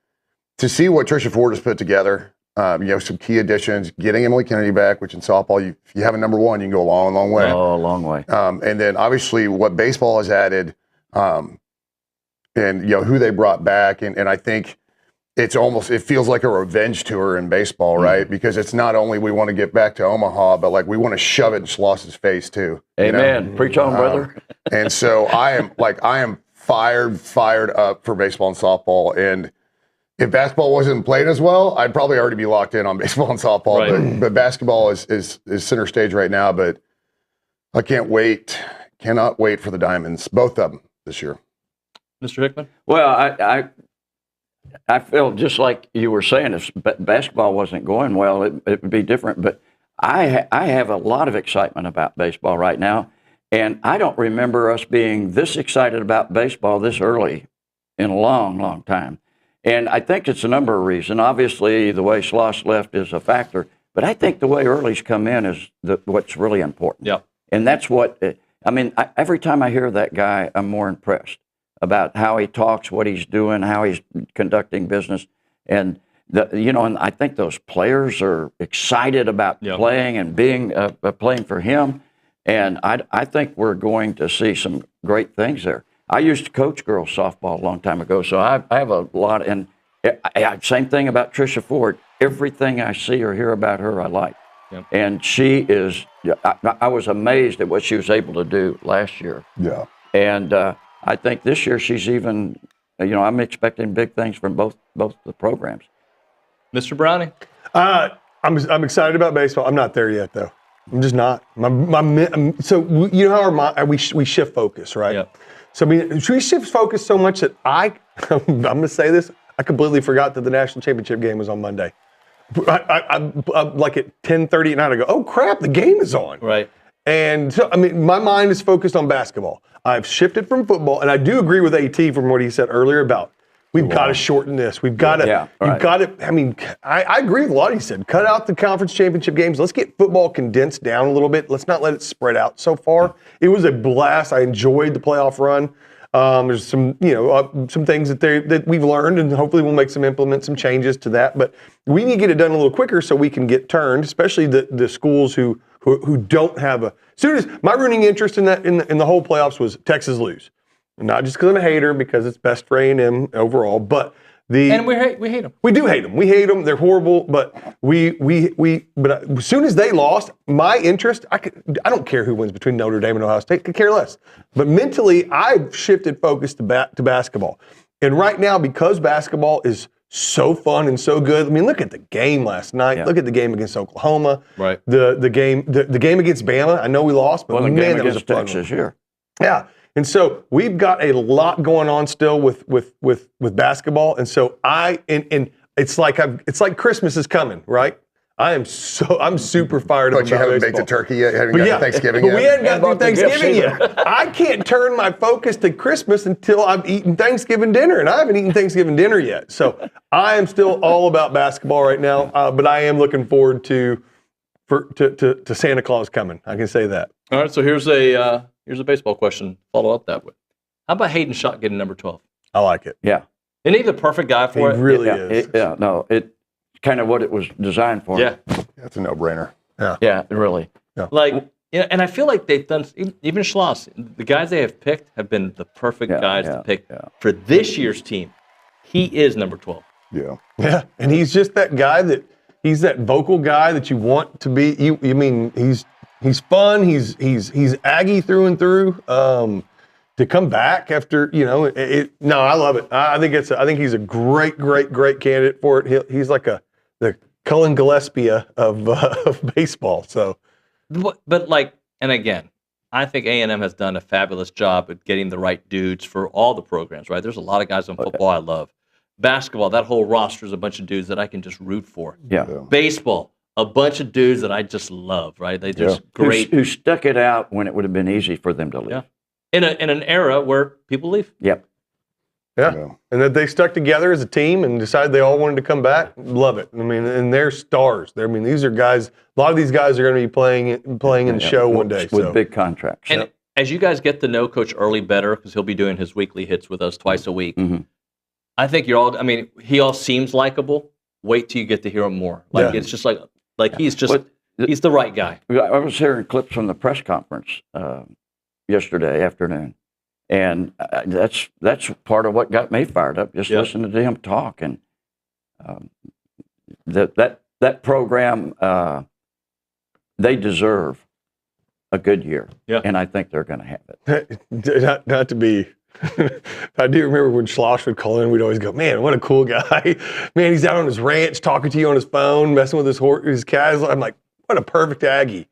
to see what Trisha Ford has put together, some key additions, getting Emily Kennedy back, which in softball, if you have a number 1, you can go a long, long way. Oh, a long way. And then obviously what baseball has added, and who they brought back, and I think it feels like a revenge tour in baseball, right? Because it's not only we want to get back to Omaha, but like we want to shove it in Schloss's face too. Amen. Preach on, brother. And so I am fired up for baseball and softball. And if basketball wasn't playing as well, I'd probably already be locked in on baseball and softball. Right. But basketball is center stage right now. But I cannot wait for the Diamonds, both of them this year. Mr. Hickman? Well, I feel just like you were saying, if basketball wasn't going well, it would be different. But I have a lot of excitement about baseball right now. And I don't remember us being this excited about baseball this early in a long, long time. And I think it's a number of reasons. Obviously, the way Schloss left is a factor. But I think the way early's come in is what's really important. Yeah. And that's what, every time I hear that guy, I'm more impressed about how he talks, what he's doing, how he's conducting business. And, and I think those players are excited about playing and being playing for him. And I think we're going to see some great things there. I used to coach girls softball a long time ago, so I have a lot. And same thing about Trisha Ford. Everything I see or hear about her, I like. Yep. And she is, I was amazed at what she was able to do last year. Yeah. And I think this year she's even, I'm expecting big things from both the programs. Mr. Browning? I'm excited about baseball. I'm not there yet, though. I'm just not. So you know how we shift focus, right? Yeah. So we shift focus so much that I'm going to say this. I completely forgot that the national championship game was on Monday. I'm like at 10:30 at night. I go, oh crap, the game is on. Right. And so my mind is focused on basketball. I've shifted from football, and I do agree with AT from what he said earlier about we've got to shorten this. We've got to. You've got to. I agree with a lot he said. Cut out the conference championship games. Let's get football condensed down a little bit. Let's not let it spread out so far. It was a blast. I enjoyed the playoff run. There's some things that we've learned, and hopefully we'll implement some changes to that. But we need to get it done a little quicker so we can get turned, especially the schools who don't have a. As soon as my rooting interest in the whole playoffs was Texas lose, not just because I'm a hater, because it's best for A&M overall, but and we hate them. We do hate them. We hate them. They're horrible. But but as soon as they lost, my interest, I don't care who wins between Notre Dame and Ohio State. Could care less. But mentally, I've shifted focus to basketball. And right now, because basketball is so fun and so good. I mean, look at the game last night. Yeah. Look at the game against Oklahoma. Right. The game against Bama. I know we lost, but man, that was a fun Texas here. Yeah. And so we've got a lot going on still with basketball. And so it's like Christmas is coming, right? I'm super fired up. But you haven't baked a turkey yet? Haven't got Thanksgiving yet? We haven't got through Thanksgiving yet. I can't turn my focus to Christmas until I've eaten Thanksgiving dinner, and I haven't eaten Thanksgiving dinner yet. So I am still all about basketball right now, but I am looking forward to Santa Claus coming. I can say that. All right, so here's a baseball question. Follow up that way. How about Hayden Schott getting number 12? I like it. Yeah. Isn't he the perfect guy for it? He really is. It's kind of what it was designed for. Yeah. That's a no-brainer. Yeah, really. Yeah. And I feel like they've done, even Schloss, the guys they have picked have been the perfect guys to pick for this year's team. He is number 12. Yeah. Yeah, and he's just that guy he's that vocal guy that you want to be. You mean he's fun. He's Aggie through and through. To come back after I love it. I think he's a great candidate for it. He's like a Cullen Gillespie of baseball. So, but like, and again, I think A&M has done a fabulous job at getting the right dudes for all the programs, right? There's a lot of guys on football I love. Basketball, that whole roster is a bunch of dudes that I can just root for. Yeah. Baseball, a bunch of dudes that I just love, right? They just great. Who stuck it out when it would have been easy for them to leave. Yeah. In an era where people leave. Yep. Yeah. And that they stuck together as a team and decided they all wanted to come back. Love it. I mean, and they're stars. These are guys. A lot of these guys are going to be playing in the show one day with big contracts. And as you guys get to know Coach Early better, because he'll be doing his weekly hits with us twice a week, I think you're all. I mean, he all seems likable. Wait till you get to hear him more. Like it's just like he's just he's the right guy. I was hearing clips from the press conference yesterday afternoon. And that's part of what got me fired up. Just listening to him talk, and that program, they deserve a good year. Yeah. And I think they're going to have it. Not to be. I do remember when Schloss would call in, we'd always go, "Man, what a cool guy! Man, he's out on his ranch talking to you on his phone, messing with his cats." I'm like, "What a perfect Aggie."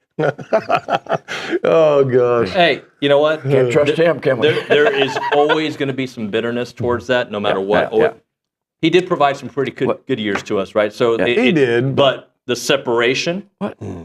Oh gosh. Hey, you know what? Can't trust him, can we? There is always going to be some bitterness towards that, no matter what. He did provide some pretty good years to us, right? So he did, but the separation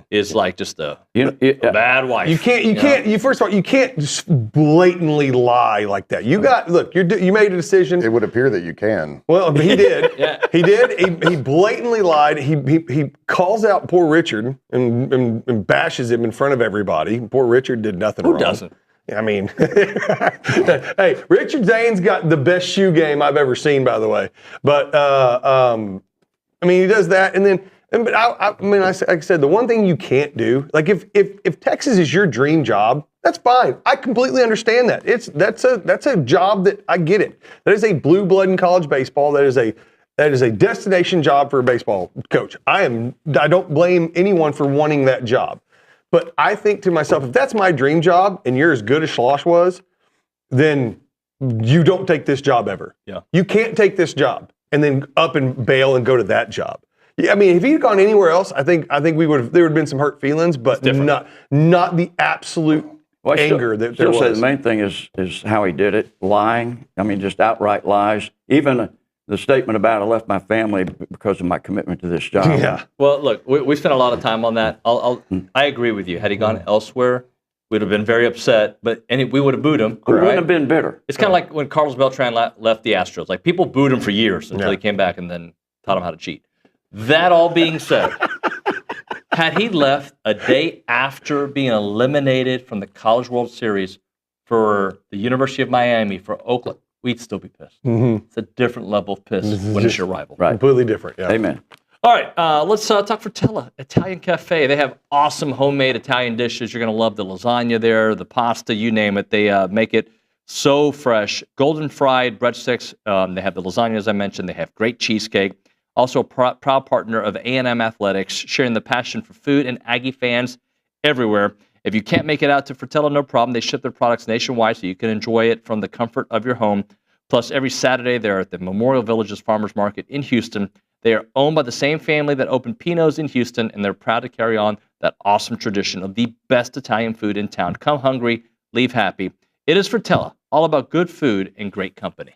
is like just a bad wife. You can't. First of all, you can't just blatantly lie like that. You made a decision. It would appear that you can. Well, he did. He did. He blatantly lied. He calls out poor Richard and bashes him in front of everybody. Poor Richard did nothing wrong. Who doesn't? I mean, hey, Richard Zane's got the best shoe game I've ever seen, by the way. But I mean, he does that, and then. But like I said, the one thing you can't do, like if Texas is your dream job, that's fine. I completely understand that. That's a job that I get it. That is a blue blood in college baseball. That is a destination job for a baseball coach. I don't blame anyone for wanting that job. But I think to myself, if that's my dream job and you're as good as Schloss was, then you don't take this job ever. Yeah. You can't take this job and then up and bail and go to that job. Yeah, I mean, if he'd gone anywhere else, I think there would have been some hurt feelings, but not the absolute anger that there was. Say the main thing is how he did it, lying. I mean, just outright lies. Even the statement about I left my family because of my commitment to this job. Yeah. Well, look, we spent a lot of time on that. I agree with you. Had he gone elsewhere, we'd have been very upset, we would have booed him. We wouldn't have been bitter. It's kind of like when Carlos Beltran left the Astros. Like people booed him for years until he came back and then taught him how to cheat. That all being said, had he left a day after being eliminated from the College World Series for the University of Miami, for Oakland, we'd still be pissed. Mm-hmm. It's a different level of piss when it's your rival. Right. Completely different. Yeah. Amen. All right, let's talk Frutella Italian Cafe. They have awesome homemade Italian dishes. You're going to love the lasagna there, the pasta, you name it. They make it so fresh. Golden fried breadsticks. They have the lasagna, as I mentioned. They have great cheesecake. Also a proud partner of A&M Athletics, sharing the passion for food and Aggie fans everywhere. If you can't make it out to Frutella, no problem. They ship their products nationwide so you can enjoy it from the comfort of your home. Plus, every Saturday, they're at the Memorial Villages Farmers Market in Houston. They are owned by the same family that opened Pino's in Houston, and they're proud to carry on that awesome tradition of the best Italian food in town. Come hungry, leave happy. It is Frutella, all about good food and great company.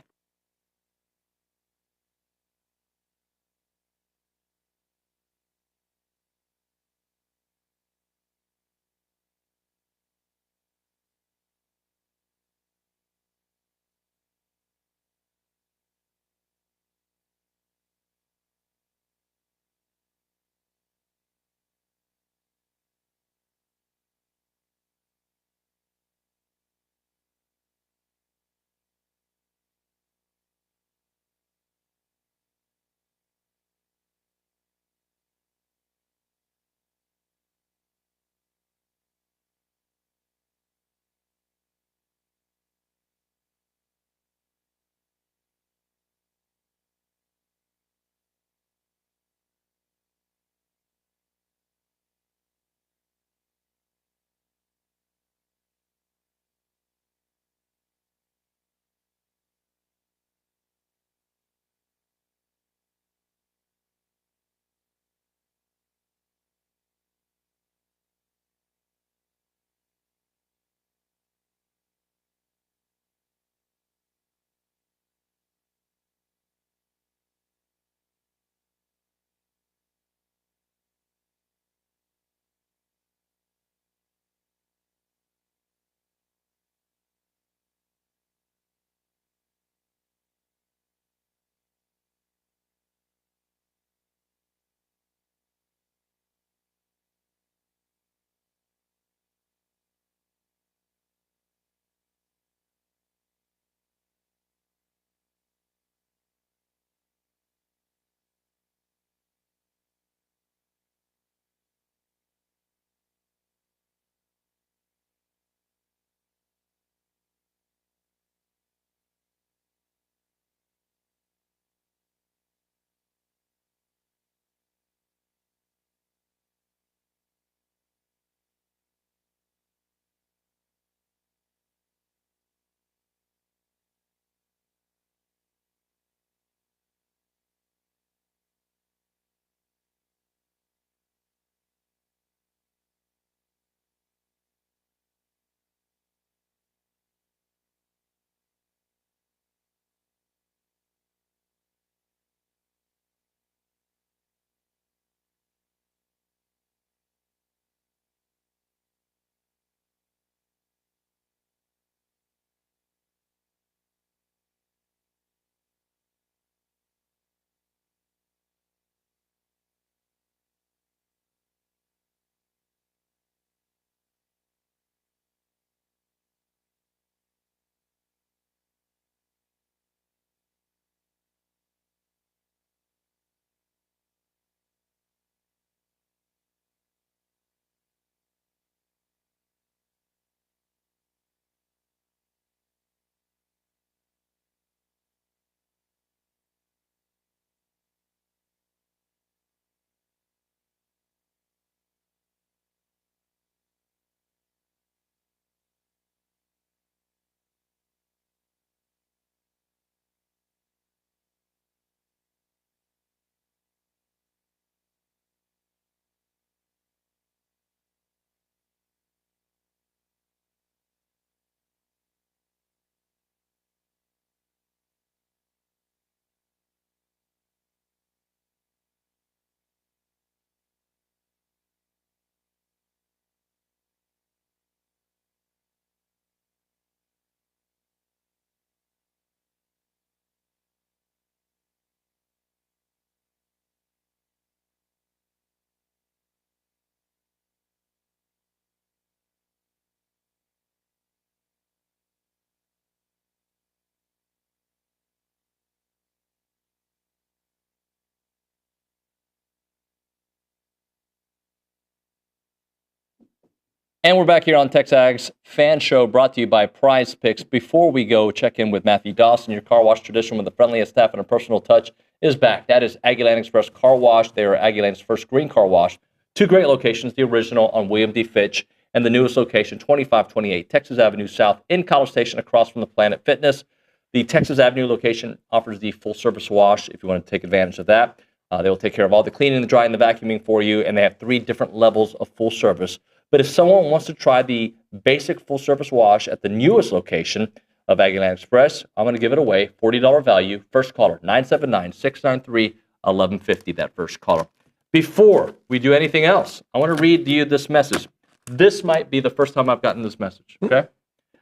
And we're back here on TexAgs Fan Show, brought to you by Prize Picks. Before we go, check in with Matthew Dawson. Your car wash tradition with the friendliest staff and a personal touch is back. That is Aggie Land Express Car Wash. They are Aggie Land's first green car wash. 2 great locations, the original on William D. Fitch and the newest location, 2528 Texas Avenue South in College Station across from the Planet Fitness. The Texas Avenue location offers the full-service wash if you want to take advantage of that. They will take care of all the cleaning, the drying, the vacuuming for you, and they have 3 different levels of full service. But if someone wants to try the basic full-service wash at the newest location of Aggie Land Express, I'm going to give it away, $40 value. First caller, 979-693-1150, that first caller. Before we do anything else, I want to read you this message. This might be the first time I've gotten this message, okay?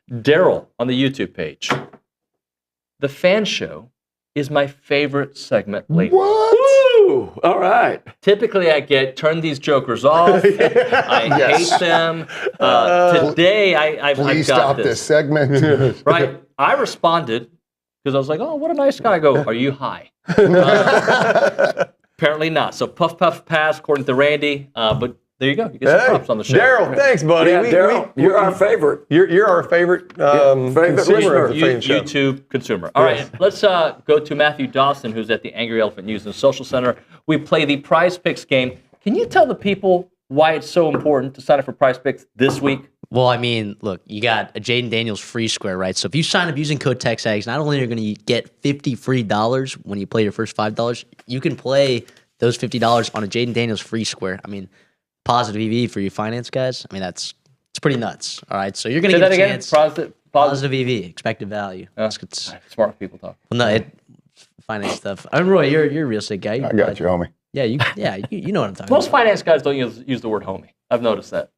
Daryl on the YouTube page. The Fan Show is my favorite segment lately. What? Woo! All right. Typically, I get turn these jokers off. I hate them. Today, I've Please got stop this segment. Right. I responded because I was like, oh, what a nice guy. I go, are you high? Apparently not. So puff, puff, pass, according to Randy. But there you go. You get some props on the show. Daryl, thanks, buddy. Yeah, Daryl, you're our favorite. You're our favorite, consumer of the Fan Show. YouTube consumer. All right, let's go to Matthew Dawson, who's at the Angry Elephant News and Social Center. We play the Prize Picks game. Can you tell the people why it's so important to sign up for Prize Picks this week? Well, I mean, look, you got a Jaden Daniels free square, right? So if you sign up using code TexAgs, not only are you going to get $50 free when you play your first $5, you can play those $50 on a Jaden Daniels free square. I mean, positive EV for you finance guys. I mean, it's pretty nuts. All right, so you're going to get a chance. Positive EV, expected value. Smart people talk. Well, no, finance stuff. I mean, Roy, you're a real estate guy. I got you, homie. Yeah, you know what I'm talking Most about. finance guys don't use the word homie. I've noticed that.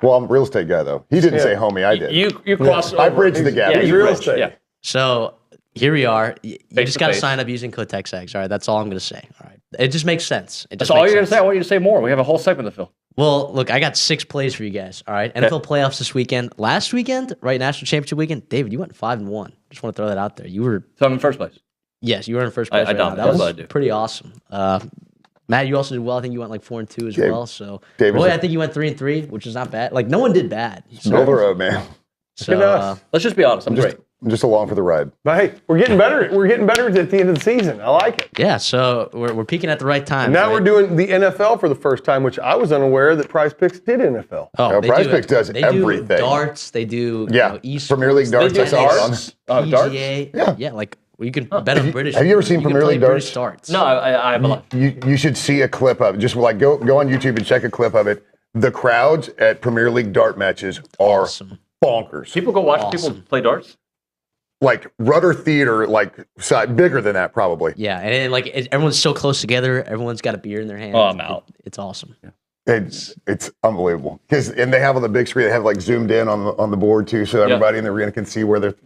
Well, I'm a real estate guy, though. He didn't say homie, I did. You cross I over. bridged the gap. Yeah, He's real rich. estate. Yeah. So here we are. You just got to face. sign up using code TexAgs. All right, that's all I'm going to say. All right, it just makes sense. That's all you're going to say? I want you to say more. We have a whole segment to fill. Well, look, I got 6 plays for you guys. All right, NFL playoffs this weekend. Last weekend, right, national championship weekend. David, you went 5-1. Just want to throw that out there. You were. So I'm in first place. Yes, you were in first place. I dominated. That was what I do. pretty awesome. Matt, you also did well. I think you went like 4-2 as well. So, David's Roy, I think you went 3-3, which is not bad. Like no one did bad. Middle of the road, man. So let's just be honest. I'm great. I'm just along for the ride. But hey, we're getting better. We're getting better at the end of the season. I like it. Yeah, so we're peaking at the right time. Now right? we're doing the NFL for the first time, which I was unaware that Prize Picks did NFL. Oh, Prize Picks does everything. Do darts. They do East Premier League darts. They do darts. PGA. Yeah, like you can bet on British. Have you ever seen Premier League darts? No, I have a lot. You should see a clip of it. Just like go on YouTube and check a clip of it. The crowds at Premier League dart matches are bonkers. People go watch people play darts? Like Rudder Theater, like bigger than that probably. Yeah, and everyone's so close together. Everyone's got a beer in their hand. Oh, I'm out. It's awesome. Yeah. It's unbelievable and they have on the big screen. They have like zoomed in on the board too, so everybody in the arena can see where they're.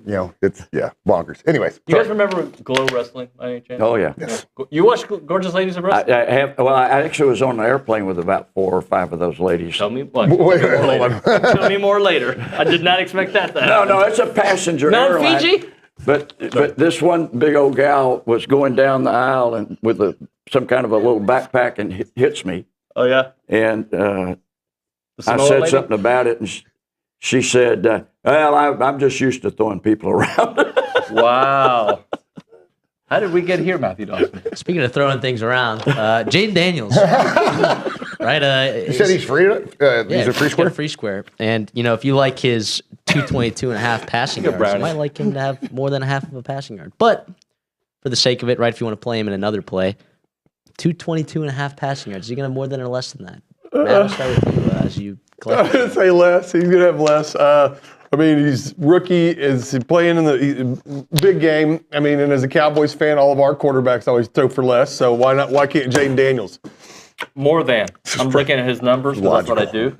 It's bonkers. Anyways, you guys remember Glow Wrestling by any chance? Oh yeah. Yes. You watched Gorgeous Ladies of Wrestling? I have. Well, I actually was on an airplane with about 4 or 5 of those ladies. Tell me what. Wait, hold on. Tell me more later. I did not expect that to happen. No, it's a passenger Mount airline. Fiji? But this one big old gal was going down the aisle and with some kind of a little backpack and hits me. Oh yeah. And I said something about it, and she said, "Well, I'm just used to throwing people around." Wow. How did we get here, Matthew Dawson? Speaking of throwing things around, Jaden Daniels, right? You said he's free. He's a free square. Free square, and if you like his 222.5 passing yards, you might like him to have more than a half of a passing yard. But for the sake of it, right? If you want to play him in another play, 222.5 passing yards. Is he going to have more than or less than that? Matt, I'll start with you as you collect. I'm going to say less. He's going to have less. I mean, he's rookie. Is playing in the big game. I mean, and as a Cowboys fan, all of our quarterbacks always throw for less. So why not? Why can't Jaden Daniels? More than. I'm looking at his numbers because that's what I do.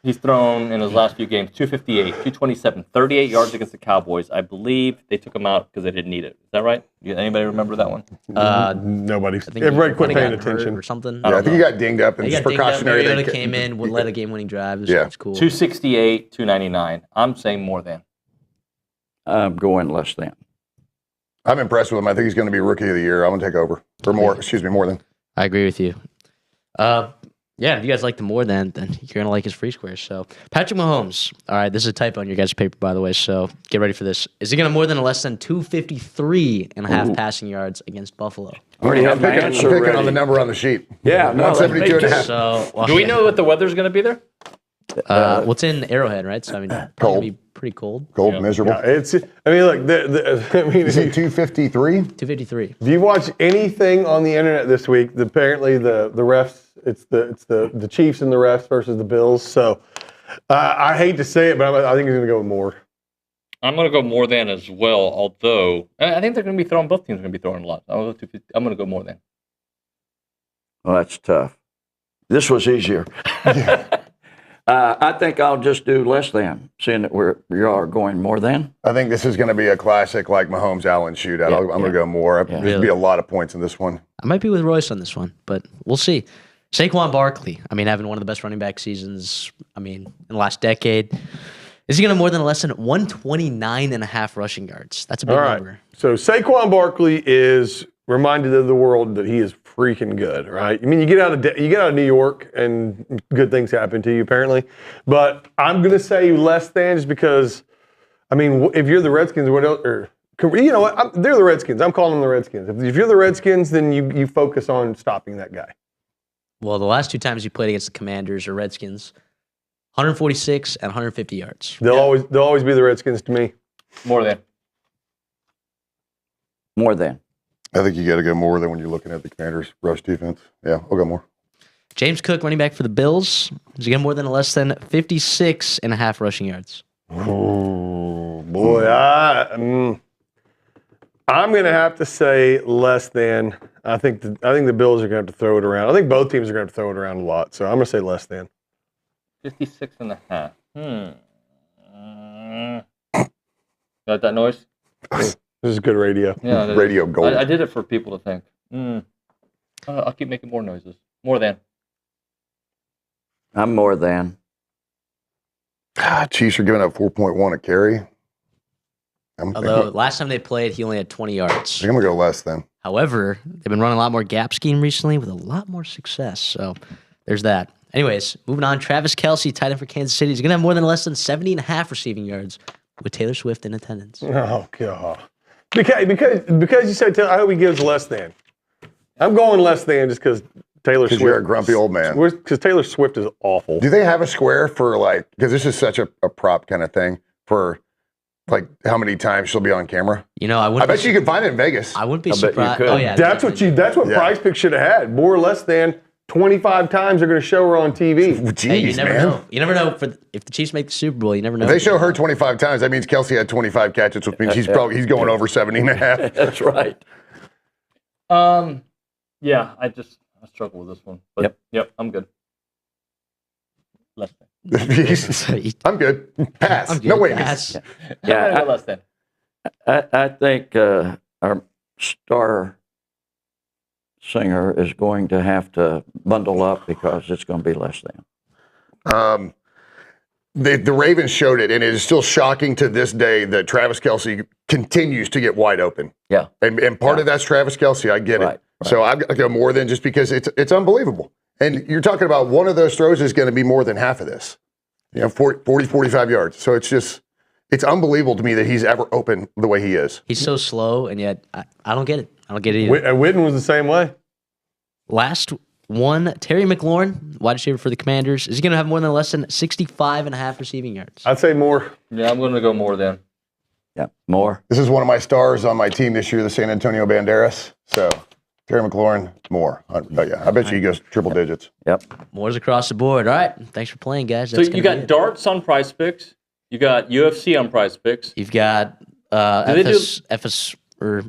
He's thrown in his last few games 258, 227, 38 yards against the Cowboys. I believe they took him out because they didn't need it. Is that right? Anybody remember that one? Nobody. Everybody quit paying attention or something. I think he got dinged up and just precautionary. Mariota came in, would let a game-winning drive. It's cool. 268, 299. I'm saying more than. I'm going less than. I'm impressed with him. I think he's going to be rookie of the year. I'm going to take over. Or more, more than. I agree with you. Yeah, if you guys like the more then you're going to like his free squares. So, Patrick Mahomes. All right, this is a typo on your guys' paper, by the way, so get ready for this. Is he going to more than or less than 253 and a half passing yards against Buffalo? I'm picking on the number on the sheet. Yeah, no, 172 and a half. So, Do we know what the weather's going to be there? What's in Arrowhead, right? So, I mean, probably be pretty cold. Cold, miserable. Yeah, look, is it 253? 253. If you watch anything on the internet this week, apparently the refs, it's the Chiefs and the refs versus the Bills. So I hate to say it, but I think he's going to go with more. I'm going to go more than as well, although I think they're going to be throwing, both teams are going to be throwing a lot. I'm going to go more than. Well, that's tough. This was easier. I think I'll just do less than, seeing that you are going more than. I think this is going to be a classic like Mahomes-Allen shootout. Yeah, I'm going to go more. There's going to be a lot of points in this one. I might be with Royce on this one, but we'll see. Saquon Barkley, having one of the best running back seasons, in the last decade. Is he going to more than or less than 129 and a half rushing yards? That's a big number. So Saquon Barkley is reminded of the world that he is freaking good, right? You get out of New York and good things happen to you apparently, but I'm going to say less than just because, if you're the Redskins, what else? Or you know what? They're the Redskins. I'm calling them the Redskins. If you're the Redskins, then you focus on stopping that guy. Well, the last two times you played against the Commanders or Redskins, 146 and 150 yards. They'll always be the Redskins to me. More than. More than. I think you got to go more than when you're looking at the Commanders' rush defense. Yeah, I'll go more. James Cook, running back for the Bills, is he going more than or less than 56 and a half rushing yards? Oh boy, I'm going to have to say less than. I think the Bills are going to have to throw it around. I think both teams are going to have to throw it around a lot. So I'm going to say less than. 56 and a half. Got that noise? This is good radio. Yeah, radio gold. I did it for people to think. I'll keep making more noises. More than. I'm more than. Chiefs are giving up 4.1 a carry. Although last time they played, he only had 20 yards. I'm going to go less than. However, they've been running a lot more gap scheme recently with a lot more success. So there's that. Anyways, moving on. Travis Kelce, tight end for Kansas City. He's going to have more than less than 70 and a half receiving yards with Taylor Swift in attendance. Oh, God. Because you said Taylor, I hope he gives less than. I'm going less than just because Taylor Swift. You're a grumpy old man. Because Taylor Swift is awful. Do they have a square for because this is such a prop kind of thing for how many times she'll be on camera? I bet you can find it in Vegas. I wouldn't be surprised. Oh, yeah, that's what Price Pick should have had. More or less than 25 times they're going to show her on TV. Jeez, hey, you never man. know. You never know if the Chiefs make the Super Bowl. You never know. If they show her 25 times, that means Kelce had 25 catches, which means he's going over 70 and a half. That's right. Yeah, I struggle with this one. But yep, I'm good. Less than. I'm good. Pass. I'm good. No way. Pass. Yeah, less than. I think our star singer is going to have to bundle up because it's going to be less than. The Ravens showed it, and it is still shocking to this day that Travis Kelce continues to get wide open. Yeah. And part of that's Travis Kelce. I get it. So I've got to go more than just because it's unbelievable. And you're talking about one of those throws is going to be more than half of this. 40, 45 yards. So it's unbelievable to me that he's ever open the way he is. He's so slow, and yet I don't get it. I don't get it either. Witten was the same way. Last one, Terry McLaurin, wide receiver for the Commanders. Is he going to have more than less than 65 and a half receiving yards? I'd say more. Yeah, I'm going to go more than. Yeah, more. This is one of my stars on my team this year, the San Antonio Banderas. So Terry McLaurin, more. I bet you he goes triple digits. Yep. More's across the board. All right. Thanks for playing, guys. So you got darts on Price Picks. You got UFC on Price Picks. You've got FS, or what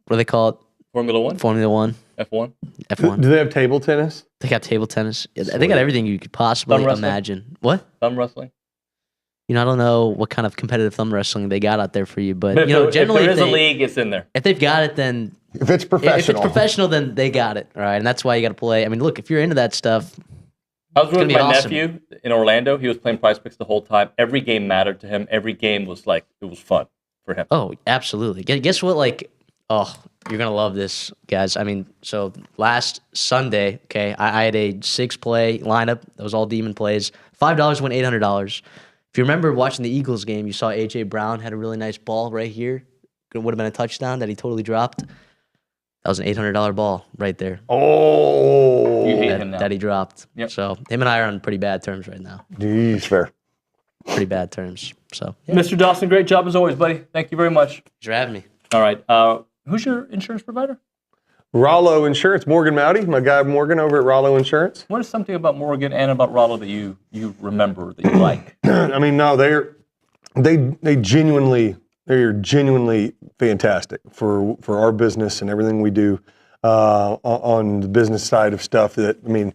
do they call it? Formula One? Formula One. F1? F1. Do they have table tennis? They got table tennis. They got everything you could possibly imagine. What? Thumb wrestling? I don't know what kind of competitive thumb wrestling they got out there for you, but if generally there is a league, it's in there. If they've got it, then if it's professional, then they got it, all right? And that's why you got to play. I mean, look, if you're into that stuff, I was with my nephew in Orlando. He was playing Price Picks the whole time. Every game mattered to him. Every game was it was fun for him. Oh, absolutely. Guess what? Oh, you're gonna love this, guys. I mean, so last Sunday, okay, I had a 6-play lineup. That was all demon plays. $5 went $800. If you remember watching the Eagles game, you saw A.J. Brown had a really nice ball right here. It would have been a touchdown that he totally dropped. That was an $800 ball right there. Oh, you hate him now. That he dropped. Yep. So him and I are on pretty bad terms right now. Jeez, fair. Pretty bad terms. So, yeah. Mr. Dawson, great job as always, buddy. Thank you very much. Thanks for having me. All right. Who's your insurance provider? Rollo Insurance, Morgan Mowdy, my guy Morgan over at Rollo Insurance. What is something about Morgan and about Rollo that you remember that you like? I mean, no, they're genuinely fantastic for our business and everything we do on the business side of stuff. That I mean,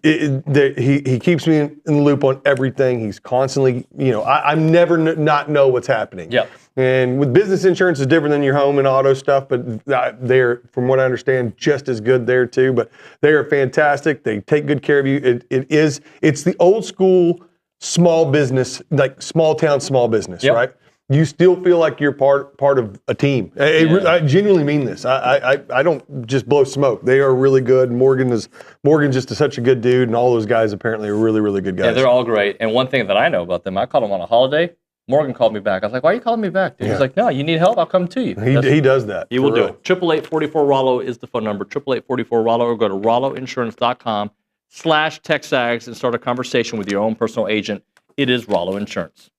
he keeps me in the loop on everything. He's constantly, I'm never not know what's happening. Yeah. And with business insurance, it's different than your home and auto stuff, but they're, from what I understand, just as good there too. But they are fantastic. They take good care of you. It's the old school small business, like small town small business, Yep. right? You still feel like you're part of a team. I genuinely mean this. I don't just blow smoke. They are really good. Morgan's just such a good dude, and all those guys apparently are really, really good guys. Yeah, they're all great. And one thing that I know about them, I called them on a holiday. Morgan called me back. I was like, "Why are you calling me back, dude?" He's like, "No, you need help. I'll come to you." He does that. He will do it. 888-44-ROLLO is the phone number. 888-44-ROLLO, or go to rolloinsurance.com/TexAgs and start a conversation with your own personal agent. It is Rollo Insurance.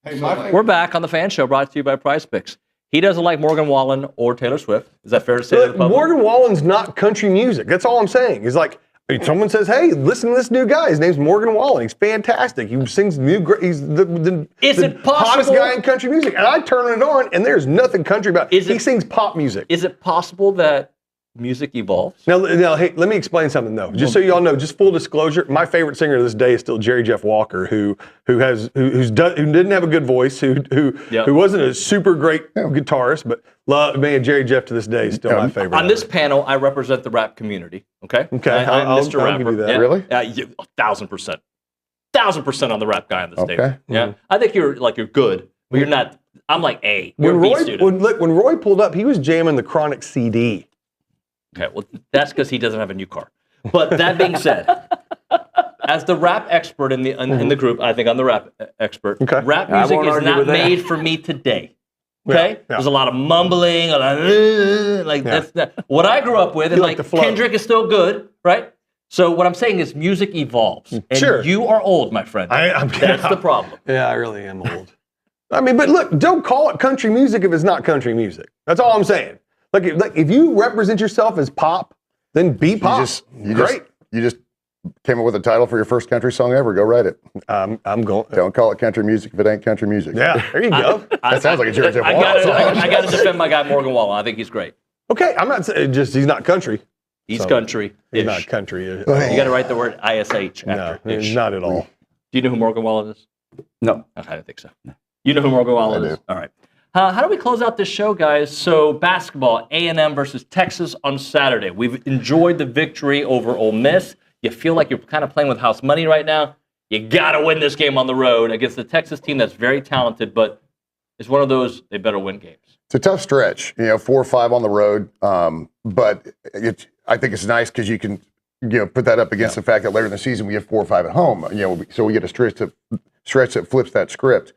We're back on the Fan Show, brought to you by Prize Picks. He doesn't like Morgan Wallen or Taylor Swift. Is that fair to say? To the public? Morgan Wallen's not country music. That's all I'm saying. It's like someone says, "Hey, listen to this new guy. His name's Morgan Wallen. He's fantastic. He sings he's the hottest guy in country music." And I turn it on, and there's nothing country about it. He sings pop music. Is it possible that music evolves? Now, hey, let me explain something though. Just so y'all know, just full disclosure, my favorite singer to this day is still Jerry Jeff Walker, who didn't have a good voice, who wasn't a super great guitarist, but Jerry Jeff to this day is still my favorite. On this panel, I represent the rap community. Okay. I'm Mr. I'll give you that. Yeah. Really? 1,000%. 1,000% on the rap guy on this table. Okay. Yeah. I think you're good, but you're not. I'm like A. When Roy pulled up, he was jamming the Chronic CD. Okay, well, that's because he doesn't have a new car. But that being said, as the rap expert in the group, I think I'm the rap expert. Okay. Rap music is not made for me today. Okay, there's a lot of mumbling, that's not what I grew up with, and like Kendrick is still good, right? So what I'm saying is music evolves, and you are old, my friend. That's the problem. Yeah, I really am old. I mean, but look, don't call it country music if it's not country music. That's all I'm saying. Like if you represent yourself as pop, then be pop. You just came up with a title for your first country song ever. Go write it. I'm going. Don't call it country music if it ain't country music. Yeah, there you go. That sounds like a Jerry Jeff Walker song. I got to defend my guy Morgan Wallen. I think he's great. Okay, I'm not saying he's not country. He's country. He's not country. You got to write the word ISH after. No, not at all. Do you know who Morgan Wallen is? No. Okay, I don't think so. No. You know who Morgan Wallen is? All right. How do we close out this show, guys? So basketball, A&M versus Texas on Saturday. We've enjoyed the victory over Ole Miss. You feel like you're kind of playing with house money right now. You got to win this game on the road against the Texas team that's very talented, but it's one of those, they better win games. It's a tough stretch, 4 or 5 on the road, but I think it's nice because you can put that up against the fact that later in the season we have 4 or 5 at home. So we get a stretch that flips that script.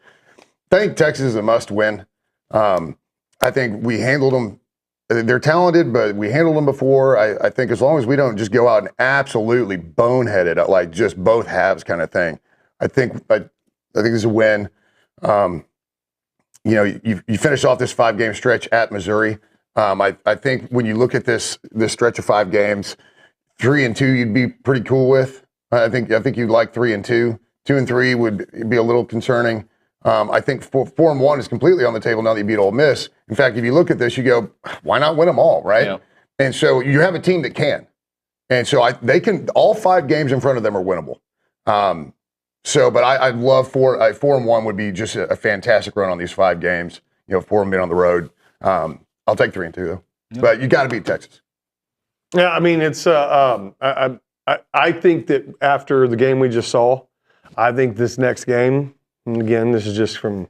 I think Texas is a must-win. I think we handled them. They're talented, but we handled them before. I think as long as we don't just go out and absolutely bonehead it, like just both halves kind of thing, I think this is a win. You finish off this 5-game stretch at Missouri. I think when you look at this stretch of 5 games, 3-2 you'd be pretty cool with. I think you'd like 3-2. 2-3 would be a little concerning. I think 4-1 is completely on the table now that you beat Ole Miss. In fact, if you look at this, you go, why not win them all, right? Yeah. And so you have a team that can. And so they can. All 5 games in front of them are winnable. But I'd love 4-1 would be just a fantastic run on these 5 games. 4 of them being on the road. I'll take 3-2 though. Yep. But you got to beat Texas. Yeah, I mean it's. I think that after the game we just saw, I think this next game. And again, this is just from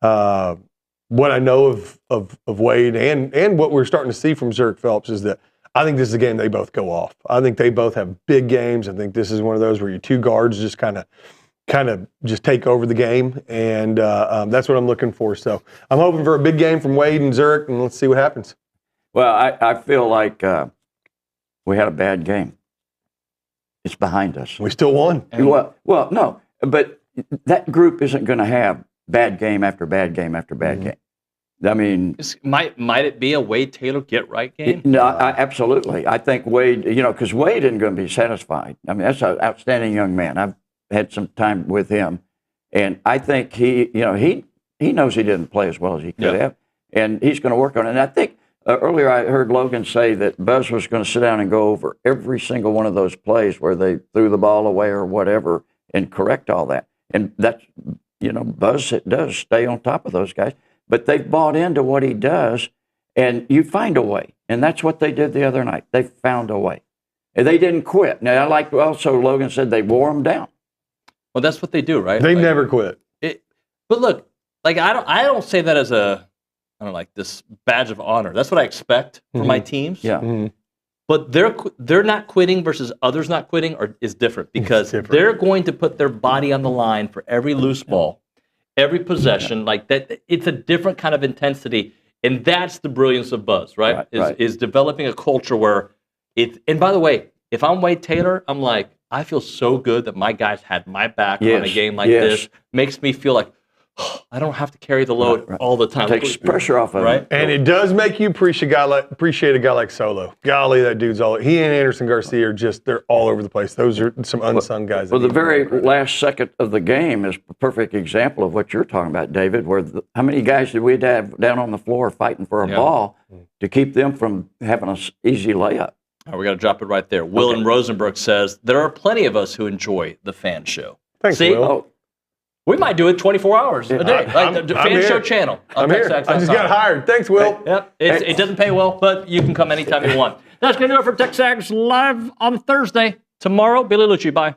what I know of Wade and what we're starting to see from Zurich Phelps is that I think this is a game they both go off. I think they both have big games. I think this is one of those where your 2 guards just kind of just take over the game, and that's what I'm looking for. So I'm hoping for a big game from Wade and Zurich, and let's see what happens. Well, I feel like we had a bad game. It's behind us. We still won. Well, no, but that group isn't going to have bad game after bad game after bad game. I mean, might it be a Wade Taylor get right game? No, absolutely. I think Wade, because Wade isn't going to be satisfied. I mean, that's an outstanding young man. I've had some time with him, and I think he knows he didn't play as well as he could have, and he's going to work on it. And I think earlier I heard Logan say that Buzz was going to sit down and go over every single one of those plays where they threw the ball away or whatever and correct all that. And that's, Buzz does stay on top of those guys. But they've bought into what he does, and you find a way. And that's what they did the other night. They found a way. And they didn't quit. Now, I like also Logan said they wore them down. Well, that's what they do, right? They never quit. But look, I don't say that as this badge of honor. That's what I expect from my teams. Yeah. Mm-hmm. But they're not quitting versus others not quitting is different because they're going to put their body on the line for every loose ball, every possession like that. It's a different kind of intensity, and that's the brilliance of Buzz, right? Is developing a culture where it's. And by the way, if I'm Wade Taylor, I'm like, I feel so good that my guys had my back on a game like this. Makes me feel like, I don't have to carry the load all the time. Takes pressure off of right? And it does make you appreciate a guy like Solo. Golly, that dude's he and Anderson Garcia are they're all over the place. Those are some unsung guys. Well, the very last second of the game is a perfect example of what you're talking about, David, where how many guys did we have down on the floor fighting for a ball to keep them from having an easy layup? All right, we got to drop it right there. Will in Rosenberg says, there are plenty of us who enjoy the fan show. Thanks, See? Will. We might do it 24 hours a day, like the fan show channel. I'm here. I just got hired. Thanks, Will. Yep. It doesn't pay well, but you can come anytime you want. That's going to do it for TexAgs Live on Thursday. Tomorrow, Billy Lucci. Bye.